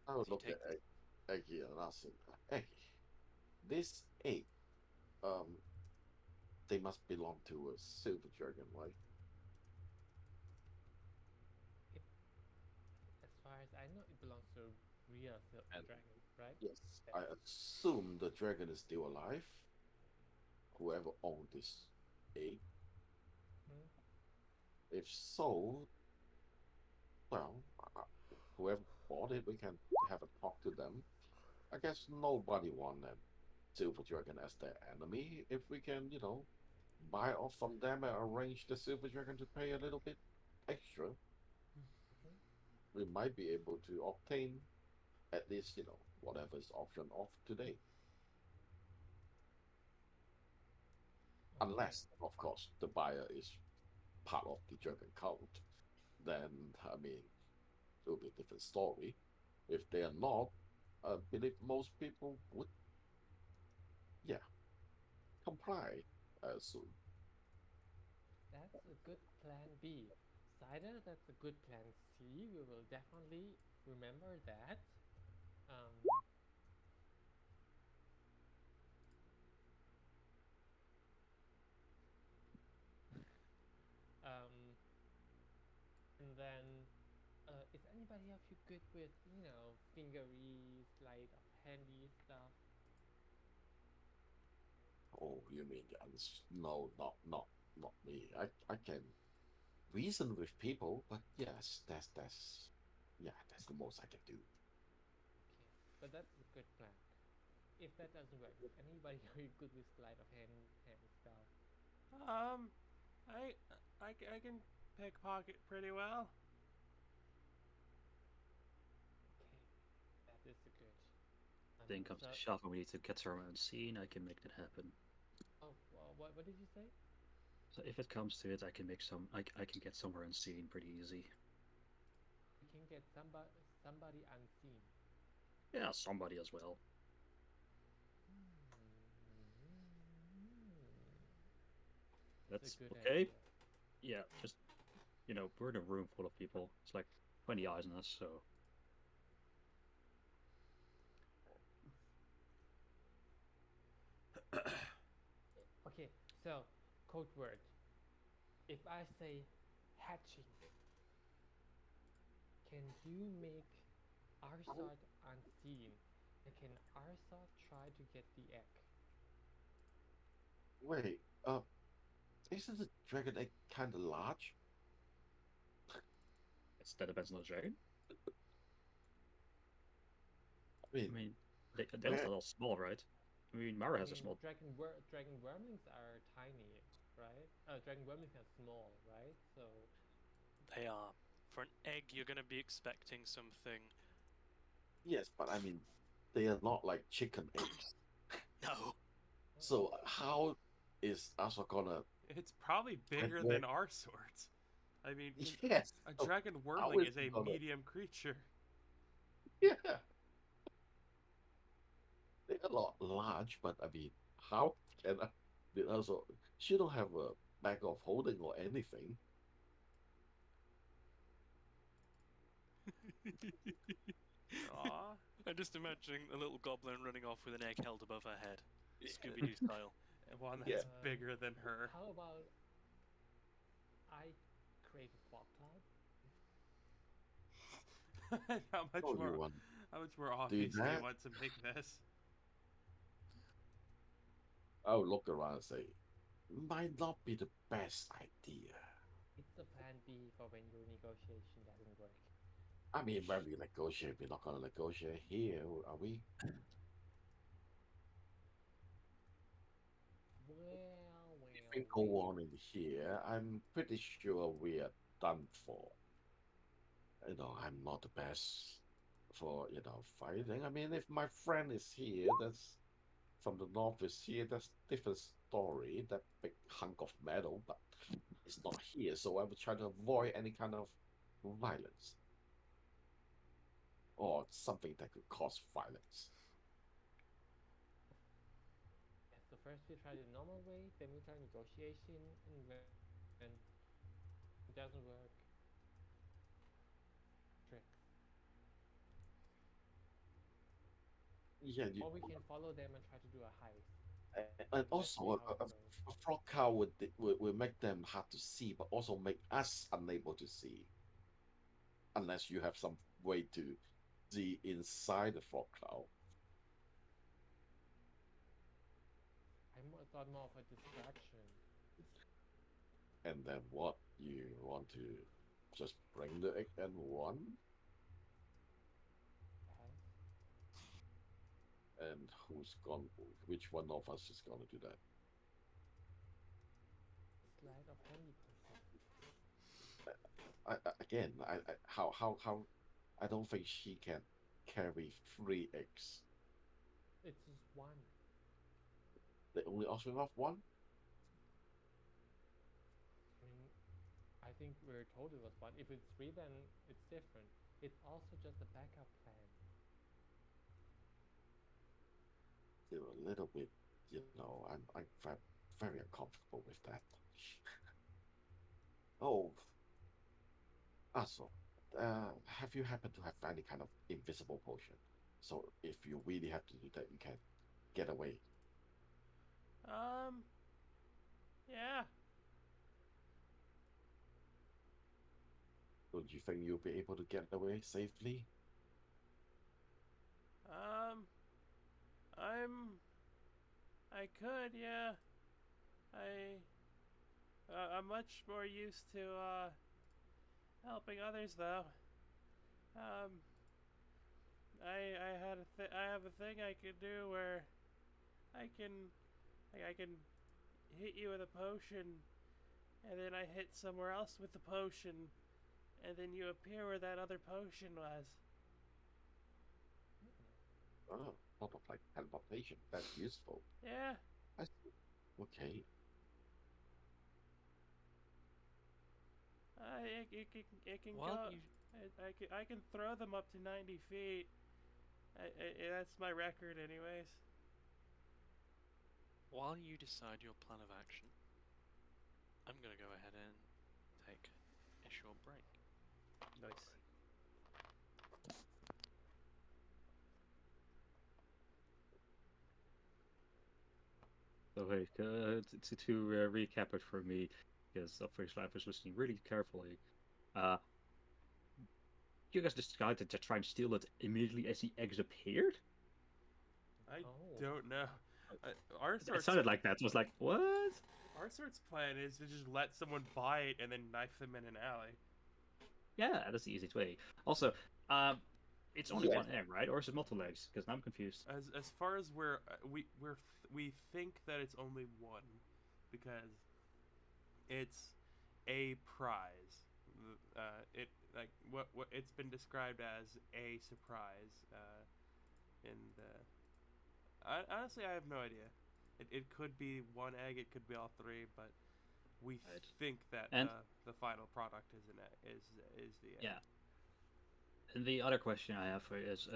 I would So you look take at Eggy and ask him, Eggy, this ape, um, they must belong to a silver dragon, right? As far as I know, it belongs to a real And dragon, right? yes, Yes. I assume the dragon is still alive. Whoever owned this ape. Hmm? If so, well, whoever bought it, we can have a talk to them. I guess nobody want that silver dragon as their enemy. If we can, buy off from them and arrange the silver dragon to pay a little bit extra, Mhm. we might be able to obtain at least, whatever is auctioned off today. Okay. Unless, of course, the buyer is part of the dragon cult. Then, I mean, it will be a different story. If they are not, I believe most people would, yeah, comply, I assume. That's a good plan B. Cider, that's a good plan C. We will definitely remember that. Um, um, and then, is anybody of you good with, fingery, sleight of handy stuff? Oh, you mean the others? No, not me. I can reason with people, but yes, that's the most I can do. Okay, but that's a good plan. If that doesn't work, is anybody are you good with sleight of hand stuff? Um, I I can pickpocket pretty well. Okay, that is a good. Thing comes So, to shove and we need to get to our own scene, I can make that happen. oh, well, what did you say? So if it comes to it, I can make I can get somewhere unseen pretty easy. You can get somebody unseen. Yeah, somebody as well. That's a That's good okay. idea. Yeah, just we're in a room full of people. It's like 20 eyes on us, so Okay, so code word. If I say hatching, can you make Arsad unseen? And can Arsad try to get the egg? Wait, isn't the dragon egg kind of large? that depends on the dragon. I mean, I mean, they look where? a little small, right? I mean, Mara I has a mean, small. dragon wormlings are tiny, right? Dragon wormlings are small, right? So They are. For an egg, you're going to be expecting something. Yes, but I mean, they are not like chicken eggs. No. So how is Asa gonna It's probably bigger work? than our swords. I mean, Yes. a So dragon how wormling is is he a gonna? medium creature. Yeah, they're a lot large, but I mean, how can I? They also, she don't have a bag of holding or anything. Aw. I'm just imagining a little goblin running off with an egg held above her head, Scooby-Doo style. One Yeah. that's bigger than her. How about I create a fog cloud? how much Oh, you more? want How much more do obvious do you that? want to make this? I'll look around and say, might not be the best idea. It's the plan B for when your negotiation doesn't work. I mean, when we negotiate, we're not gonna negotiate here, are we? If we go Well. on in here, I'm pretty sure we are done for. I'm not the best for, fighting. I mean, if my friend is here, that's from the north is here, that's different story. That big hunk of metal, but it's not here, so I would try to avoid any kind of violence or something that could cause violence. Yes, so first we try the normal way, then we try negotiation, and when it doesn't work, tricks. Yeah, Or we can follow them and try to do a heist. and Let's see also how it goes. a frog cow would make them hard to see, but also make us unable to see unless you have some way to see inside the frog cloud. Thought more of a distraction. And then what you want to just bring the egg and run? Yes. And which one of us is gonna do that? Slide of handy person. Again, how I don't think she can carry 3 eggs. It's just one. The only option of one? I mean, I think we're told it was one. If it's three, then it's different. It's also just a backup plan. They're a little bit, I'm very uncomfortable with that. Oh, also, have you happened to have any kind of invisible potion? So if you really have to do that, you can get away. Yeah. Don't you think you'll be able to get away safely? Um, I could, yeah. I'm much more used to, helping others, though. Um, I have a thing I could do where I can, I can hit you with a potion, and then I hit somewhere else with the potion, and then you appear where that other potion was. Oh, sort of like teleportation. That's useful. Yeah. I see. Okay. It can While go. you I can throw them up to 90 feet. That's my record, anyways. while you decide your plan of action, I'm gonna go ahead and take a short break. Nice. So hey, to recap it for me, because obviously I was listening really carefully. Uh, you guys decided to try and steal it immediately as the eggs appeared? I Oh. don't know. Our It sort's sounded like that. So I was like, what? our sort's plan is to just let someone buy it and then knife them in an alley. Yeah, that's the easiest way. Also, it's only Yeah. one egg, right? Or is it multiple eggs? Because I'm confused. As far as we think that it's only one, because it's a prize. It like what it's been described as a surprise. And honestly, I have no idea. It could be one egg, it could be all three, but we Right. think that And the final product is an egg, is the egg. yeah, and the other question I have for you is,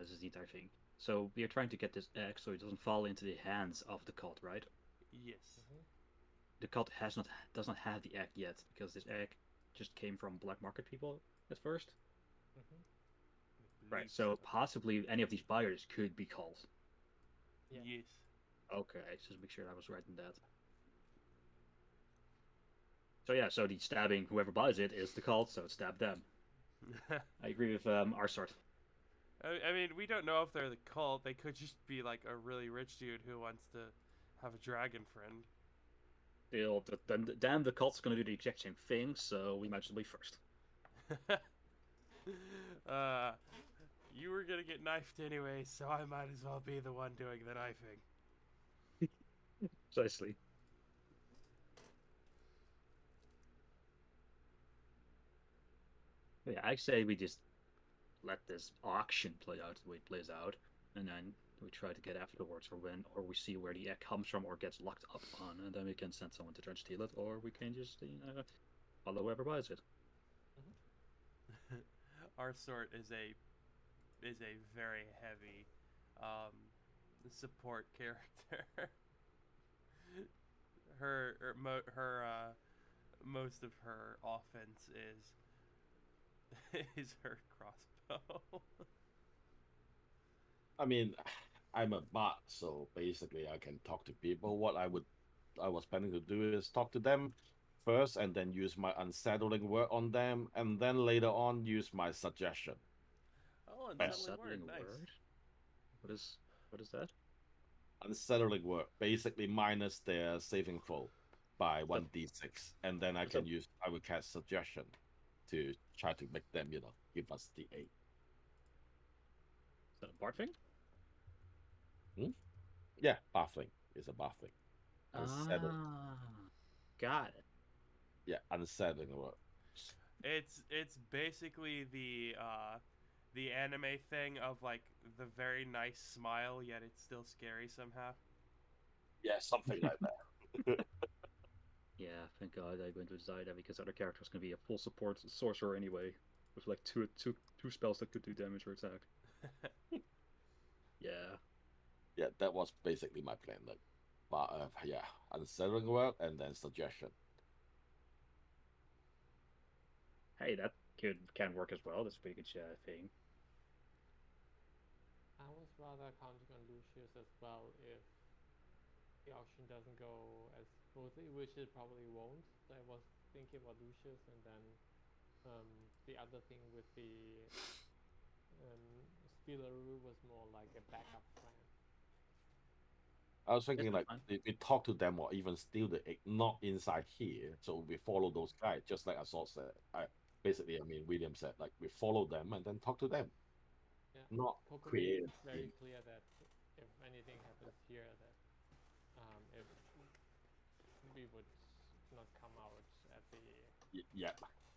this is the entire thing. So we are trying to get this egg so it doesn't fall into the hands of the cult, right? Yes. Mm-hmm. The cult does not have the egg yet because this egg just came from black market people at first. Mm-hmm. Right. Believe So possibly any of these buyers could be cults. Yeah. Yes. Okay, just make sure I was right in that. So yeah, so the stabbing, whoever buys it is the cult, so stab them. I agree with our sort. I mean, we don't know if they're the cult. They could just be like a really rich dude who wants to have a dragon friend. Then the cult's gonna do the exact same thing, so we might as well be first. uh, you were gonna get knifed anyway, so I might as well be the one doing the knifing. Precisely. Yeah, I say we just let this auction play out the way it plays out, and then we try to get afterwards, or we see where the egg comes from, or gets locked up on, and then we can send someone to try and steal it, or we can just follow whoever buys it. Our sort is a very heavy um, support character. Most of her offense is her crossbow. I mean, I'm a bot, so basically I can talk to people. What I was planning to do is talk to them first, and then use my unsettling word on them, and then later on use my suggestion. Oh, Best. unsettling word, Unsettling nice. word. What is that? Unsettling word, basically minus their saving throw by 1d6, and then I So- will cast suggestion to try to make them, give us the 8. Is that a bard thing? Yeah, baffling is a baffling. Unsettling. Got it. Yeah, unsettling word. It's basically the anime thing of like the very nice smile, yet it's still scary somehow. Yeah, something like that. Yeah, thank God I went to decide that because other characters can be a full support sorcerer anyway, with like two spells that could do damage or attack. Yeah. Yeah, that was basically my plan. Like, but yeah, unsettling word and then suggestion. Hey, that can work as well. That's a pretty good thing. I was rather counting on Lucius as well if the auction doesn't go as smoothly, which it probably won't. So I was thinking about Lucius, and then the other thing with the Stealeroo was more like a backup plan. I was thinking Yes, like fine. if we talk to them or even steal the egg, not inside here. So we follow those guys, just like Assault said. I mean, William said, like we follow them and then talk to them, Yeah, not Kokomi create. makes it very clear that if anything happens here, that if we would not come out at the Yeah,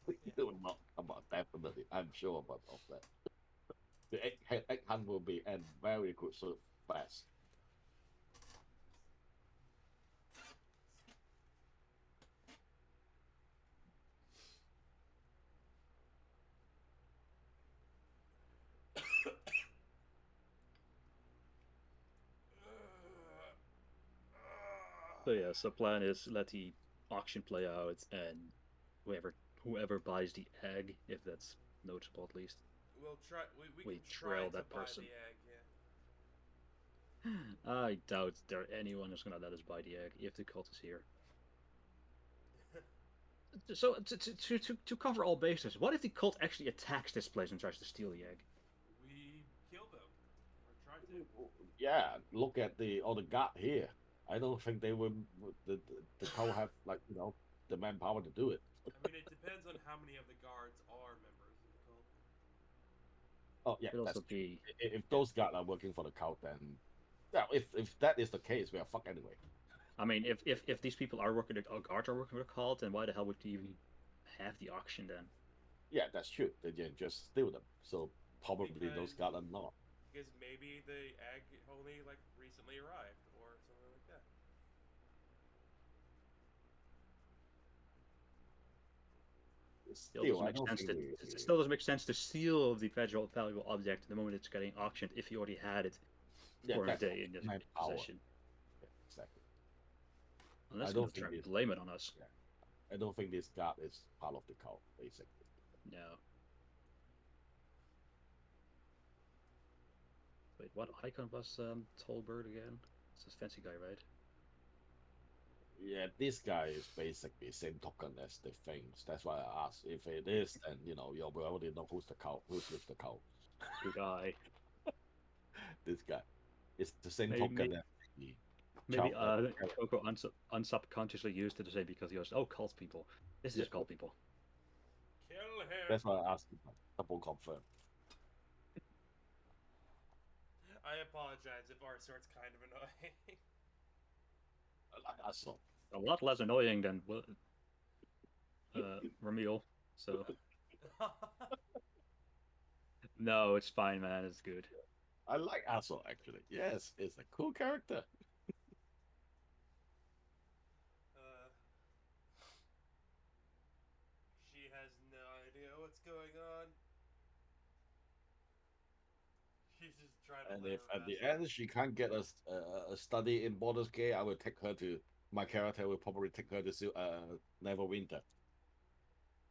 it will not about definitely. I'm sure about of that. The egg hunt will be end very good, so fast. So yeah, so plan is let the auction play out, and whoever whoever buys the egg, if that's noticeable at least, We'll try. We we can try trail to that buy person. the egg. I doubt there anyone is gonna let us buy the egg if the cult is here. So to cover all bases, what if the cult actually attacks this place and tries to steal the egg? We kill them or try to. Yeah, look at the other guard here. I don't think they will. The cow have like the manpower to do it. I mean, it depends on how many of the guards are members of the cult. Oh yeah, Could that's also be if those guards are working for the cult, then yeah, if that is the case, we are fucked anyway. I mean, if these people are working, or guards are working with a cult, then why the hell would you even have the auction then? Yeah, that's true. They just steal them. So probably those Because- guys are not. Because maybe the egg only like recently arrived or something like that. Still doesn't Still, I make don't sense think to we. it still doesn't make sense to steal the valuable object the moment it's getting auctioned if you already had it Yeah, for a that's day in your manpower. possession. Yeah, exactly. Unless I you're don't gonna try think and this. blame it on us. Yeah, I don't think this guard is part of the cult, basically. No. Wait, what icon was Tolbert again? It's this fancy guy, right? Yeah, this guy is basically same token as the things. That's why I asked. If it is, then you already know who's the cult, who's with the cult. Good eye. This guy. It's the same Maybe- token as the Maybe child. Coco unsubconsciously used it to say because he was cult people. This is Yeah. just cult people. Kill him. That's why I asked him. Double confirm. I apologize if our sort's kind of annoying. Like I saw. A lot less annoying than Ramil. So no, it's fine, man. It's good. I like Aso actually. Yes, it's a cool character. She has no idea what's going on. She's just trying to And play if her at the best. end she can't get a study in Baldur's Gate, I will take her to. My character will probably take her to Neverwinter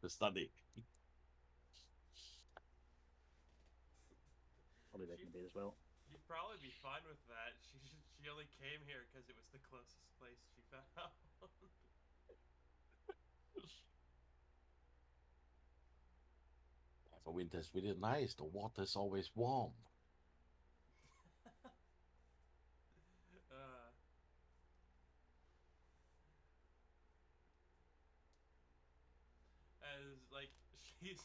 to study. Probably they can be as well. She'd probably be fine with that. She only came here because it was the closest place she found. Neverwinter's really nice. The water's always warm. uh, as like she's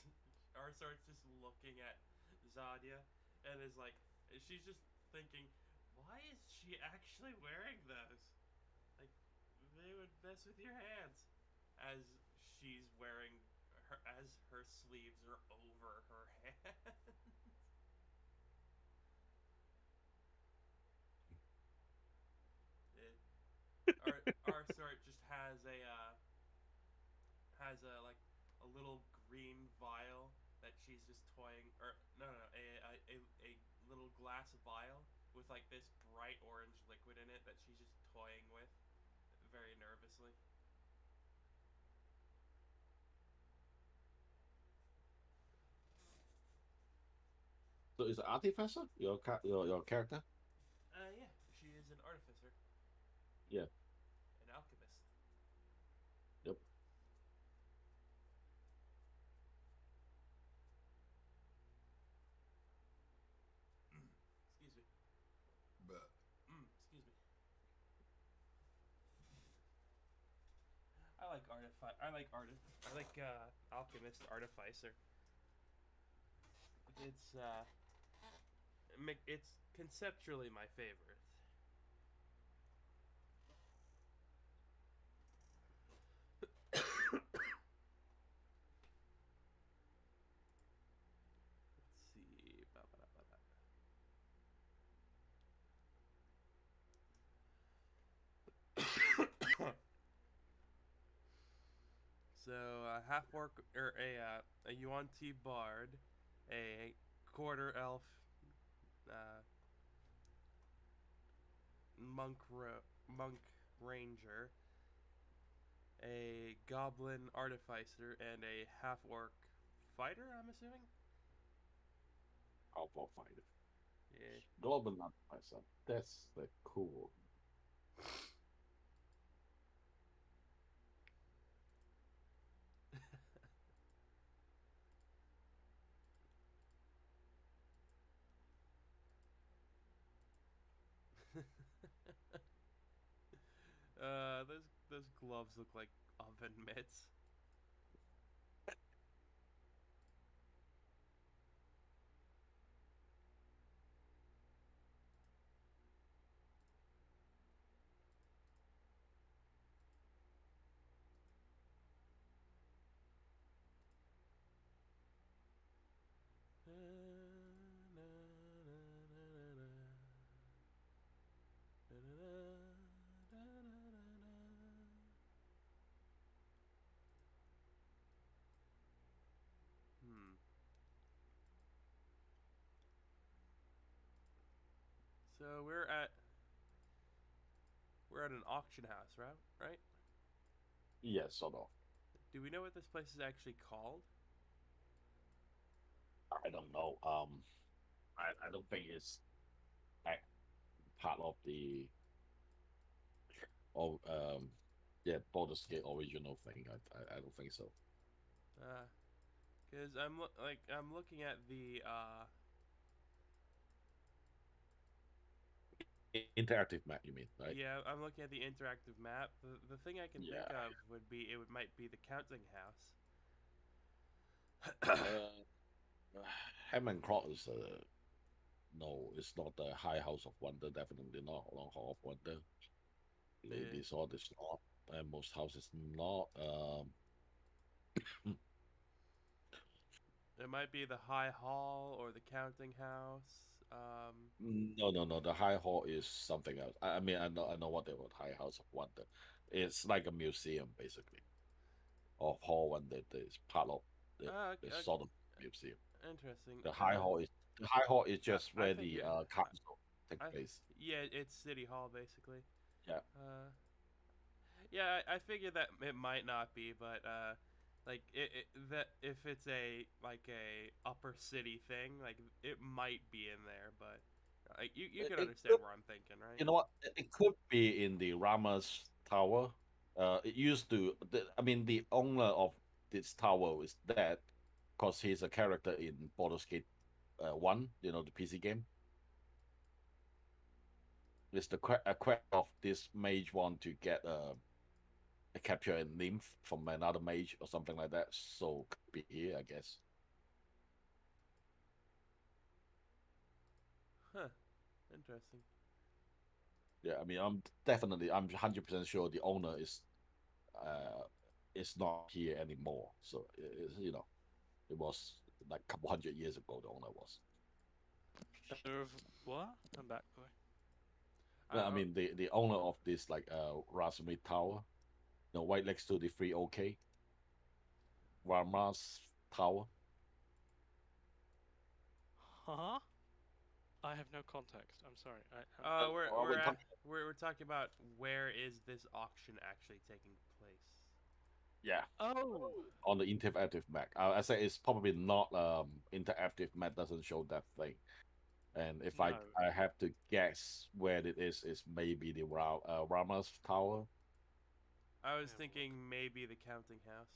Arsart's just looking at Zadia and is like she's just thinking, why is she actually wearing those? Like they would mess with your hands. As she's wearing her sleeves are over her hands. Arsart just has a like a little green vial that she's just toying, or no, a little glass vial with like this bright orange liquid in it that she's just toying with very nervously. So is Artificer your character? Yeah, she is an artificer. Yeah. An alchemist. Yep. Excuse me. Excuse me. I like alchemist artificer. It's conceptually my favorite. Let's see. So a half orc or a Yuan-Ti bard, a quarter elf, monk ranger, a goblin artificer, and a half orc fighter. I'm assuming. Outlaw fighter. Yeah. Goblin Artificer. That's the cool. Those gloves look like oven mitts. So we're at an auction house, right? Right? Yeah, sort of. Do we know what this place is actually called? I don't know. I don't think it's like part of the oh yeah Baldur's Gate original thing. I don't think so. Because I'm looking at the Interactive map, you mean, right? yeah, I'm looking at the interactive map. The thing I can think Yeah. of would be might be the counting house. Hammond Clock is no, it's not the High House of Wonder. Definitely not Long Hall of Wonder. Yeah. Lady Sword is not. And most houses not. It might be the High Hall or the counting house. No. The High Hall is something else. I mean, I know what they were. High House of Wonder. It's like a museum, basically, of Hall Wonder. It's part of the Okay, sort of museum. interesting. The High Hall is just I where think the it. council take I place. yeah, it's City Hall basically. Yeah. Yeah, I figured that it might not be, but like that if it's a like a upper city thing, like it might be in there, but like you can It understand could, where I'm thinking, right? you know what? It could be in the Rama's Tower. It used to. I mean, the owner of this tower is dead because he's a character in Baldur's Gate 1. You know, the PC game. It's the a quest of this mage want to get capture a nymph from another mage or something like that. So could be here, I guess. Huh. Interesting. Yeah, I mean, I'm 100% sure the owner is not here anymore. So it was like a couple hundred years ago. The owner was. Owner of what? I'm back. Boy. I, Well, I mean, the owner of this like Raspberry Tower, right next to the 3OK Rama's Tower. Huh? I have no context. I'm sorry. Are we talking? we're talking about where is this auction actually taking place? Yeah, Oh. on the interactive map. I say it's probably not interactive map doesn't show that thing. And if I No. I have to guess where it is maybe the Rama's Tower. I was Have a thinking maybe the counting house.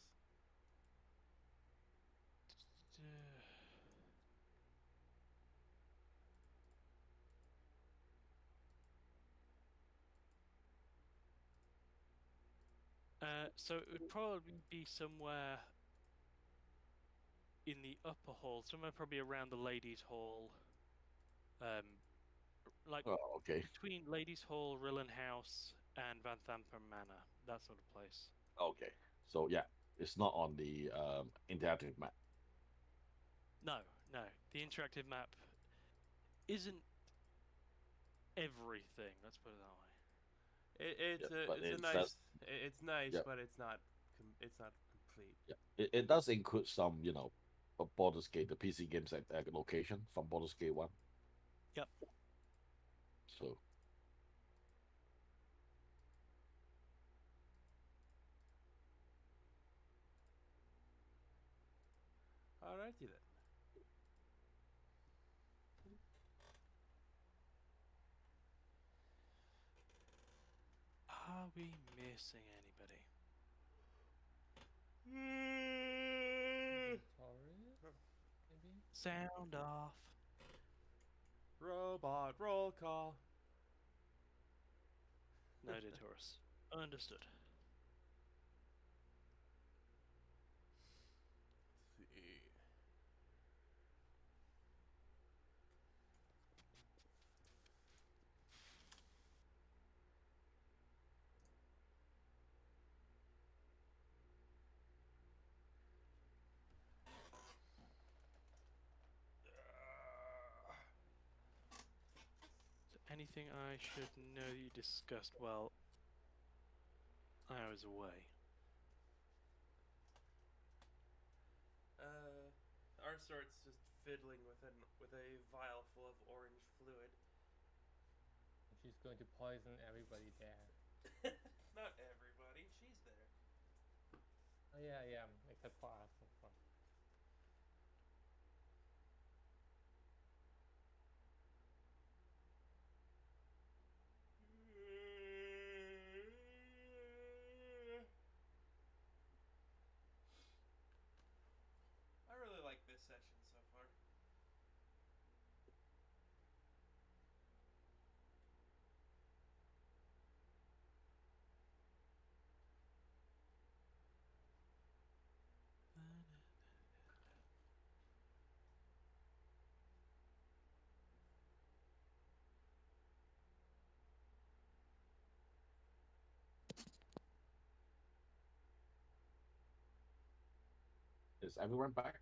So it would probably be somewhere in the upper hall, somewhere probably around the ladies' hall, um, like Oh, okay, between ladies' hall, Rillen House, and Van Thamper Manor, that sort of place. okay. So yeah, it's not on the interactive map. No, no, the interactive map isn't everything. Let's put it that way. It's Yeah, a but it's a it nice does. it's nice, Yeah, but it's not complete. yeah. It does include some, Baldur's Gate, the PC games at location from Baldur's Gate 1. Yep. So Alrighty then. Are we missing anybody? Notorious, maybe? Sound off. Robot roll call. Noted, Taurus. Understood. Let's see. Anything I should know that you discussed while I was away? Our sort's just fiddling with a vial full of orange fluid. going to poison everybody there. Not everybody. She's there. Oh yeah, yeah, except for us, of course. I really like this session so far. Is everyone back?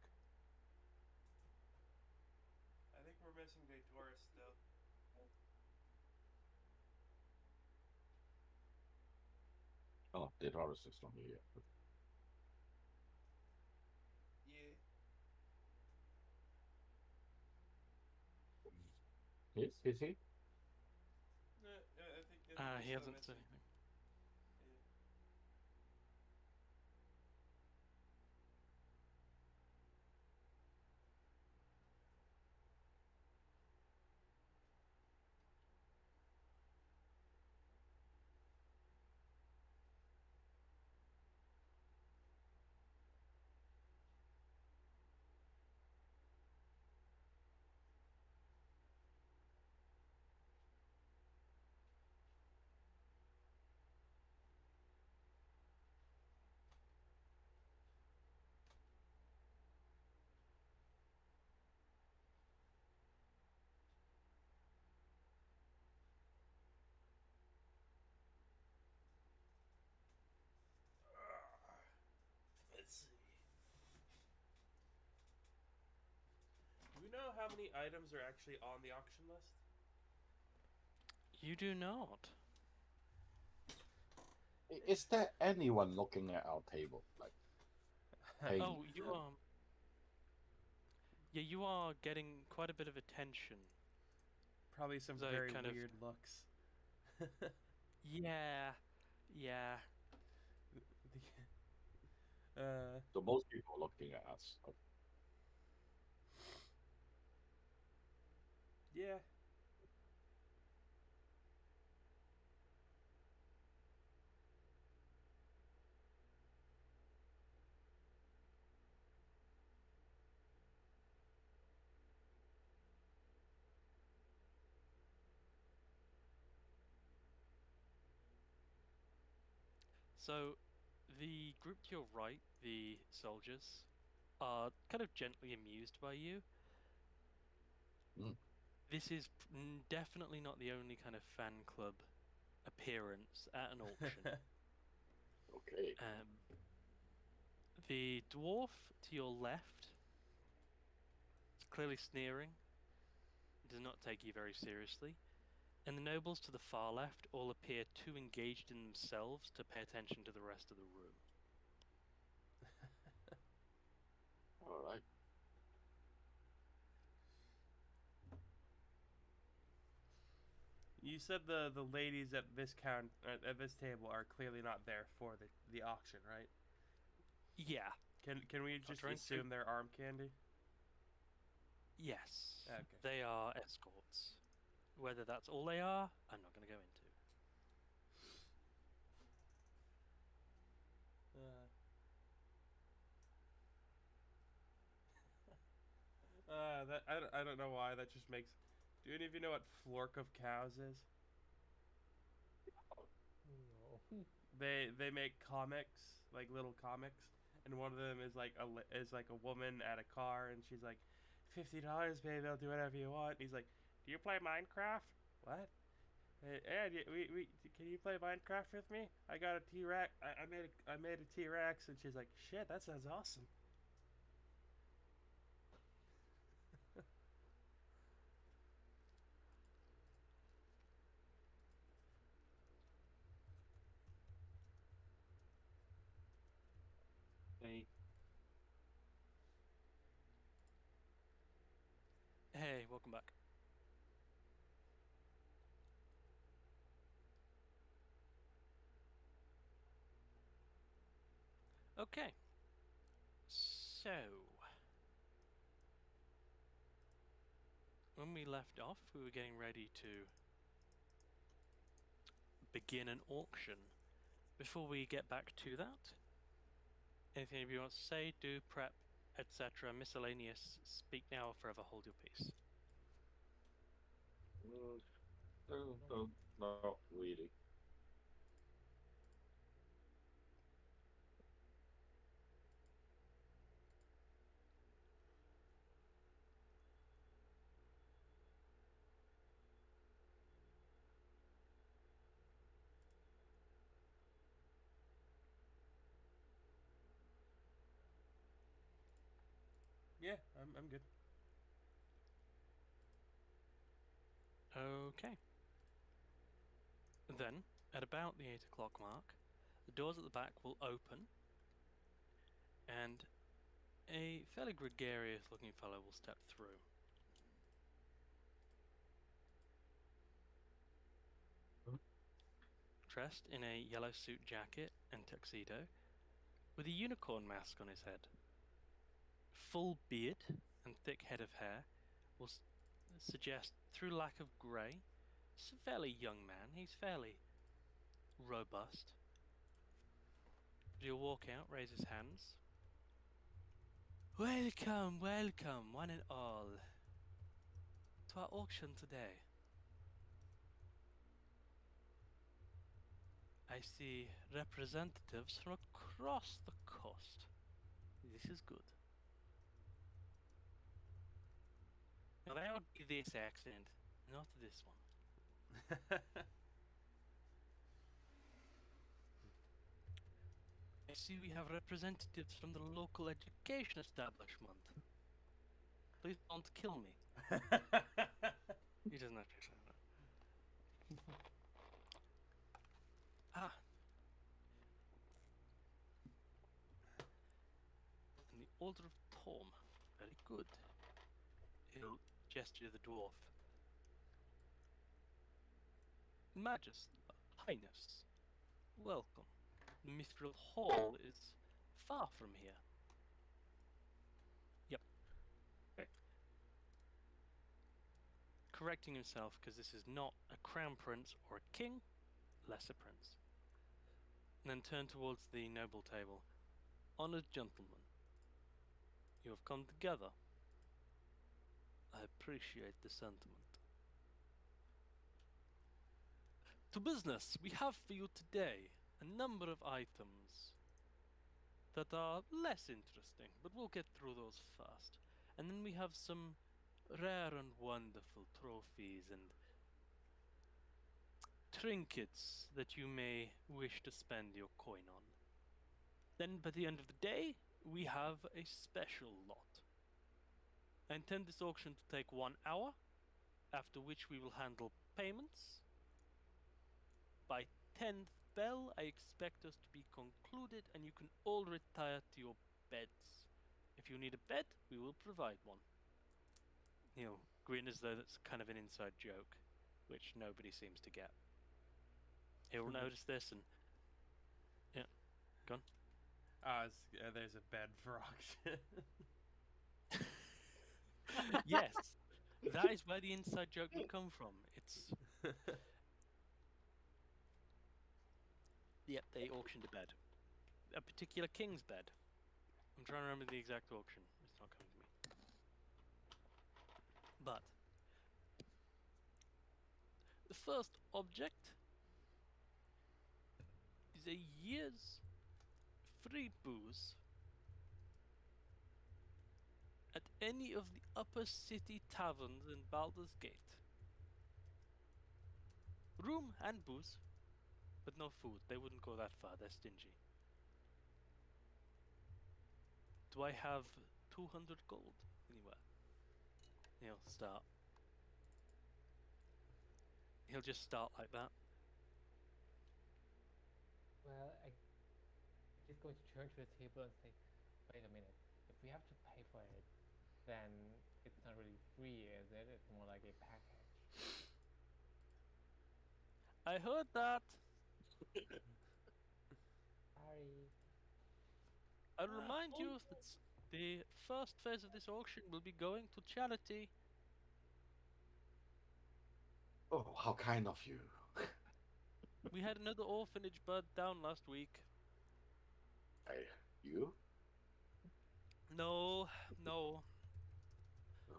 I think we're missing Daytoris still. Oh, the Taurus is not here yet. Yeah. Is he? I think He we're still hasn't said missing. anything. Yeah. Let's see. Do we know how many items are actually on the auction list? You do not. Is there anyone looking at our table? Like, hey, Oh, you are. Yeah, you are getting quite a bit of attention. Probably some So very kind of- weird looks. Yeah, yeah. so most people are looking at us. Yeah. So, the group to your right, the soldiers, are kind of gently amused by you. Mm. This is definitely not the only kind of fan club appearance at an auction. Okay. The dwarf to your left is clearly sneering, does not take you very seriously, and the nobles to the far left all appear too engaged in themselves to pay attention to the rest of the room. All right. You said the ladies at this at this table are clearly not there for the auction, right? Yeah, Can we just trying to- assume they're arm candy? yes. Okay. They are escorts. Whether that's all they are, I'm not going to go into. That I don't know why that just makes. Do any of you know what Flork of Cows is? No. They make comics, like little comics, and one of them is like a woman at a car, and she's like, $50, baby, I'll do whatever you want. And he's like, do you play Minecraft? What? Yeah, we can you play Minecraft with me? I got a T-Rex. I made a T-Rex, and she's like, shit, that sounds awesome. Hey, welcome back. Okay. So, when we left off, we were getting ready to begin an auction. Before we get back to that, anything you want to say, do, prep, etc., miscellaneous, speak now or forever hold your peace. No, not really. Yeah, I'm good. Okay. Then, at about the 8 o'clock mark, the doors at the back will open, and a fairly gregarious looking fellow will step through. Dressed in a yellow suit jacket and tuxedo, with a unicorn mask on his head. Full beard and thick head of hair will suggest, through lack of grey, he's a fairly young man. He's fairly robust. He'll walk out, raise his hands. Welcome, welcome, one and all, to our auction today. I see representatives from across the coast. This is good. Now that would be this accent, not this one. I see we have representatives from the local education establishment. Please don't kill me. He doesn't actually say that. Ah. And the Order of Tom. Very good. He'll gesture to the dwarf. Majesty, Highness, welcome. The Mithril Hall is far from here. Yep. Okay. Correcting himself, because this is not a crown prince or a king, lesser prince. And then turn towards the noble table. Honored gentlemen, you have come together. I appreciate the sentiment. To business, we have for you today a number of items that are less interesting, but we'll get through those first. And then we have some rare and wonderful trophies and trinkets that you may wish to spend your coin on. Then, by the end of the day, we have a special lot. I intend this auction to take 1 hour, after which we will handle payments. By 10th bell, I expect us to be concluded, and you can all retire to your beds. If you need a bed, we will provide one. He'll grin as though that's kind of an inside joke, which nobody seems to get. He'll notice this and... Yeah, go on. There's a bed for auction. Yes, that is where the inside joke would come from. It's... Yep, they auctioned a bed. A particular king's bed. I'm trying to remember the exact auction. It's not coming to me. But the first object is a year's free booze at any of the upper city taverns in Baldur's Gate. Room and booze, but no food. They wouldn't go that far, they're stingy. Do I have 200 gold anywhere? He'll start. He'll just start like that. Well, he's going to turn to the table and say, wait a minute, if we have to pay for it, then it's not really free, is it? It's more like a package. I heard that! Sorry. I remind you that the first phase of this auction will be going to charity. Oh, how kind of you. We had another orphanage burnt down last week. You? No, no. No.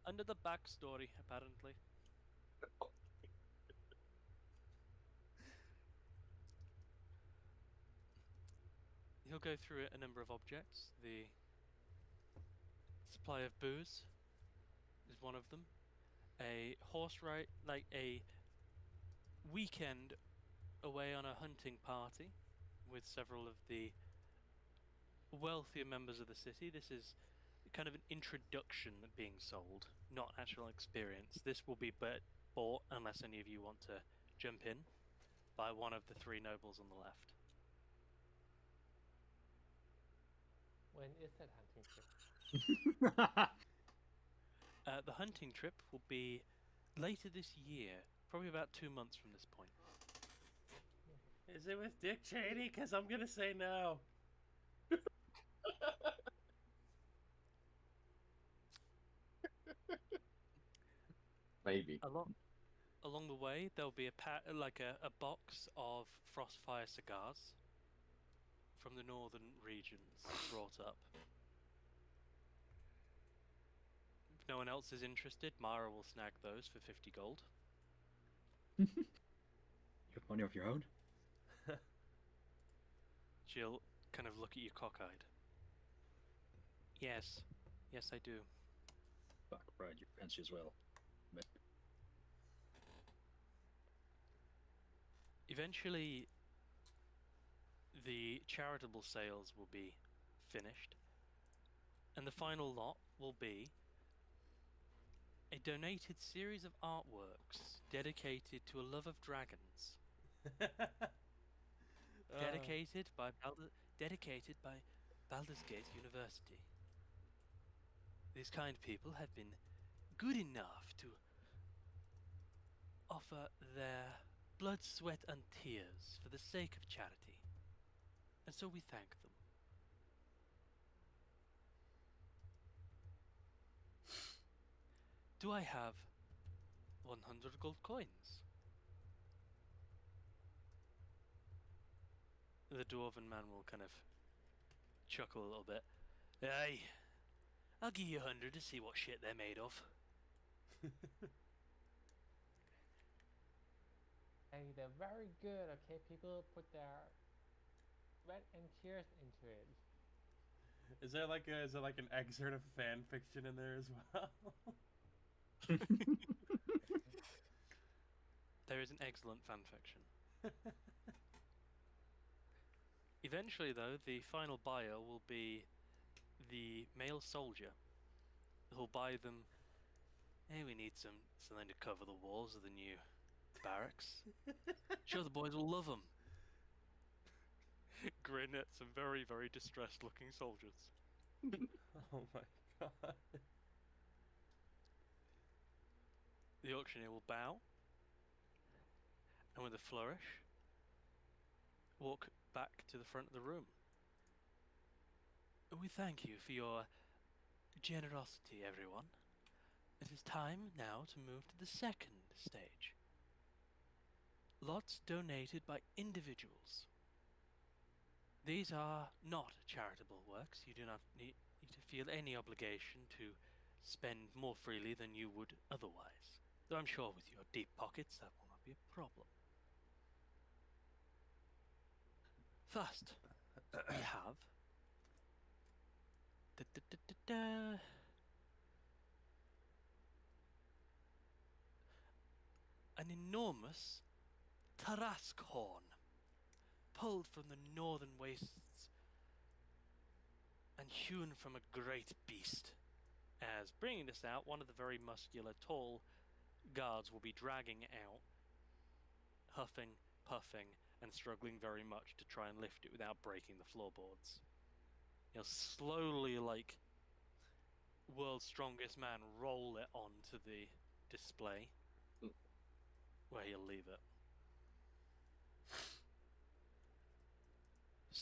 Another backstory, apparently. He'll go through a number of objects. The supply of booze is one of them. A horse ride, like a weekend away on a hunting party with several of the wealthier members of the city. This is kind of an introduction being sold, not actual experience. This will be bought, unless any of you want to jump in, by one of the three nobles on the left. When is that hunting trip? The hunting trip will be later this year, probably about 2 months from this point. Is it with Dick Cheney? Because I'm going to say no. Maybe. Along the way, there'll be a box of Frostfire cigars from the northern regions brought up. If no one else is interested, Mara will snag those for 50 gold. You have money of your own? She'll kind of look at you cockeyed. Yes, I do. Fuck, right, you fancy as well. But Eventually, the charitable sales will be finished, and the final lot will be a donated series of artworks dedicated to a love of dragons, dedicated by Baldur's Gate University. These kind people have been good enough to offer their blood, sweat, and tears for the sake of charity, and so we thank them. Do I have 100 gold coins? The dwarven man will kind of chuckle a little bit. Aye, I'll give you 100 to see what shit they're made of. Hey, they're very good, okay? People put their sweat and tears into it. Is there like an excerpt of fan fiction in there as well? There is an excellent fanfiction. Eventually, though, the final buyer will be the male soldier who'll buy them. Hey, we need something to cover the walls of the new barracks. Sure, the boys will love them. Grin at some very, very distressed-looking soldiers. Oh my god. The auctioneer will bow, and with a flourish, walk back to the front of the room. We thank you for your generosity, everyone. It is time now to move to the second stage. Lots donated by individuals. These are not charitable works. You do not need to feel any obligation to spend more freely than you would otherwise. Though I'm sure with your deep pockets that will not be a problem. First, we have an enormous Tarask horn, pulled from the northern wastes and hewn from a great beast. As bringing this out, one of the very muscular, tall guards will be dragging out, huffing, puffing, and struggling very much to try and lift it without breaking the floorboards. He'll slowly, like world's strongest man, roll it onto the display, where he'll leave it.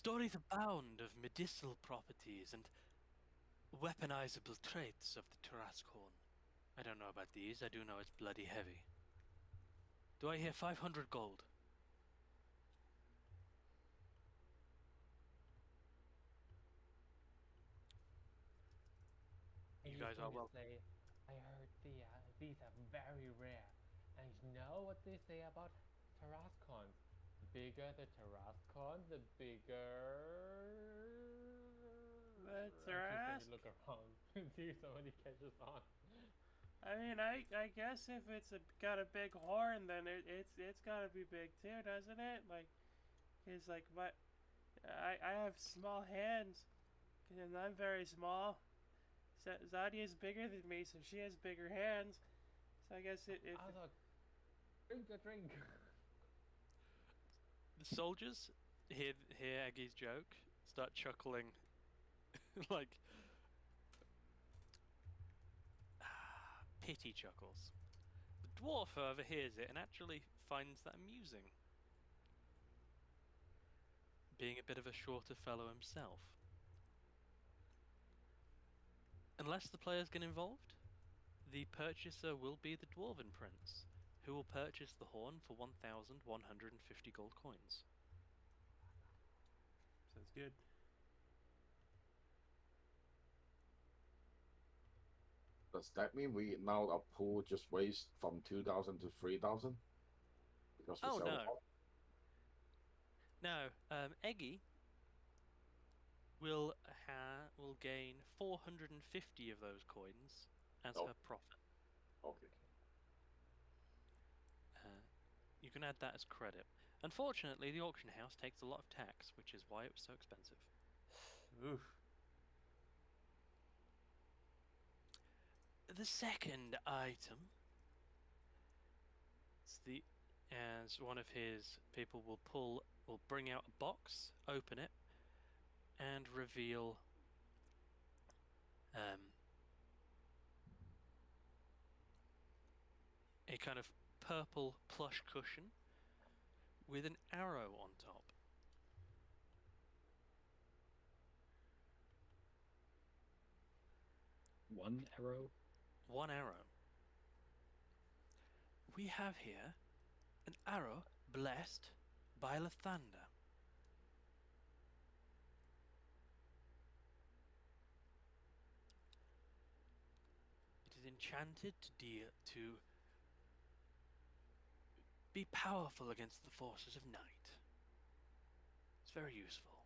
Stories abound of medicinal properties and weaponizable traits of the Tarascon. I don't know about these. I do know it's bloody heavy. Do I hear 500 gold? You He's guys are going to welcome. say, I heard these are very rare. And you know what they say about Tarascons? The bigger the Tarascon, the bigger... The I'm just going Tarascon? to look around and see if somebody catches on. I mean, I guess if it's got a big horn, then it's gotta be big too, doesn't it? Like, cause like I have small hands, and I'm very small. Zadia's bigger than me, so she has bigger hands. So I guess if Also, drink a drink. The soldiers hear Eggy's joke, start chuckling, like pity chuckles. The dwarf, however, hears it and actually finds that amusing, being a bit of a shorter fellow himself. Unless the players get involved, the purchaser will be the Dwarven Prince, who will purchase the horn for 1,150 gold coins. sounds good. Does that mean we now our pool just raised from 2,000 to 3,000? Because we Oh sell no. the horn? No, Eggy will gain 450 of those coins as Oh. her profit. Okay. You can add that as credit. Unfortunately, the auction house takes a lot of tax, which is why it was so expensive. Oof. The second item, as one of his people will bring out a box, open it, and reveal a kind of purple plush cushion with an arrow on top. One arrow? One arrow. We have here an arrow blessed by Lathander. It is enchanted to be powerful against the forces of night. It's very useful.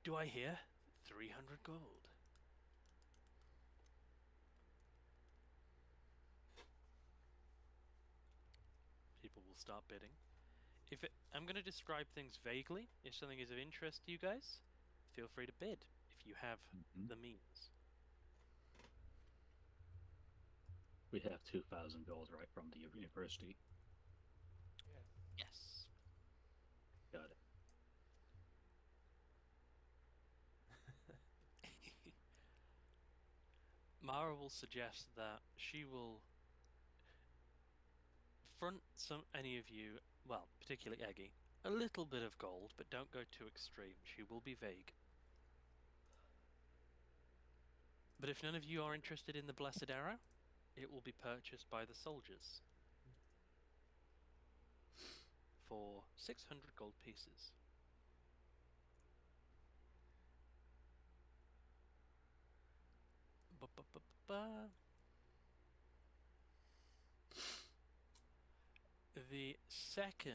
Do I hear 300 gold? People will start bidding. I'm going to describe things vaguely. If something is of interest to you guys, feel free to bid if you have the means. We have 2,000 gold right from the university. Yes. Yes. Got it. Mara will suggest that she will front any of you, well, particularly Eggy, a little bit of gold, but don't go too extreme. She will be vague. But if none of you are interested in the Blessed Arrow, it will be purchased by the soldiers for 600 gold pieces. The second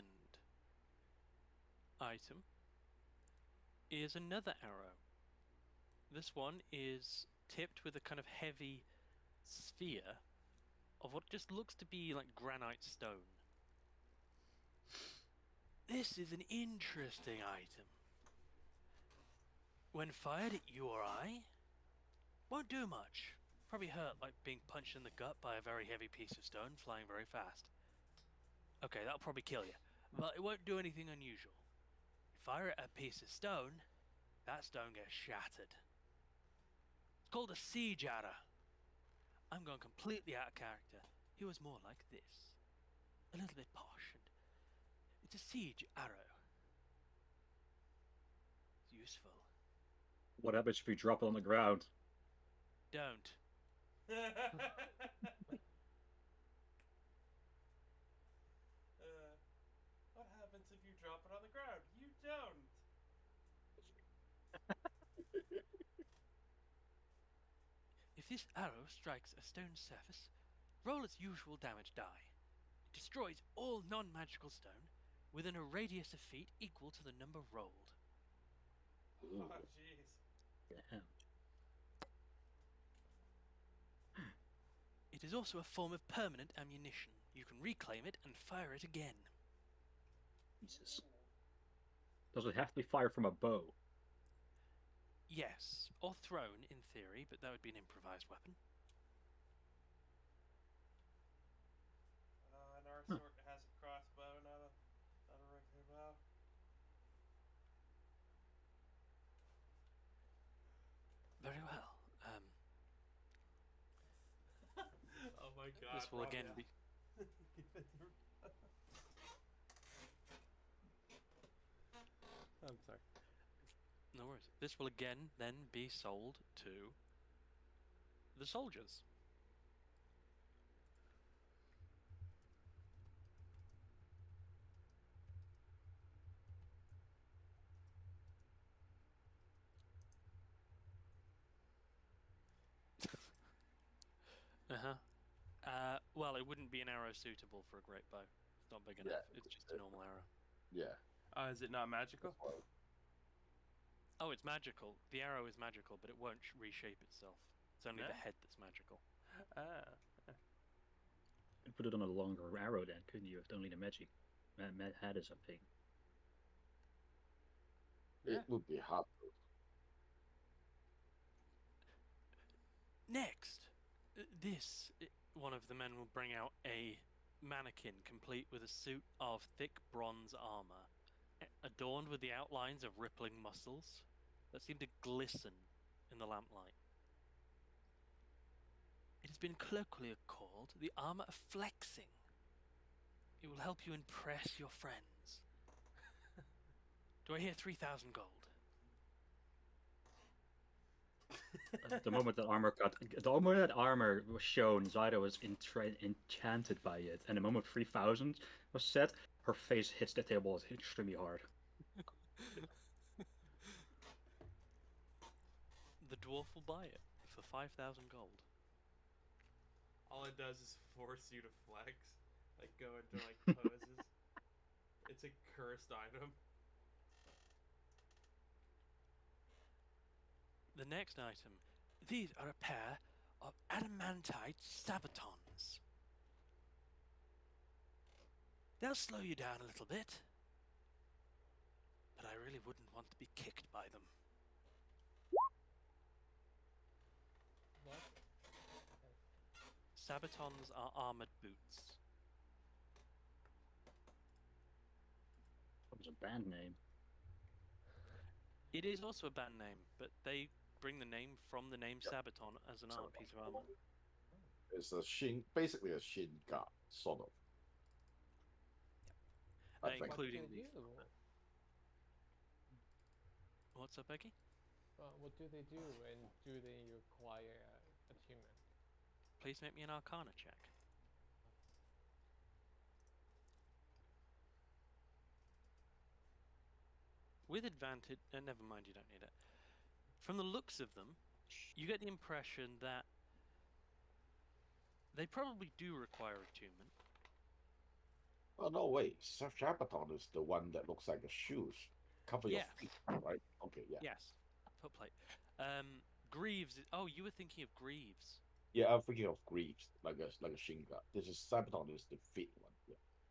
item is another arrow. This one is tipped with a kind of heavy sphere of what just looks to be like granite stone. This is an interesting item. When fired at you or I, won't do much. Probably hurt like being punched in the gut by a very heavy piece of stone flying very fast. Okay, that'll probably kill you, but it won't do anything unusual. Fire at a piece of stone, that stone gets shattered. It's called a siege arrow. I'm going completely out of character. He was more like this. a little bit posh, and it's a siege arrow. It's useful. What happens if you drop it on the ground? Don't. What happens if you drop it on the ground? You don't. If this arrow strikes a stone surface, roll its usual damage die. It destroys all non-magical stone within a radius of feet equal to the number rolled. Oh, jeez. Damn. It is also a form of permanent ammunition. You can reclaim it and fire it again. Jesus. Does it have to be fired from a bow? Yes, or thrown in theory, but that would be an improvised weapon. And our sword has a crossbow, not a regular bow. Very well. Oh my god. This will again be. I'm sorry. No worries. This will again then be sold to the soldiers. Well, it wouldn't be an arrow suitable for a great bow. It's not big enough. Yeah, It's just a normal arrow. Yeah. Is it not magical? Oh, it's magical. The arrow is magical, but it won't reshape itself. It's only the Yeah. head that's magical. Ah. You'd put it on a longer arrow then, couldn't you? If only the magic head is a thing. It would be hard. Next, one of the men will bring out a mannequin complete with a suit of thick bronze armor, adorned with the outlines of rippling muscles that seem to glisten in the lamplight. It has been colloquially called the armor of flexing. It will help you impress your friends. Do I hear 3,000 gold? The moment that armor was shown, Zyda was enchanted by it, and the moment 3,000 was said, her face hits the table extremely hard. The dwarf will buy it for 5,000 gold. All it does is force you to flex, like go into like poses. It's a cursed item. The next item. These are a pair of adamantite sabatons. They'll slow you down a little bit, but I really wouldn't want to be kicked by them. What? Sabatons are armored boots. That was a band name. It is also a band name, but they bring the name from the name Sabaton as an piece of armor. It's basically a shin guard, sort of. I think. Including What do the. they do? What's up, Becky? What do they do, and do they require achievement? Please make me an Arcana check. With advantage, never mind, you don't need it. From the looks of them, you get the impression that they probably do require attunement. Oh no, wait. Shabaton is the one that looks like a shoes. Cover your Yes. feet, right? Okay, yeah. Yes, footplate. Greaves. Oh, you were thinking of Greaves. Yeah, I'm thinking of Greaves, like a shin guard. This is Sabaton is the feet one.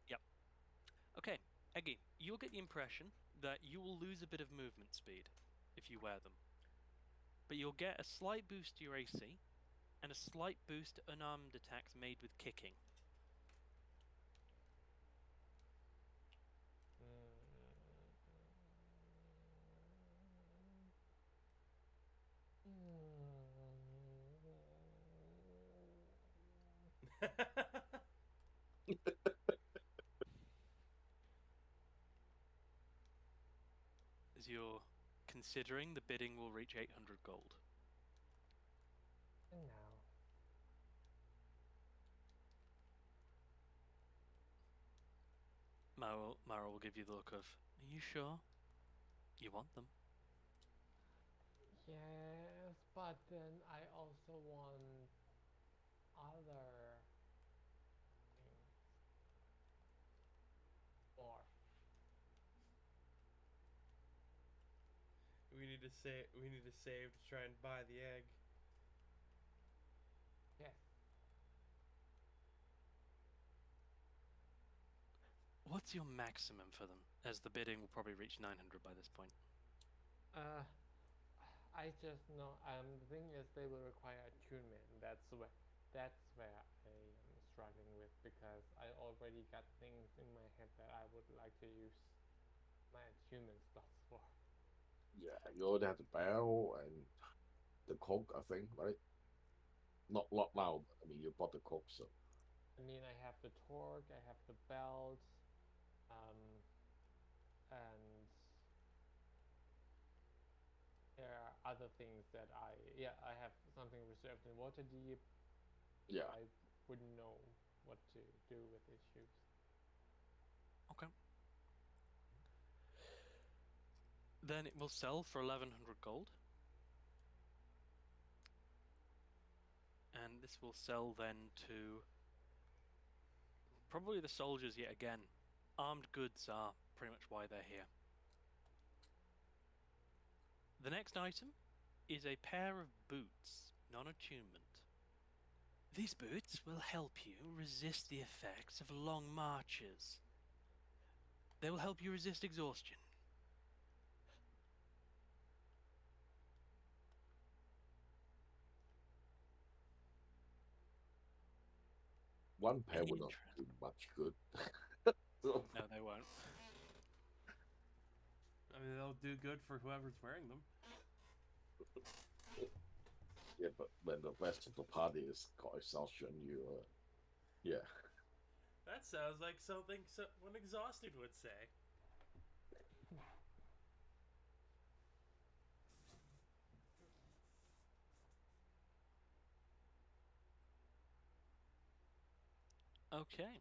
Yeah. Okay, Eggy, you'll get the impression that you will lose a bit of movement speed if you wear them. But you'll get a slight boost to your AC, and a slight boost to unarmed attacks made with kicking. you're considering, the bidding will reach 800 gold. And now, Mara will give you the look of, are you sure? You want them? yes, but then I also want other things more. We need to save. We need to save to try and buy the egg. Yes, What's your maximum for them? As the bidding will probably reach 900 by this point. uh, I just know. The thing is, they will require attunement. That's where I am struggling with because I already got things in my head that I would like to use my attunement slots for. Yeah, you already have the barrel and the coke, I think, right? Not now. I mean, you bought the coke, so I mean, I have the torque, I have the belt, um, and there are other things that I have something reserved in Waterdeep. yeah. I wouldn't know what to do with these shoes. Okay. Then it will sell for 1100 gold. And this will sell then to probably the soldiers yet again. Armed goods are pretty much why they're here. The next item is a pair of boots, non-attunement. These boots will help you resist the effects of long marches. They will help you resist exhaustion. One pair Any would not interest? do much good. So, No, they won't. I mean, they'll do good for whoever's wearing them. yeah, but when the rest of the party is got exhaustion, you yeah. That sounds like something someone exhausted would say. Okay.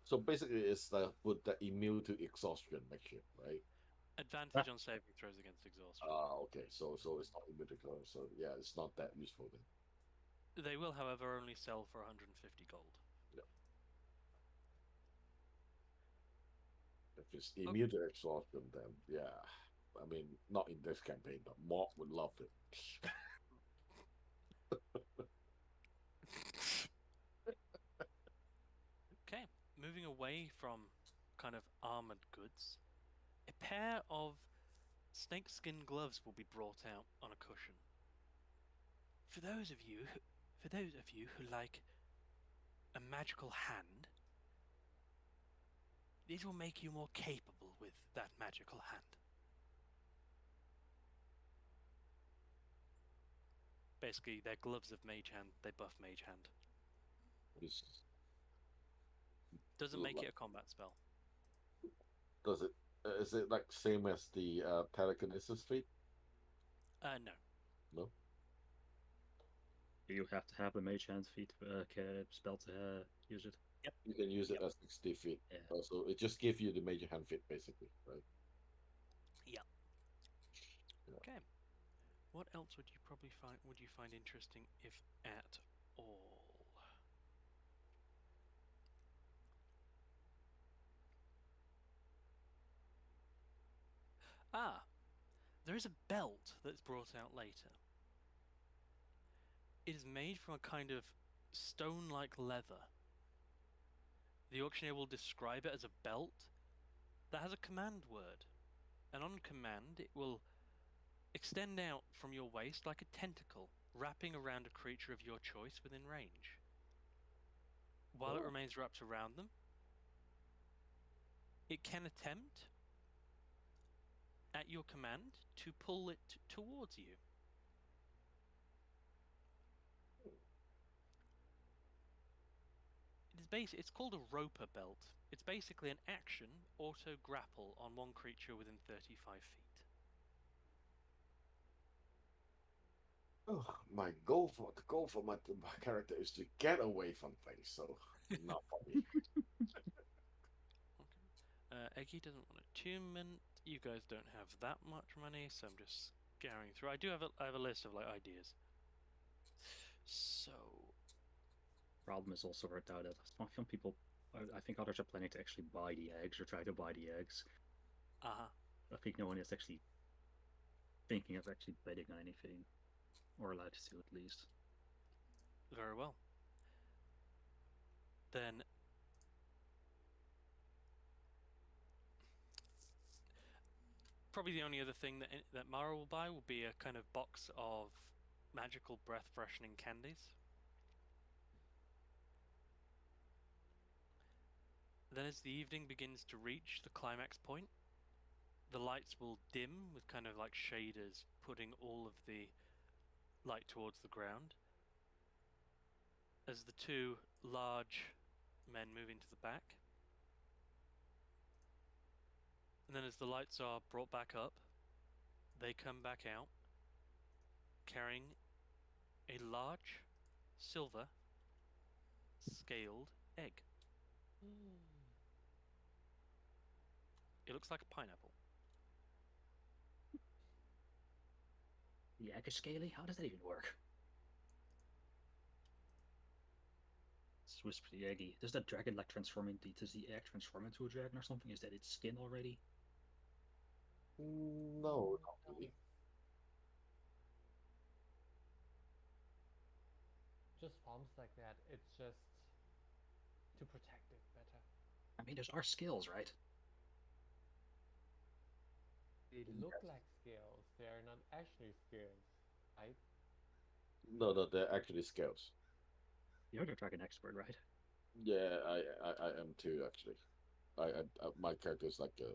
So basically, it's the with the immune to exhaustion mixture, right? Advantage on saving throws against exhaustion. Okay. So it's not immune to exhaustion. So yeah, it's not that useful then. They will, however, only sell for 150 gold. Yeah. If it's immune to exhaustion, then yeah. I mean, not in this campaign, but Mark would love it. Okay, moving away from kind of armored goods, a pair of snakeskin gloves will be brought out on a cushion. For those of you who like a magical hand, these will make you more capable with that magical hand. Basically, they're gloves of mage hand. They buff mage hand. It's- Doesn't make like- it a combat spell. Does it? Is it like same as the telekinesis feat? No. No. You have to have a mage hand feat spell to use it. Yep. You can use it Yep. as 60 feet. Yeah. So it just gives you the major hand fit, basically, right? Yeah. Yeah. Okay. What else would you find interesting, if at all? Ah, there is a belt that's brought out later. It is made from a kind of stone-like leather. The auctioneer will describe it as a belt that has a command word, and on command it will extend out from your waist like a tentacle, wrapping around a creature of your choice within range. While it Oh. remains wrapped around them, it can attempt, at your command, to pull it towards you. It is it's called a roper belt. It's basically an action auto grapple on one creature within 35 feet. Oh, my goal for my character is to get away from things, so not for me. Eggy doesn't want attunement. You guys don't have that much money, so I'm just scouring through. I have a list of like ideas. So Problem is also worked out that some people, I think others are planning to actually buy the eggs or try to buy the eggs. uh-huh. I think no one is actually thinking of actually betting on anything, or allowed to at least. Very well. Then probably the only other thing that Mara will buy will be a kind of box of magical breath freshening candies. Then as the evening begins to reach the climax point, the lights will dim with kind of like shaders putting all of the light towards the ground. As the two large men move into the back. And then as the lights are brought back up, they come back out carrying a large silver scaled egg. It looks like a pineapple. The egg is scaly? How does that even work? Whisper the Eggy. Does that dragon like transform into? Does the egg transform into a dragon or something? Is that its skin already? No, not really. Just forms like that. It's just to protect it better. I mean, there's our skills, right? They look like scales. They are not actually scales, right? No, they're actually scales. You're the dragon expert, right? Yeah, I am too actually. My character is like a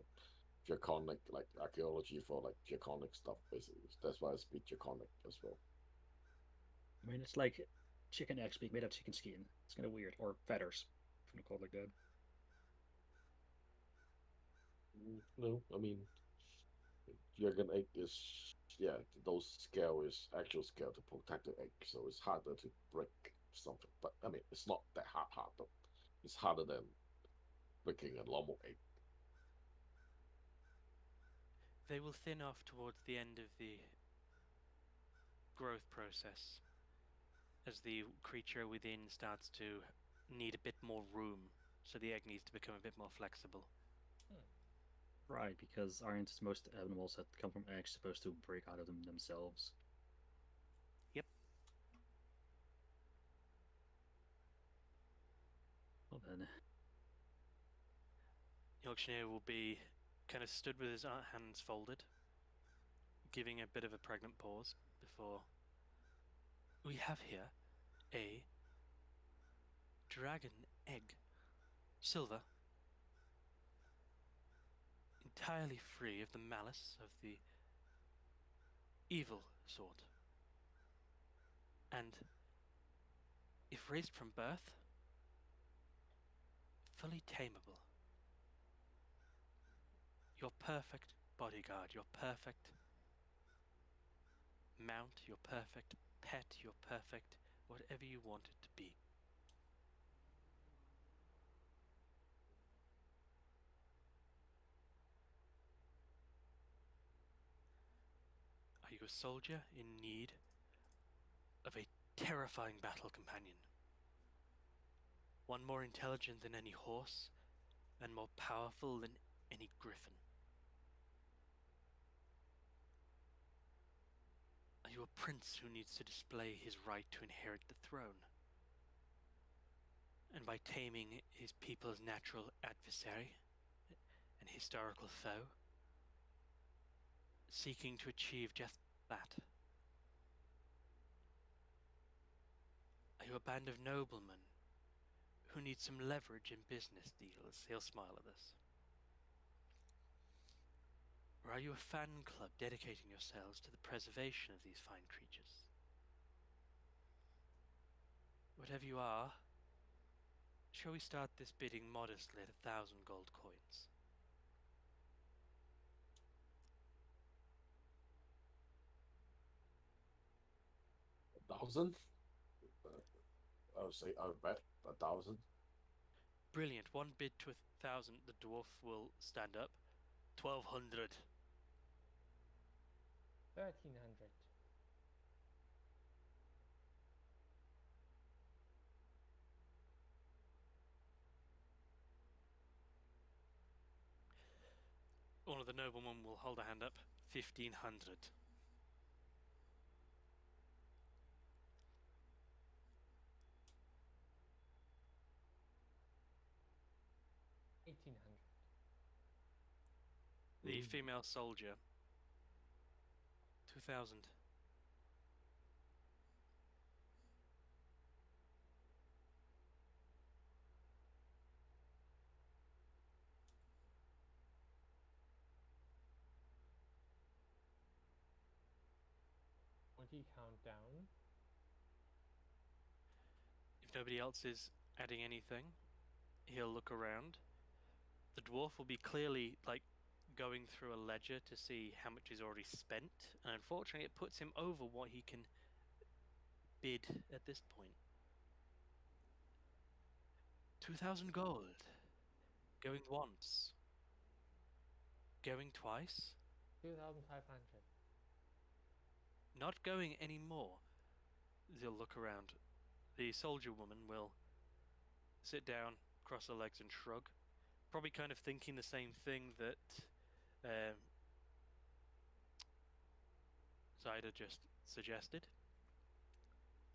draconic, like archaeology for like draconic stuff, basically. That's why I speak draconic as well. I mean, it's like chicken eggs being made of chicken skin. It's kind of weird. Or feathers, if you want to call it like that. No, I mean, dragon egg is, yeah, those scale is actual scale to protect the egg, so it's harder to break something. But I mean, it's not that hard though. It's harder than breaking a normal egg. They will thin off towards the end of the growth process as the creature within starts to need a bit more room, so the egg needs to become a bit more flexible. Right, because aren't most animals that come from eggs supposed to break out of them themselves? Yep. Well then, The auctioneer will be kind of stood with his hands folded, giving a bit of a pregnant pause before. We have here a dragon egg, silver, entirely free of the malice of the evil sort, and if raised from birth, fully tameable. Your perfect bodyguard, your perfect mount, your perfect pet, your perfect whatever you want it to be. Are you a soldier in need of a terrifying battle companion? One more intelligent than any horse and more powerful than any griffin? Are you a prince who needs to display his right to inherit the throne? And by taming his people's natural adversary, an historical foe, seeking to achieve just that? Are you a band of noblemen who need some leverage in business deals? He'll smile at this. Or are you a fan club dedicating yourselves to the preservation of these fine creatures? Whatever you are, Shall we start this bidding modestly at 1,000 gold coins? 1,000. I would say I would bet 1,000. Brilliant. One bid to 1,000. The dwarf will stand up. 1,200. 1,300. One of the noblemen will hold a hand up. 1,500. 1,800. The Mm. female soldier. 2,000. 20 countdown. If nobody else is adding anything, he'll look around. The dwarf will be clearly like going through a ledger to see how much is already spent, and unfortunately, it puts him over what he can bid at this point. 2,000 gold. Going once. Going twice. 2,500. Not going any more. They'll look around. The soldier woman will sit down, cross her legs, and shrug. Probably kind of thinking the same thing that um, Zyda just suggested.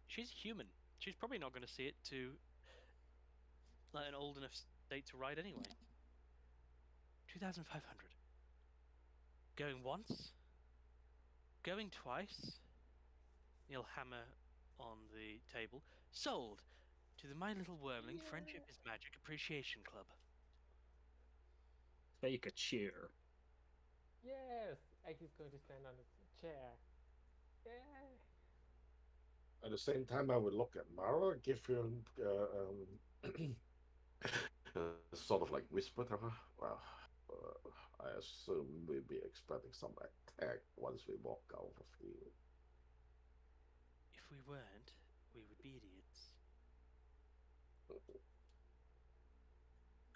She's human. She's probably not going to see it to like an old enough state to ride anyway. 2,500. Going once. Going twice. He'll hammer on the table. Sold to the My Little Wormling Friendship is Magic Appreciation Club. Fake a cheer. Yes! Eggy's going to stand on his chair. Yay! At the same time, I would look at Mara, give her sort of like whisper to her. Well, I assume we'll be expecting some attack once we walk out of here. If we weren't, we would be idiots.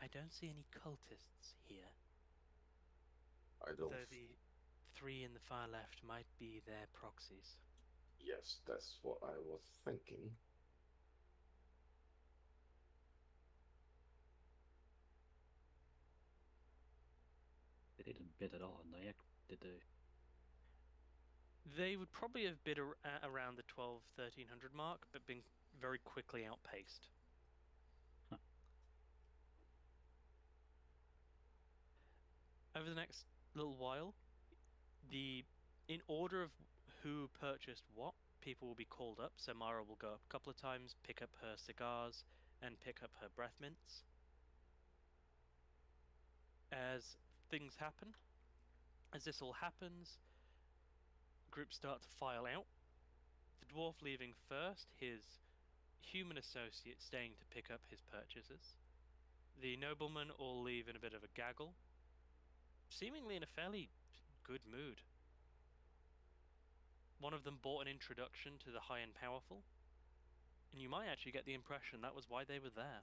I don't see any cultists here. I don't. Though the three in the far left might be their proxies. Yes, that's what I was thinking. They didn't bid at all, Nyack, did they? They would probably have bid around the 1,200-1,300 mark, but been very quickly outpaced. Huh. Over the next little while, in order of who purchased what, people will be called up. So Mara will go up a couple of times, pick up her cigars, and pick up her breath mints. As things happen, as this all happens, groups start to file out. The dwarf leaving first, his human associate staying to pick up his purchases. The noblemen all leave in a bit of a gaggle, seemingly in a fairly good mood. One of them bought an introduction to the high and powerful, and you might actually get the impression that was why they were there.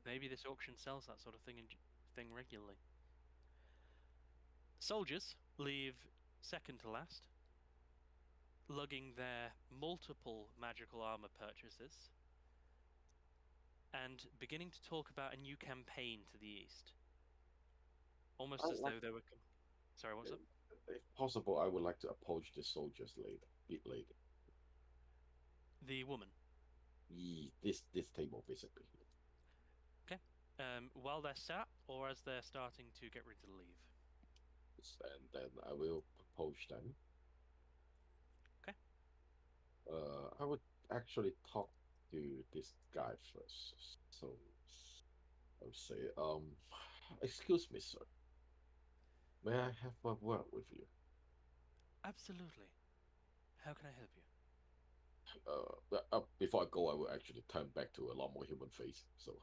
Maybe this auction sells that sort of thing regularly. Soldiers leave second to last, lugging their multiple magical armor purchases, and beginning to talk about a new campaign to the east. Almost as though they were. Sorry, what's up? If possible, I would like to approach the soldiers later, bit later. The woman. This table basically. Okay. While they're sat, or as they're starting to get ready to leave. And then I will approach them. Okay. I would actually talk to this guy first. So I would say, excuse me, sir. May I have a word with you? Absolutely. How can I help you? before I go, I will actually turn back to a lot more human face. So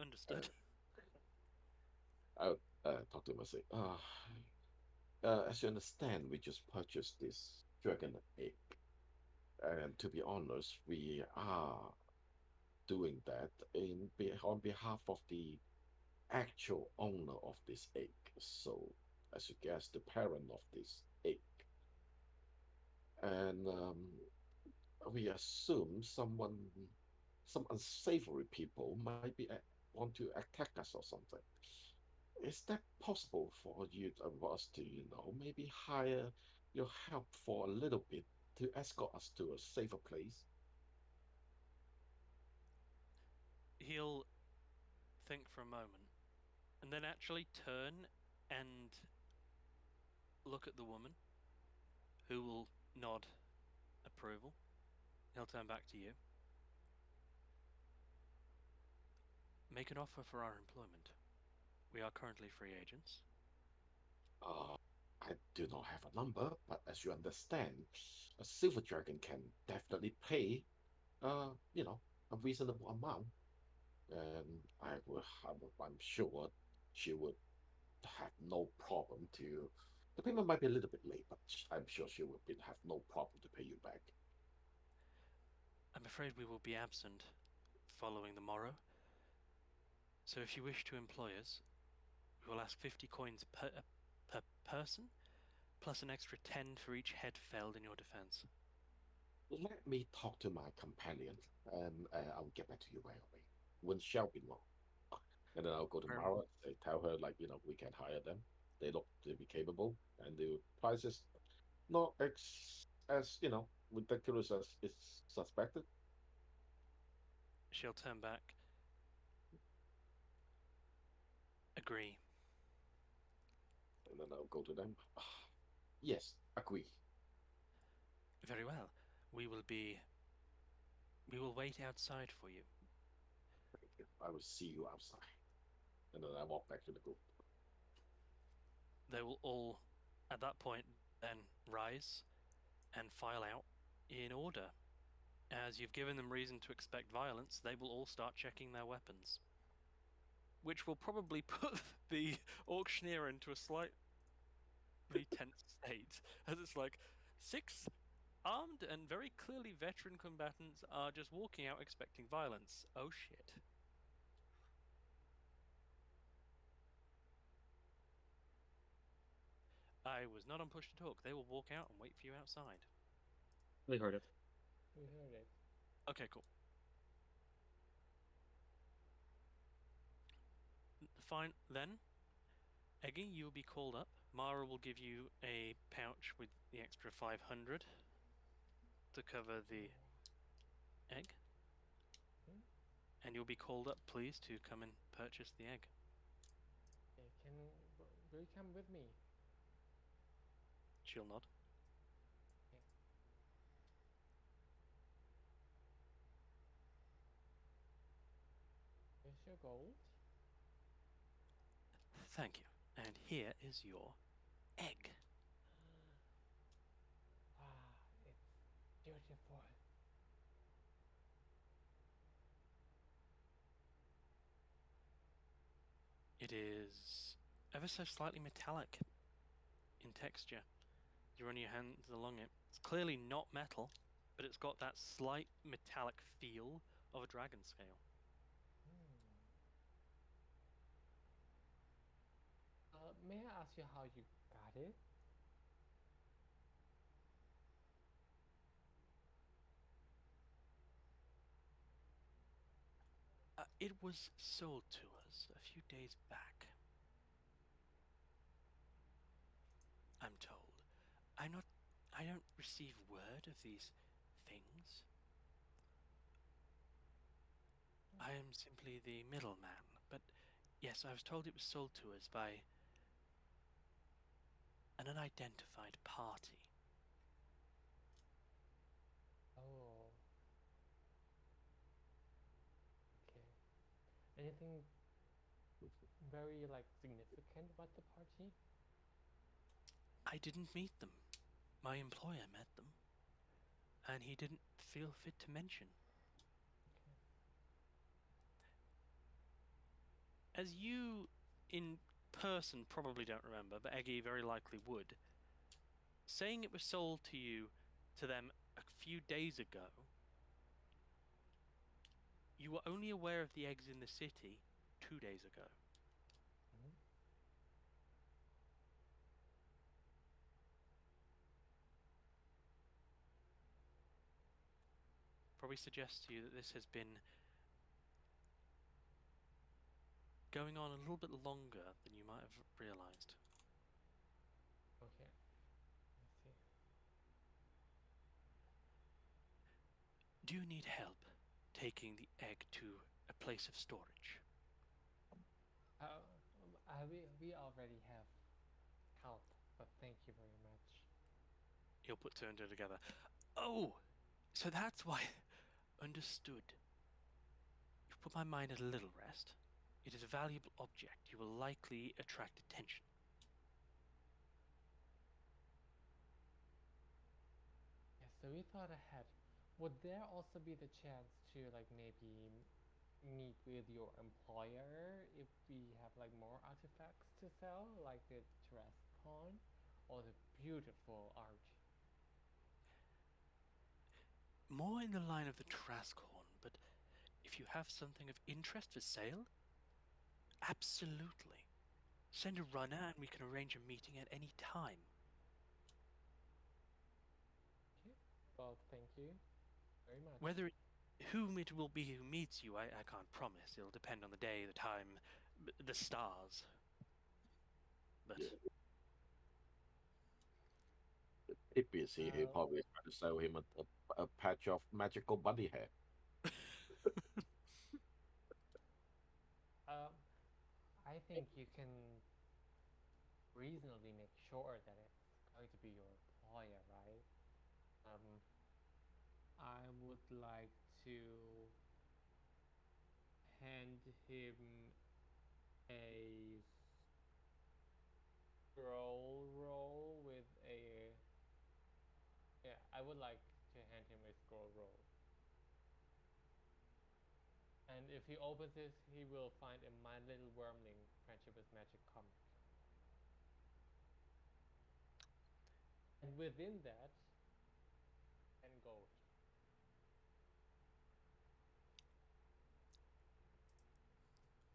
Understood. I'll talk to him and say, as you understand, we just purchased this dragon egg, and to be honest, we are doing that on behalf of the actual owner of this egg. So, as you guess, the parent of this egg, and we assume some unsavory people might want to attack us or something. Is that possible for you of us to, maybe hire your help for a little bit to escort us to a safer place? He'll think for a moment and then actually turn and look at the woman, who will nod approval. He'll turn back to you. Make an offer for our employment. We are currently free agents. Uh, I do not have a number, but as you understand, a silver dragon can definitely pay, a reasonable amount, and I'm sure she would have no problem to. The payment might be a little bit late, but I'm sure she would have no problem to pay you back. I'm afraid we will be absent following the morrow. So if you wish to employ us, we will ask 50 coins per person, plus an extra 10 for each head felled in your defense. Let me talk to my companion, and I'll get back to you right away. When shall be long. And then I'll go to Very Mara and tell her, like, we can hire them. They look to be capable, and the price is not as ridiculous as it's suspected. She'll turn back. Agree. And then I'll go to them. Yes, agree. Very well. We will be. We will wait outside for you. Thank you. I will see you outside. And then I walk back to the group. They will all, at that point, then rise and file out in order. As you've given them reason to expect violence, they will all start checking their weapons, which will probably put the auctioneer into a slightly tense state, as it's like 6 armed and very clearly veteran combatants are just walking out expecting violence. Oh shit. I was not on push to talk. They will walk out and wait for you outside. We heard it. We heard it. Okay, cool. Fine. Then, Eggy, you will be called up. Mara will give you a pouch with the extra 500 to cover the egg. Hmm? And you'll be called up, please, to come and purchase the egg. Okay, will you come with me? She'll nod. Okay. Here's your gold. Thank you. And here is your egg. Ah, it's beautiful. It is ever so slightly metallic in texture. You run your hands along it. It's clearly not metal, but it's got that slight metallic feel of a dragon scale. Hmm. May I ask you how you got it? It was sold to us a few days back. I'm told. I'm not. I don't receive word of these things. I am simply the middleman. But yes, I was told it was sold to us by an unidentified party. Oh, okay. Anything very like significant about the party? I didn't meet them. My employer met them. and he didn't feel fit to mention. As you, in person, probably don't remember, but Eggy very likely would, saying it was sold to them a few days ago, you were only aware of the eggs in the city 2 days ago. Mhm. Probably suggests to you that this has been going on a little bit longer than you might have realized. Okay. I see. Do you need help taking the egg to a place of storage? We already have help, but thank you very much. He'll put two and two together. Oh, so that's why. Understood. You've put my mind at a little rest. It is a valuable object. You will likely attract attention. Yeah, so we thought ahead. Would there also be the chance to like maybe meet with your employer if we have like more artifacts to sell, like the Terrascon or the beautiful art? More in the line of the Trascorn, but if you have something of interest for sale, absolutely. Send a runner and we can arrange a meeting at any time. Okay. Well, thank you very much. Whom it will be who meets you, I can't promise. It'll depend on the day, the time, the stars. But Yeah. If busy, he Well, probably try to sell him a patch of magical bunny hair. um, I think you can reasonably make sure that it's going to be your employer, right? I would like to hand him a scroll roll with a. Yeah, I would like to hand him a scroll roll. And if he opens this, he will find a My Little Wormling Friendship with Magic comic. And within that, 10 gold.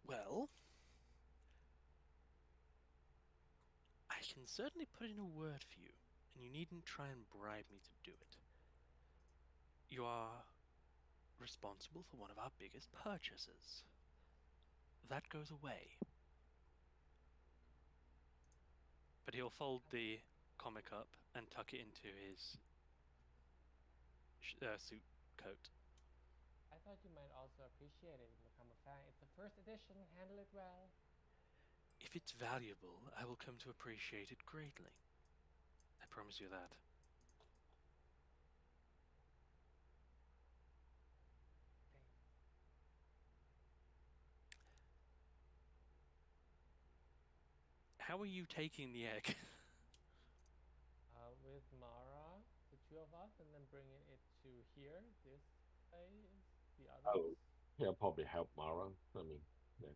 well, I can certainly put in a word for you, and you needn't try and bribe me to do it. You are responsible for one of our biggest purchases. That goes away. But he'll fold the comic up and tuck it into his suit coat. I thought you might also appreciate it in the comic fan. It's the first edition, handle it well. If it's valuable, I will come to appreciate it greatly. I promise you that. Thanks. How are you taking the egg? With Mara, the two of us, and then bringing it to here, this place, the others. Oh, he'll probably help Mara. I mean, yeah.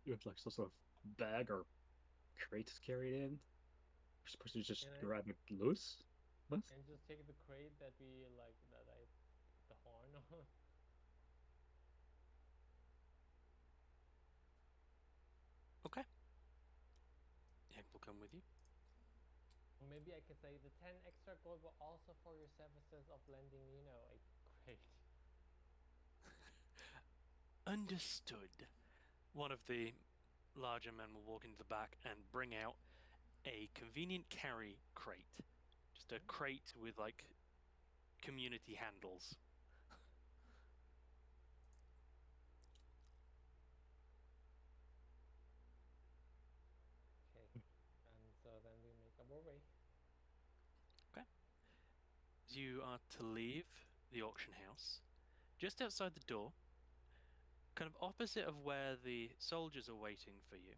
You have like some sort of bag or crate carried in. You're supposed to just Can I grab it loose. What? and just take the crate that we like that I put the horn on? Okay. The egg will come with you. Or maybe I could say the 10 extra gold were also for your services of lending me, a crate. Understood. One of the larger men will walk into the back and bring out a convenient carry crate. Just a crate with like community handles. Okay. And so then we make our way. As you are to leave the auction house, just outside the door, kind of opposite of where the soldiers are waiting for you,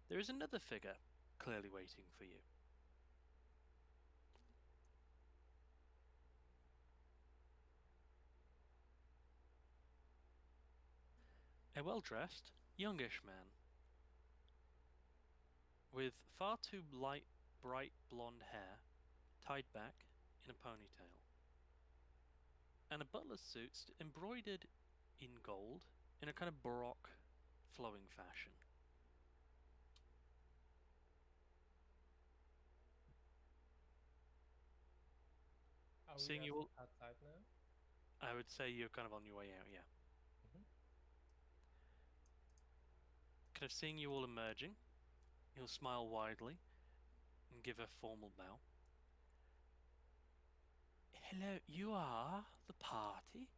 there is another figure clearly waiting for you. A well-dressed, youngish man with far too light, bright blonde hair tied back in a ponytail, and a butler's suit embroidered in gold in a kind of baroque, flowing fashion. Are we Seeing you all, outside now? I would say you're kind of on your way out, yeah. Mhm. Kind of seeing you all emerging, he'll smile widely and give a formal bow. Hello, you are the party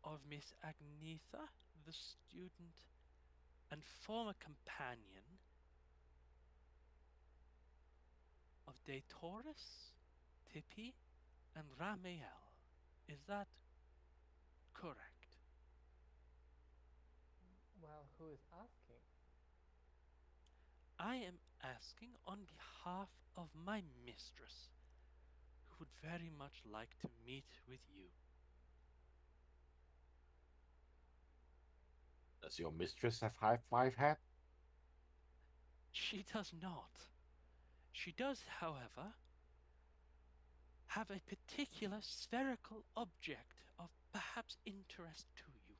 of Miss Agnetha, the student and former companion of De Taurus, Tippy, and Ramiel. Is that correct? Well, who is asking? I am asking on behalf of my mistress, who would very much like to meet with you. Does your mistress have high five hat? She does not. She does, however, have a particular spherical object of perhaps interest to you.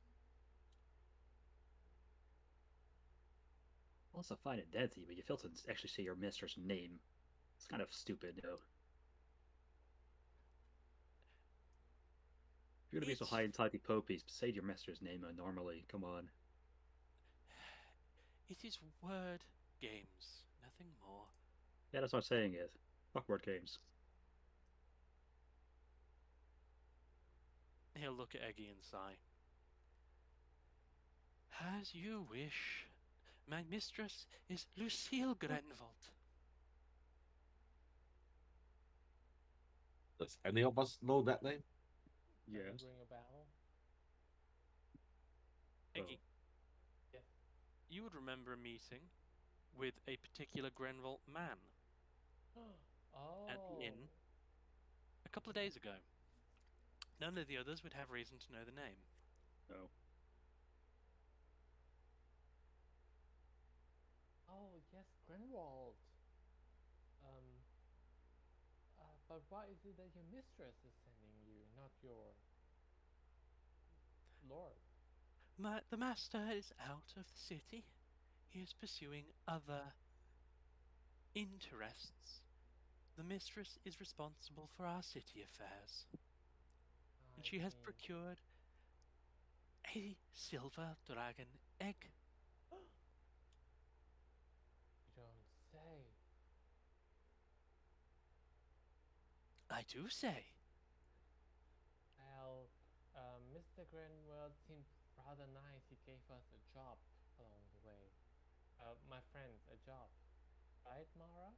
Also find it deadly, but you fail to actually say your mistress' name. It's kind of stupid, you know. If you're gonna be so It's high and tighty popies, say your mistress' name normally. Come on. it is word games, nothing more. Yeah, that's what I'm saying. It. Fuck word games. He'll look at Eggy and sigh. As you wish. My mistress is Lucille Grenvald. Does any of us know that name? Does Yes. it ring a bell? Eggy, Yes. you would remember a meeting with a particular Grenvald man at the Oh. inn a couple of days ago. None of the others would have reason to know the name. No. Oh, yes, Grinwald. But why is it that your mistress is sending you, not your lord? The master is out of the city. He is pursuing other interests. The mistress is responsible for our city affairs, and I she has see. procured a silver dragon egg. You don't say. I do say. Well, Mr. Grinwald seemed rather nice. He gave us a job along the way. My friends, a job. Right, Mara?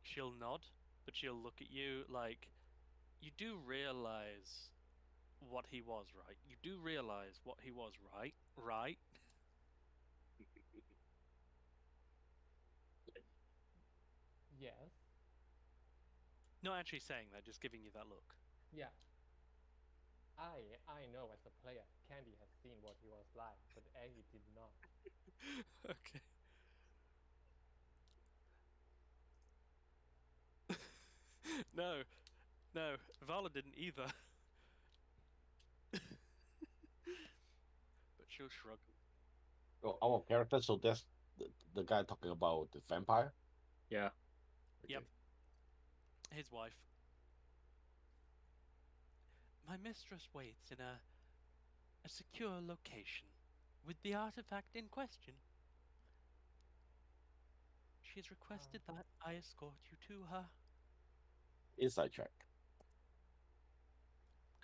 She'll nod, but she'll look at you like you do realize what he was, right? You do realize what he was, right? Right? Yes. Not actually saying that, just giving you that look. Yeah. I know as a player, Candy has seen what he was like, but Aggie did not. Okay. No, no, Vala didn't either. But she'll shrug. Oh, our character. So that's the guy talking about the vampire. Yeah. Yep. His wife. My mistress waits in a secure location with the artifact in question. She has requested that I escort you to her. Inside check.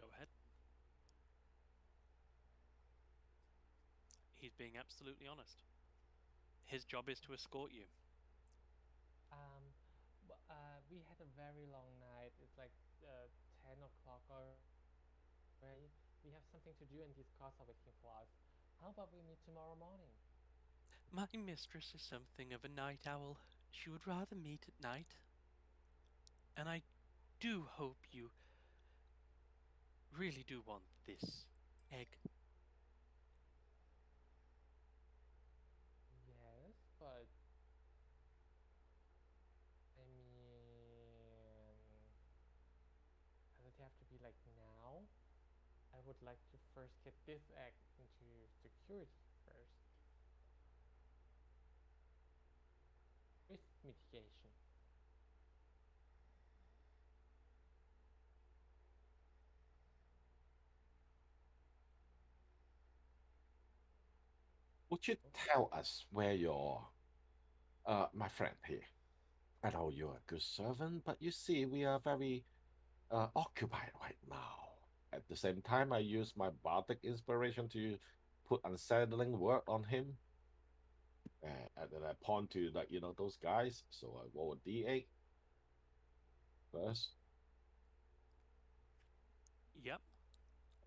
Go ahead. He's being absolutely honest. His job is to escort you. We had a very long night. It's like 10 o'clock already. We have something to do, and these cars are waiting for us. How about we meet tomorrow morning? My mistress is something of a night owl. She would rather meet at night. And I do hope you really do want this egg. like to first get this egg into security first. Risk mitigation. Would you tell us where your my friend here? I know you're a good servant, but you see, we are very occupied right now. At the same time, I use my bardic inspiration to put unsettling word on him. And then I point to like those guys. So I roll a d8 first. Yep.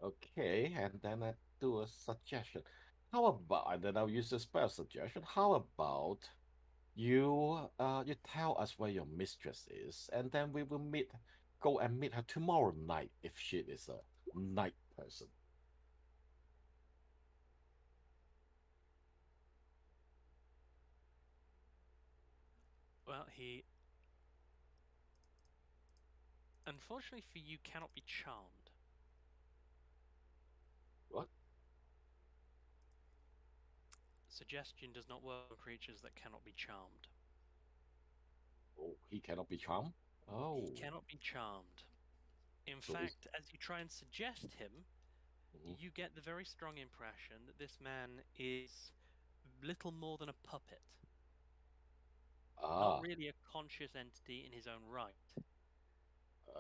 Okay, and then I do a suggestion. How about, and then I'll use a spell suggestion. How about you tell us where your mistress is, and then we will go and meet her tomorrow night if she is a night person. Well, he. Unfortunately for you, cannot be charmed. What? Suggestion does not work on creatures that cannot be charmed. Oh, he cannot be charmed? He Oh, cannot be charmed. In so it's fact, as you try and suggest him, mhm. you get the very strong impression that this man is little more than a puppet, not Ah, really a conscious entity in his own right.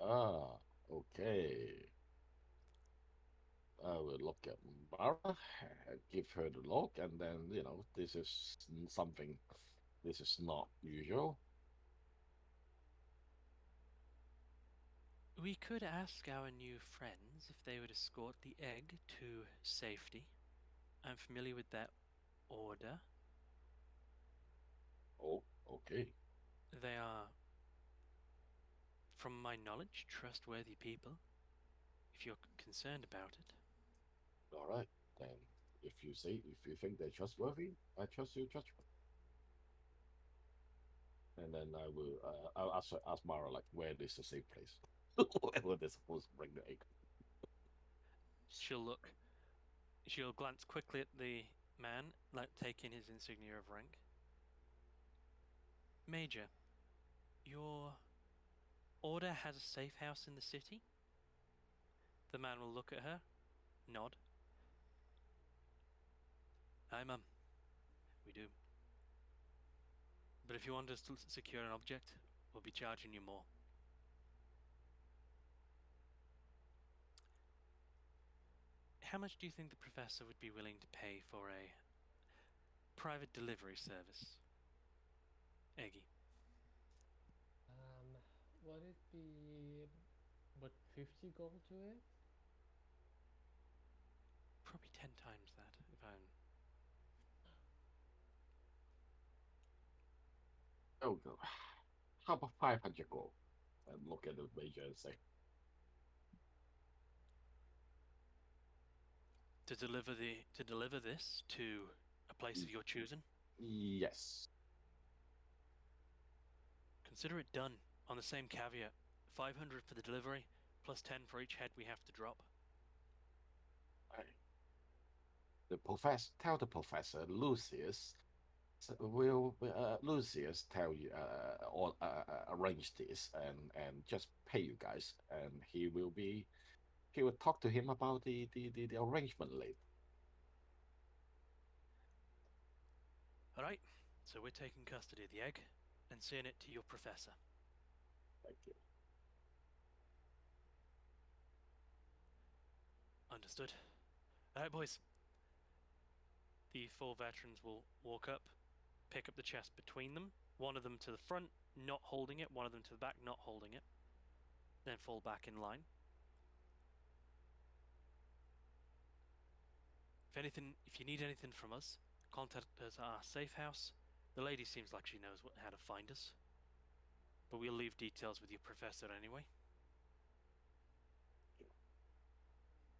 ah, okay. I will look at Mara, give her the look, and then, this is something, this is not usual. We could ask our new friends if they would escort the egg to safety. I'm familiar with their order. Oh, okay. They are, from my knowledge, trustworthy people, if you're concerned about it. All right. Then if you think they're trustworthy, I trust your judgment. And then I'll ask Mara like where is a safe place? Where they're supposed to bring the egg. She'll look. She'll glance quickly at the man, like taking his insignia of rank. Major, your order has a safe house in the city? The man will look at her, nod. Aye, ma'am. We do. But if you want us to secure an object, we'll be charging you more. How much do you think the professor would be willing to pay for a private delivery service? Eggy. Would it be would 50 gold to it? Probably 10 times that, if I'm. Oh no. How about 500 gold? And look at the major and say, To deliver this to a place of your choosing? yes. Consider it done, on the same caveat. 500 for the delivery, plus 10 for each head we have to drop. I, the professor tell the professor Lucius will Lucius tell you or arrange this and just pay you guys, and he will talk to him about the arrangement later. Alright, so we're taking custody of the egg and seeing it to your professor. Thank you. Understood. Alright, boys. The four veterans will walk up, pick up the chest between them, one of them to the front, not holding it, one of them to the back, not holding it, then fall back in line. If you need anything from us, contact us at our safe house. The lady seems like she knows how to find us, but we'll leave details with your professor anyway.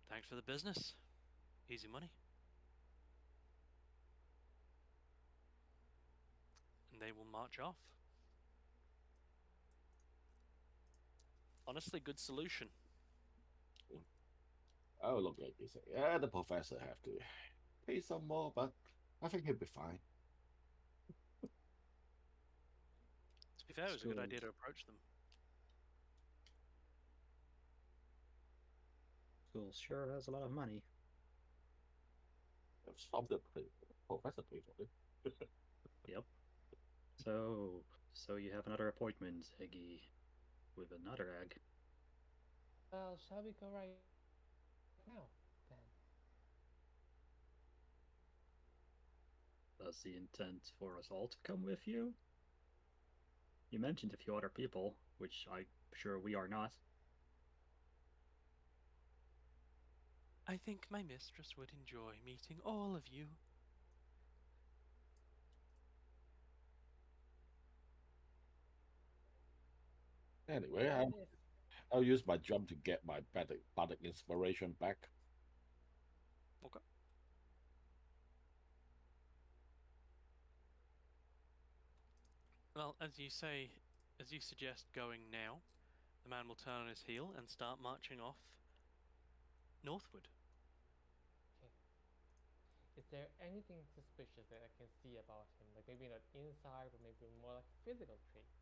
Thanks for the business. Easy money. And they will march off. Honestly, good solution. I will look at this. Yeah, the professor have to pay some more, but I think he'll be fine. To be fair, it was a good School. idea to approach them. School sure has a lot of money. Stop the professor pay for it. Yep. So you have another appointment, Eggy, with another egg. Well, shall we go right now then? That's the intent for us all to come with you? You mentioned a few other people, which I'm sure we are not. I think my mistress would enjoy meeting all of you. Anyway, Then if I'll use my jump to get my bardic inspiration back. Okay. Well, as you suggest going now, the man will turn on his heel and start marching off northward. okay, is there anything suspicious that I can see about him? Like maybe not inside, but maybe more like physical traits.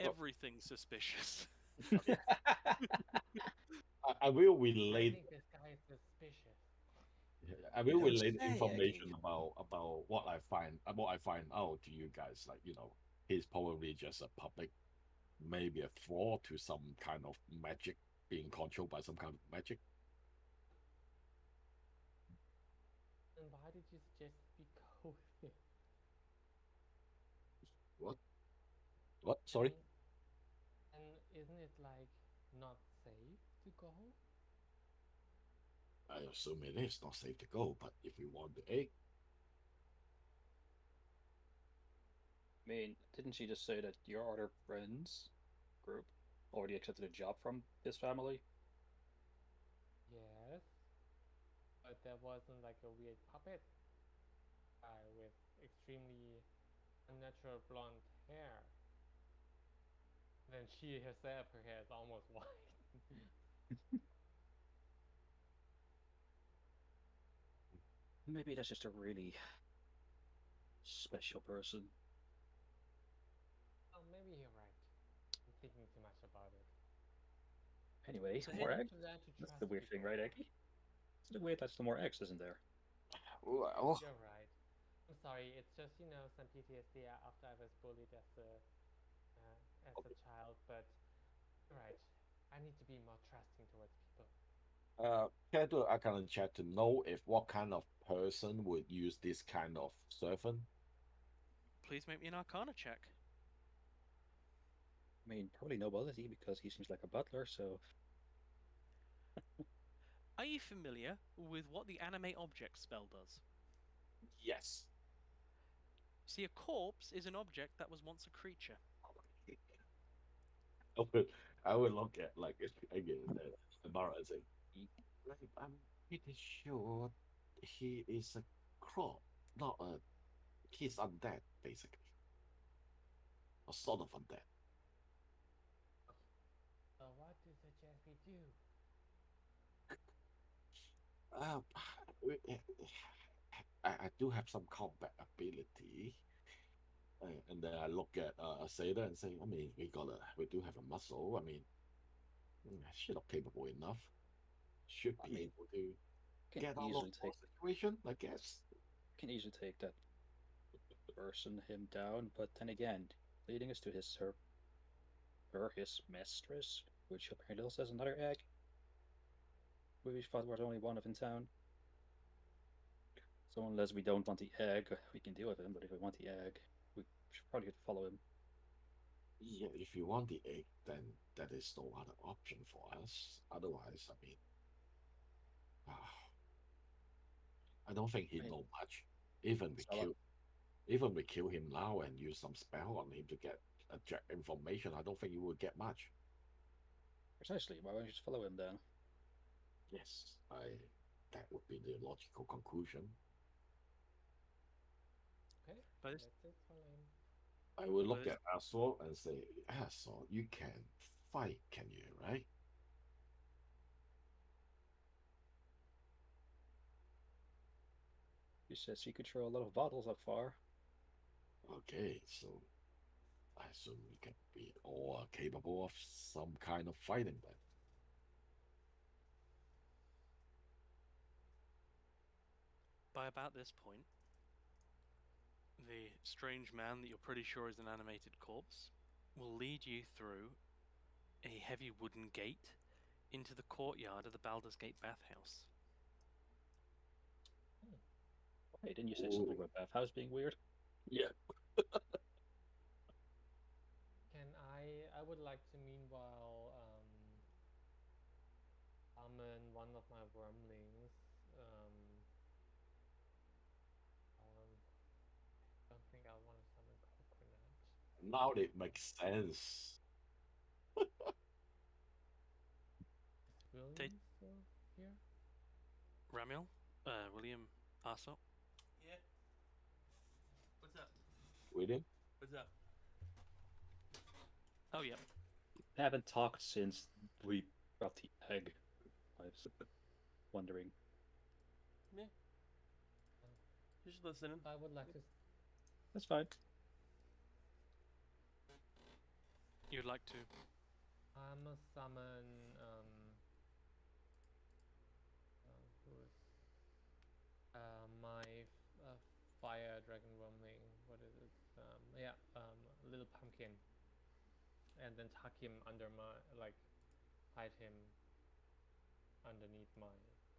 Well, Everything suspicious. I will I relate. think this guy is suspicious. I will Don't relate say, information Eggy. about what I find out to you guys. Like he's probably just a puppet, maybe a fraud to some kind of magic, being controlled by some kind of magic. And why did you suggest we go with him? What? What? Sorry. And and isn't it like not safe to go? I assume it is not safe to go, but if we want the egg, I mean, didn't she just say that your other friends group already accepted a job from this family? Yes, but there wasn't like a weird puppet guy with extremely unnatural blonde hair. Then she herself, her hair is almost white. Maybe that's just a really special person. Oh, maybe you're right. I'm thinking too much about it. Anyway, So more here- eggs? To learn to That's trust the weird thing, people. right, Eggy? It's the weird that's the more eggs, isn't there? well, You're right. I'm sorry. It's just some PTSD after I was bullied as a child. But you're right. I need to be more trusting towards people. can I do a kind of check to know if what kind of person would use this kind of servant? Please make me an Arcana check. I mean, probably nobility because he seems like a butler, so Are you familiar with what the animate object spell does? Yes. See, a corpse is an object that was once a creature. I will, I will look at like again embarrassing. he, Like, I'm pretty sure he is a crop, not a. He's undead, basically, or sort of undead. So what do you suggest we do? Uh, I do have some combat ability, and then I look at Seda and say, I mean, we do have a muscle. I mean, she's not capable enough. Should I be mean, able to can get out of easily the take situation, I guess. can easily take that person him down, but then again, leading us to his mistress, which apparently also has another egg. We thought was only one of in town. So unless we don't want the egg, we can deal with him. But if we want the egg, we should probably have to follow him. Yeah, if you want the egg, then that is no other option for us. Otherwise, I mean, I don't think he I mean, know much. Even we it's not kill, even we kill him now and use some spell on him to get information, I don't think you will get much. precisely. Why don't you just follow him then? Yes, that would be the logical conclusion. Okay, By this, let's just follow him. I will look But- at Aswell and say, Aswell, you can fight, can you, right? She says she could throw a lot of bottles up far. Okay, so I assume we can be all capable of some kind of fighting then. By about this point, the strange man that you're pretty sure is an animated corpse will lead you through a heavy wooden gate into the courtyard of the Baldur's Gate bathhouse. Hey, didn't you say something about bathhouse being weird? Yeah. Can I would like to meanwhile summon one of my wormlings. Don't think I want to summon Coconut. Now it makes sense. Is William still here? Ramiel, William Arso. Yeah. What's up? William? What's up? Oh, yeah. I haven't talked since we got the egg. I was wondering. Yeah. Just listening. I would like to. That's fine. You'd like to? I'm a summon. Who's my fire dragon wormling? What is it? Yeah. Little pumpkin. And then tuck him under my hide him underneath my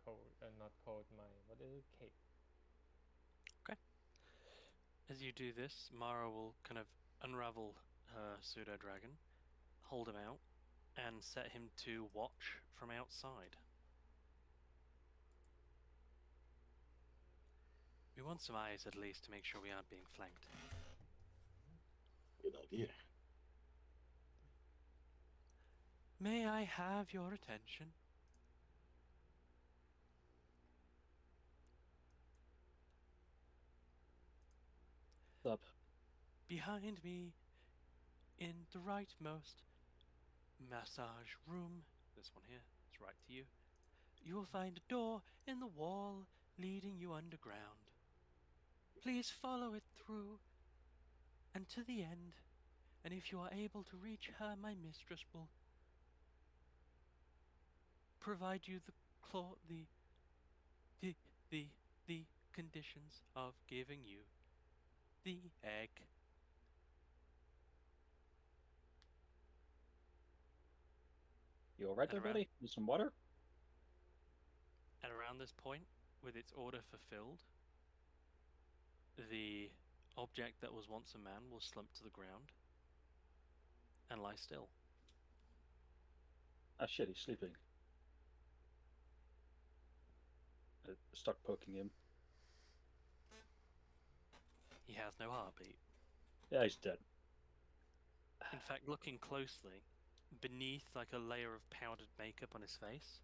coat. Not coat. My what is it? Cape. As you do this, Mara will kind of unravel her pseudo dragon, hold him out, and set him to watch from outside. We want some eyes at least to make sure we aren't being flanked. Good idea. May I have your attention? Up. Behind me, in the rightmost massage room, this one here, it's right to you, you will find a door in the wall leading you underground. Please follow it through and to the end, and if you are able to reach her, my mistress will provide you the conditions of giving you the egg. You alright there, And around- buddy? Need some water? At around this point, with its order fulfilled, the object that was once a man will slump to the ground and lie still. Ah, shit, he's sleeping. I start poking him. He has no heartbeat. Yeah, he's dead. In fact, looking closely, beneath like a layer of powdered makeup on his face,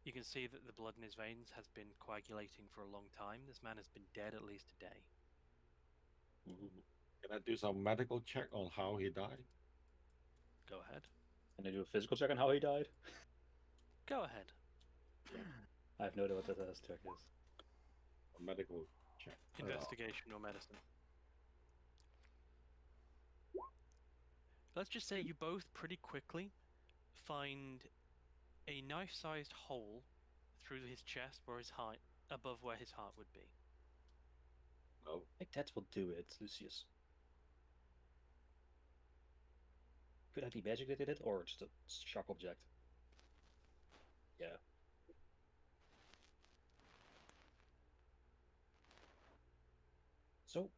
you can see that the blood in his veins has been coagulating for a long time. This man has been dead at least a day. Can I do some medical check on how he died? Go ahead. Can I do a physical check on how he died? Go ahead. I have no idea what that check is. A medical check. Investigation or medicine. Let's just say you both pretty quickly find a knife-sized hole through his chest where his heart, above where his heart would be. Oh, I think that will do it, Lucius. Could that be magic that did it, or just a sharp object? Yeah. So,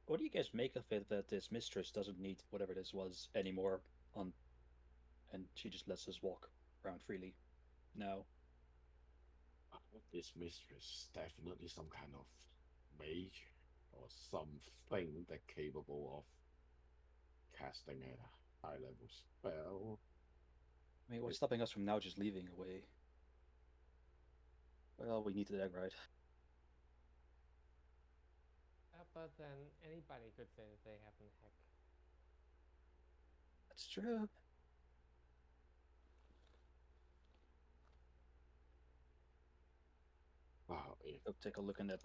what do you guys make of it that this mistress doesn't need whatever this was anymore and she just lets us walk around freely now? this mistress definitely some kind of mage or something that capable of casting a high level spell. I mean, what's stopping us from now just leaving away? Well, we need the egg, right? But then anybody could say that they have an hack. That's true. Wow, Go take a look in that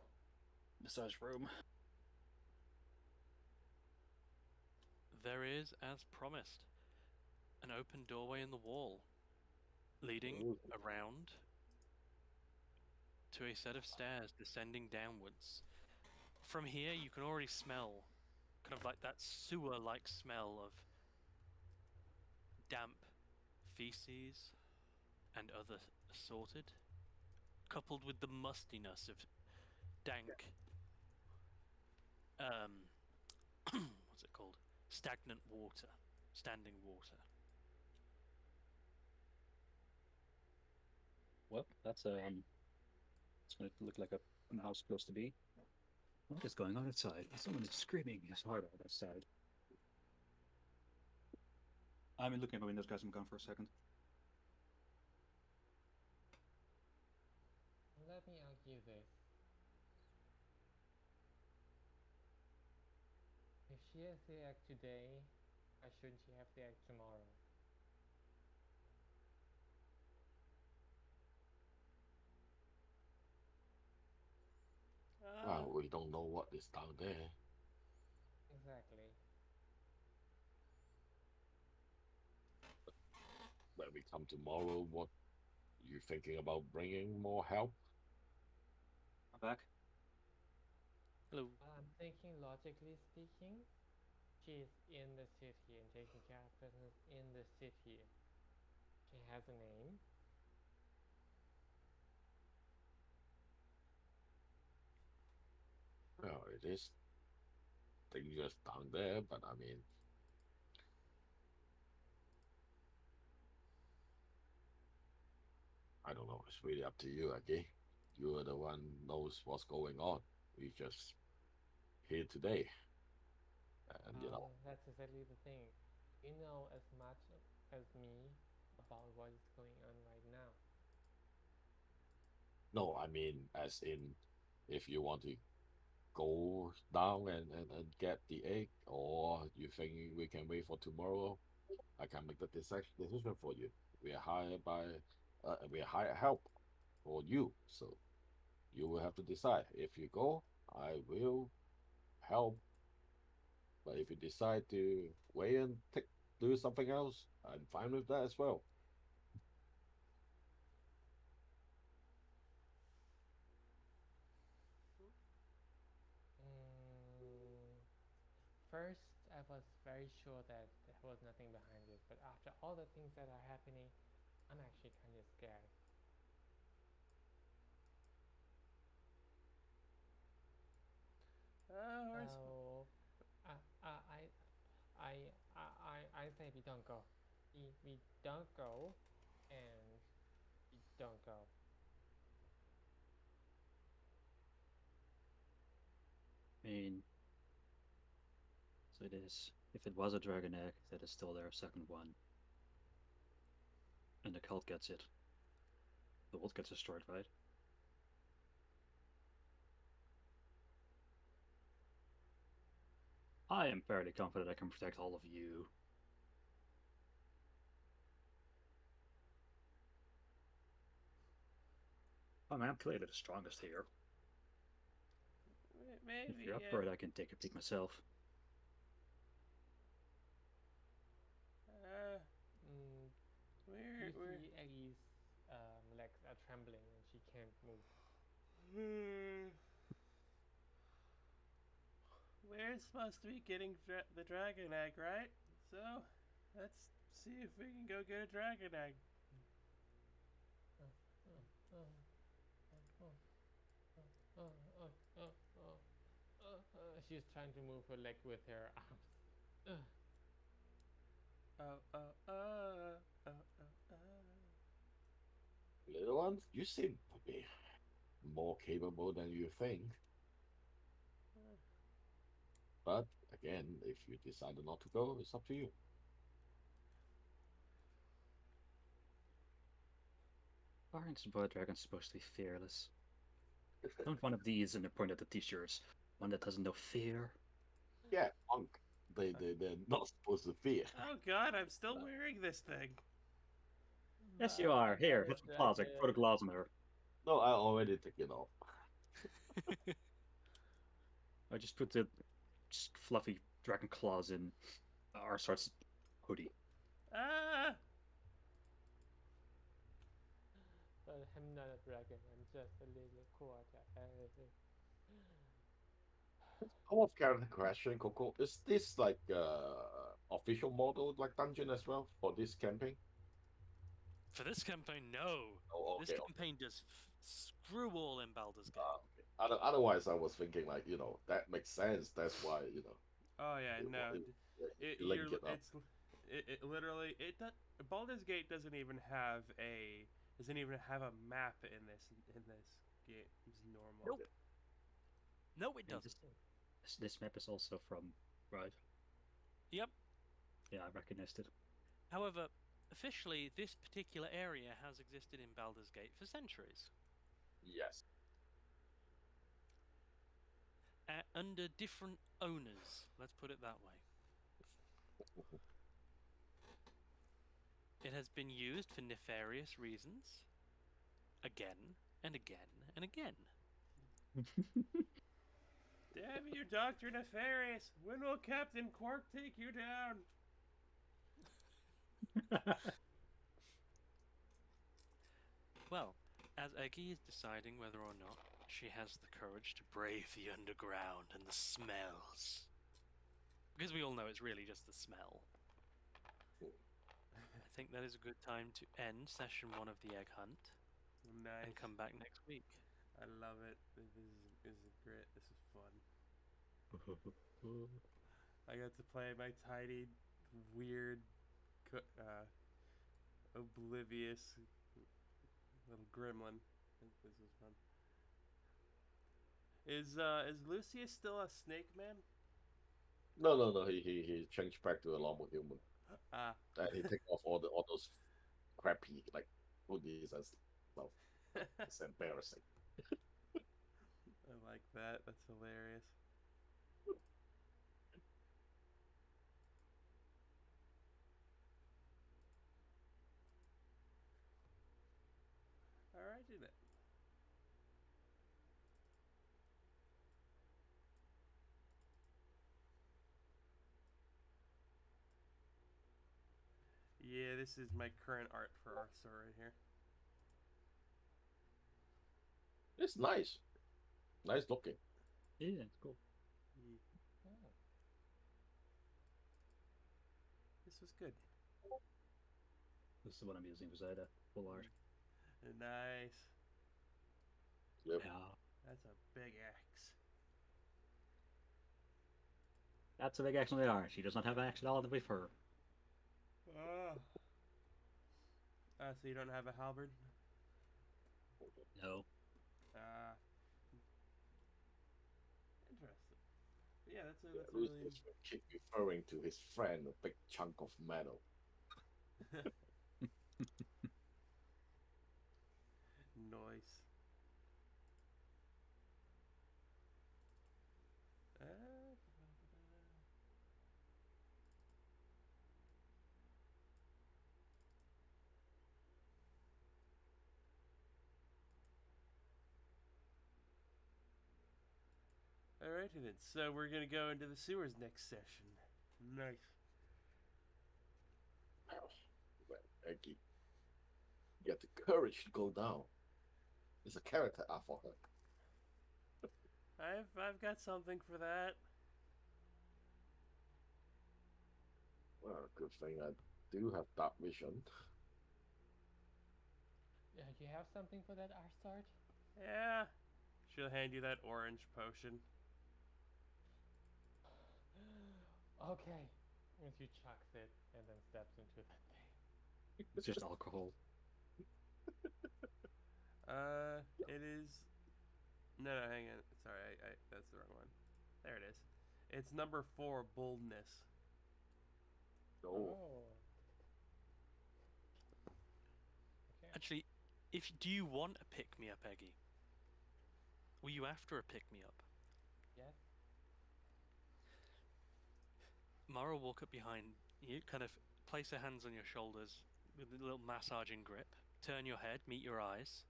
massage room. There is, as promised, an open doorway in the wall, leading Ooh. around to a set of stairs descending downwards. From here, you can already smell kind of like that sewer-like smell of damp feces and other assorted, coupled with the mustiness of dank, what's it called? Stagnant water, standing water. Well, that's it's going to look like a house supposed to be. What is going on outside? Someone is screaming his heart out outside. I'm looking at my windows, guys. I'm gone for a second. Let me argue this. If she has the egg today, why shouldn't she have the egg tomorrow? Well, we don't know what is down there. Exactly. When we come tomorrow, what you thinking about bringing more help? I'm back. Hello. Well, I'm thinking, logically speaking, she is in the city and taking care of business in the city. She has a name. Well, it is dangerous down there, but I mean, I don't know. It's really up to you, okay? You are the one knows what's going on. We just here today, and you know. That's exactly the thing. You know as much as me about what is going on right now. No, I mean, as in, if you want to go down and get the egg, or you think we can wait for tomorrow, I can make the decision for you. We are hired by, we are hired help for you, so you will have to decide. If you go, I will help. But if you decide to wait and do something else, I'm fine with that as well. Mm, First, I was very sure that there was nothing behind it, but after all the things that are happening, I'm actually kind of scared. Where's So, I, I, I, I say we don't go. We don't go, and we don't go. I mean, so it is. If it was a dragon egg, that is still their second one. And the cult gets it. The world gets destroyed, right? I am fairly confident I can protect all of you. I mean, I'm clearly the strongest here. If maybe? you're up for it, I can take a peek myself. Mm, you Where? see Eggie's legs are trembling and she can't move. We're supposed to be getting the dragon egg, right? So, let's see if we can go get a dragon egg. Uh, uh, uh, uh, uh, uh, uh, uh, she's trying to move her leg with her arms. Oh, oh, oh, oh, oh, Little ones, you seem to be more capable than you think. But again, if you decide not to go, it's up to you. Aren't blood dragons supposed to be fearless? Don't one of these and point at the t-shirts. One that doesn't know fear. Yeah, punk. They're not supposed to fear. Oh God, I'm still wearing this thing. Yes, you are. Here, hit some plastic. Put a gloves on there. No, I already took it off. I just put the just fluffy dragon claws in Arsart's hoodie. Ah! But I'm not a dragon. I'm just a little quarter. Off character question, Coco. Is this like official model like dungeon as well for this campaign? For this campaign, no. Oh, This okay. campaign does screw all in Baldur's Gate. Okay. Otherwise, I was thinking like that makes sense. That's why Oh yeah, no. you link it up. It literally Baldur's Gate doesn't even have a map in this game. It's normal. Nope. No, it Yeah, doesn't. this map is also from right. Yep. Yeah, I recognized it. However, officially, this particular area has existed in Baldur's Gate for centuries, Yes. under different owners. Let's put it that way. It has been used for nefarious reasons, again and again and again. Damn you, Doctor Nefarious! When will Captain Quark take you down? Well, as Eggy is deciding whether or not she has the courage to brave the underground and the smells, because we all know it's really just the smell, I think that is a good time to end session 1 of the Egg Hunt Nice. and come back next week. I love it. This is great. This is fun. I got to play my tiny, weird, oblivious little gremlin. I think this was fun. Is Lucius still a snake man? No. He changed back to a normal human. Ah. And he take off all those crappy like hoodies and stuff. It's embarrassing. I like that. That's hilarious. Alrighty then. Yeah, this is my current art for our store right here. It's nice. Nice looking. Yeah, it's cool. Oh. This was good. This is what I'm using beside a full art. Nice. Yep. Yeah. That's a big axe. That's a big action on the art. She does not have an action all with her. Oh. So you don't have a halberd? No. Interesting. But yeah, that's a Lucius really will keep referring to his friend, a big chunk of metal. nice. Alrighty then. So we're gonna go into the sewers next session. Nice. Well, Eggy, you have the courage to go down. It's a character arc for her. I've got something for that. Well, good thing I do have dark vision. You have something for that, Arsart? Yeah. She'll hand you that orange potion. Okay. And she chucks it and then steps into that thing. It's just alcohol. It is. No, hang on. Sorry, I that's the wrong one. There it is. It's number 4, boldness. No. Oh. Okay. Actually, do you want a pick me up, Eggy? Were you after a pick me up? Yes. Mara will walk up behind you, kind of place her hands on your shoulders with a little massaging grip. Turn your head, meet your eyes.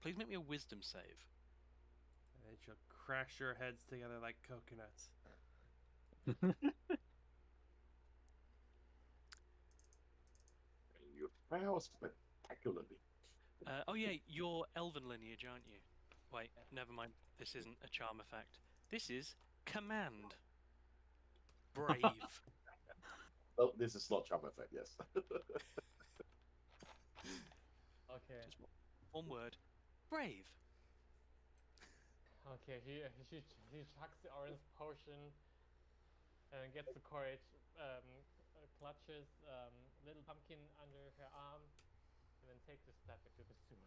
Please make me a wisdom save. And she'll crash your heads together like coconuts. And you fail spectacularly. Oh yeah, you're elven lineage, aren't you? Wait, never mind. This isn't a charm effect. This is command. Brave. Oh, this is not charm effect, yes. Okay. Just one word. Brave. Okay, he chucks the orange potion and gets the courage, clutches little pumpkin under her arm, and then takes a step into the sewer.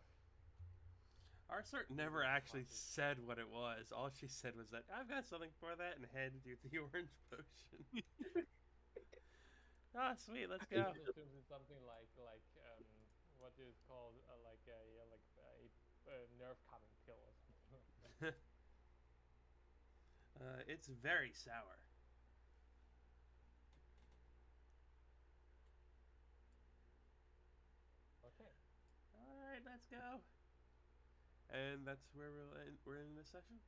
Arsart never actually said what it was. All she said was that, I've got something for that, and handed you the orange potion. Ah, sweet, let's I go. just assumes it's something like what is called like a nerve calming pill or something like that. It's very sour. Okay. Alright, let's go. And that's where we're in this session.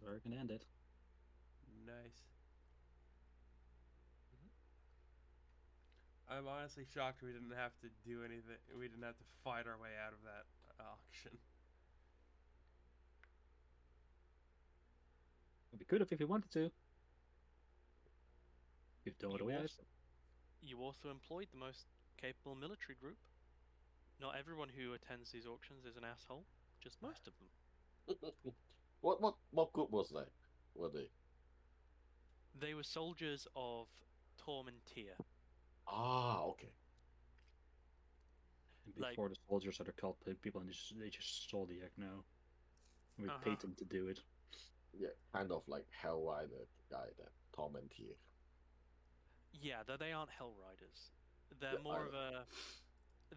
Where can end it. Nice. I'm honestly shocked we didn't have to do anything. We didn't have to fight our way out of that auction. We could have if we wanted to. We've done it You away. also, you also employed the most capable military group. Not everyone who attends these auctions is an asshole. Just most of them. What group was that? Were they? They were soldiers of Tormentia. Ah, okay. And Like- before the soldiers had called people, and they just stole the egg now. We Uh-huh. paid them to do it. Yeah, kind of like Hellrider guy that Tormentia. Yeah, though they aren't Hell Riders. They're Yeah, more of a.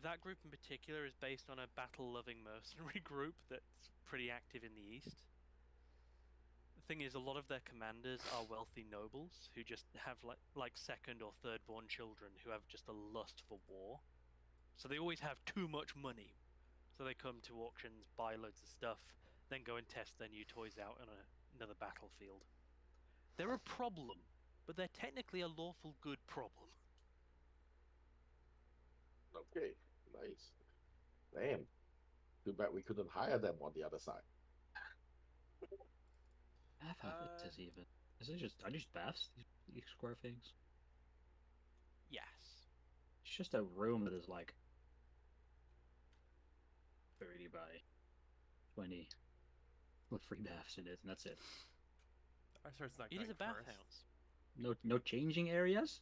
That group in particular is based on a battle-loving mercenary group that's pretty active in the East. The thing is, a lot of their commanders are wealthy nobles who just have like second or third-born children who have just a lust for war. So they always have too much money. So they come to auctions, buy loads of stuff, then go and test their new toys out on another battlefield. They're a problem, but they're technically a lawful good problem. Okay, nice. Damn. Too bad we couldn't hire them on the other side. How it is even? Is it just are these baths? These square things? Yes. It's just a room that is like 30 by 20 with 3 baths in it, and that's it. Arsart's not It going is a first. bathhouse. No changing areas?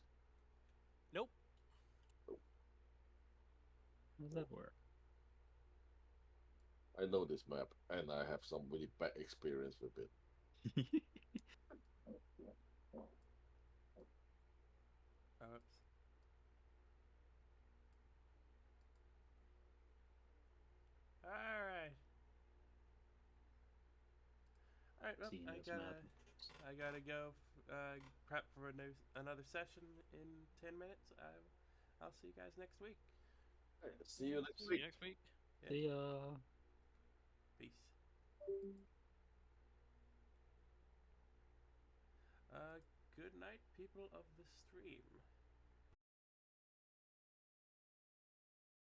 Nope. How does that work? I know this map, and I have some really bad experience with it. Oops. Alright. Alright, well, Seeing I this map. gotta go prep for another session in 10 minutes. I'll see you guys next week. See you next See week. you next week. Yeah. See ya. Peace. Good night, people of the stream.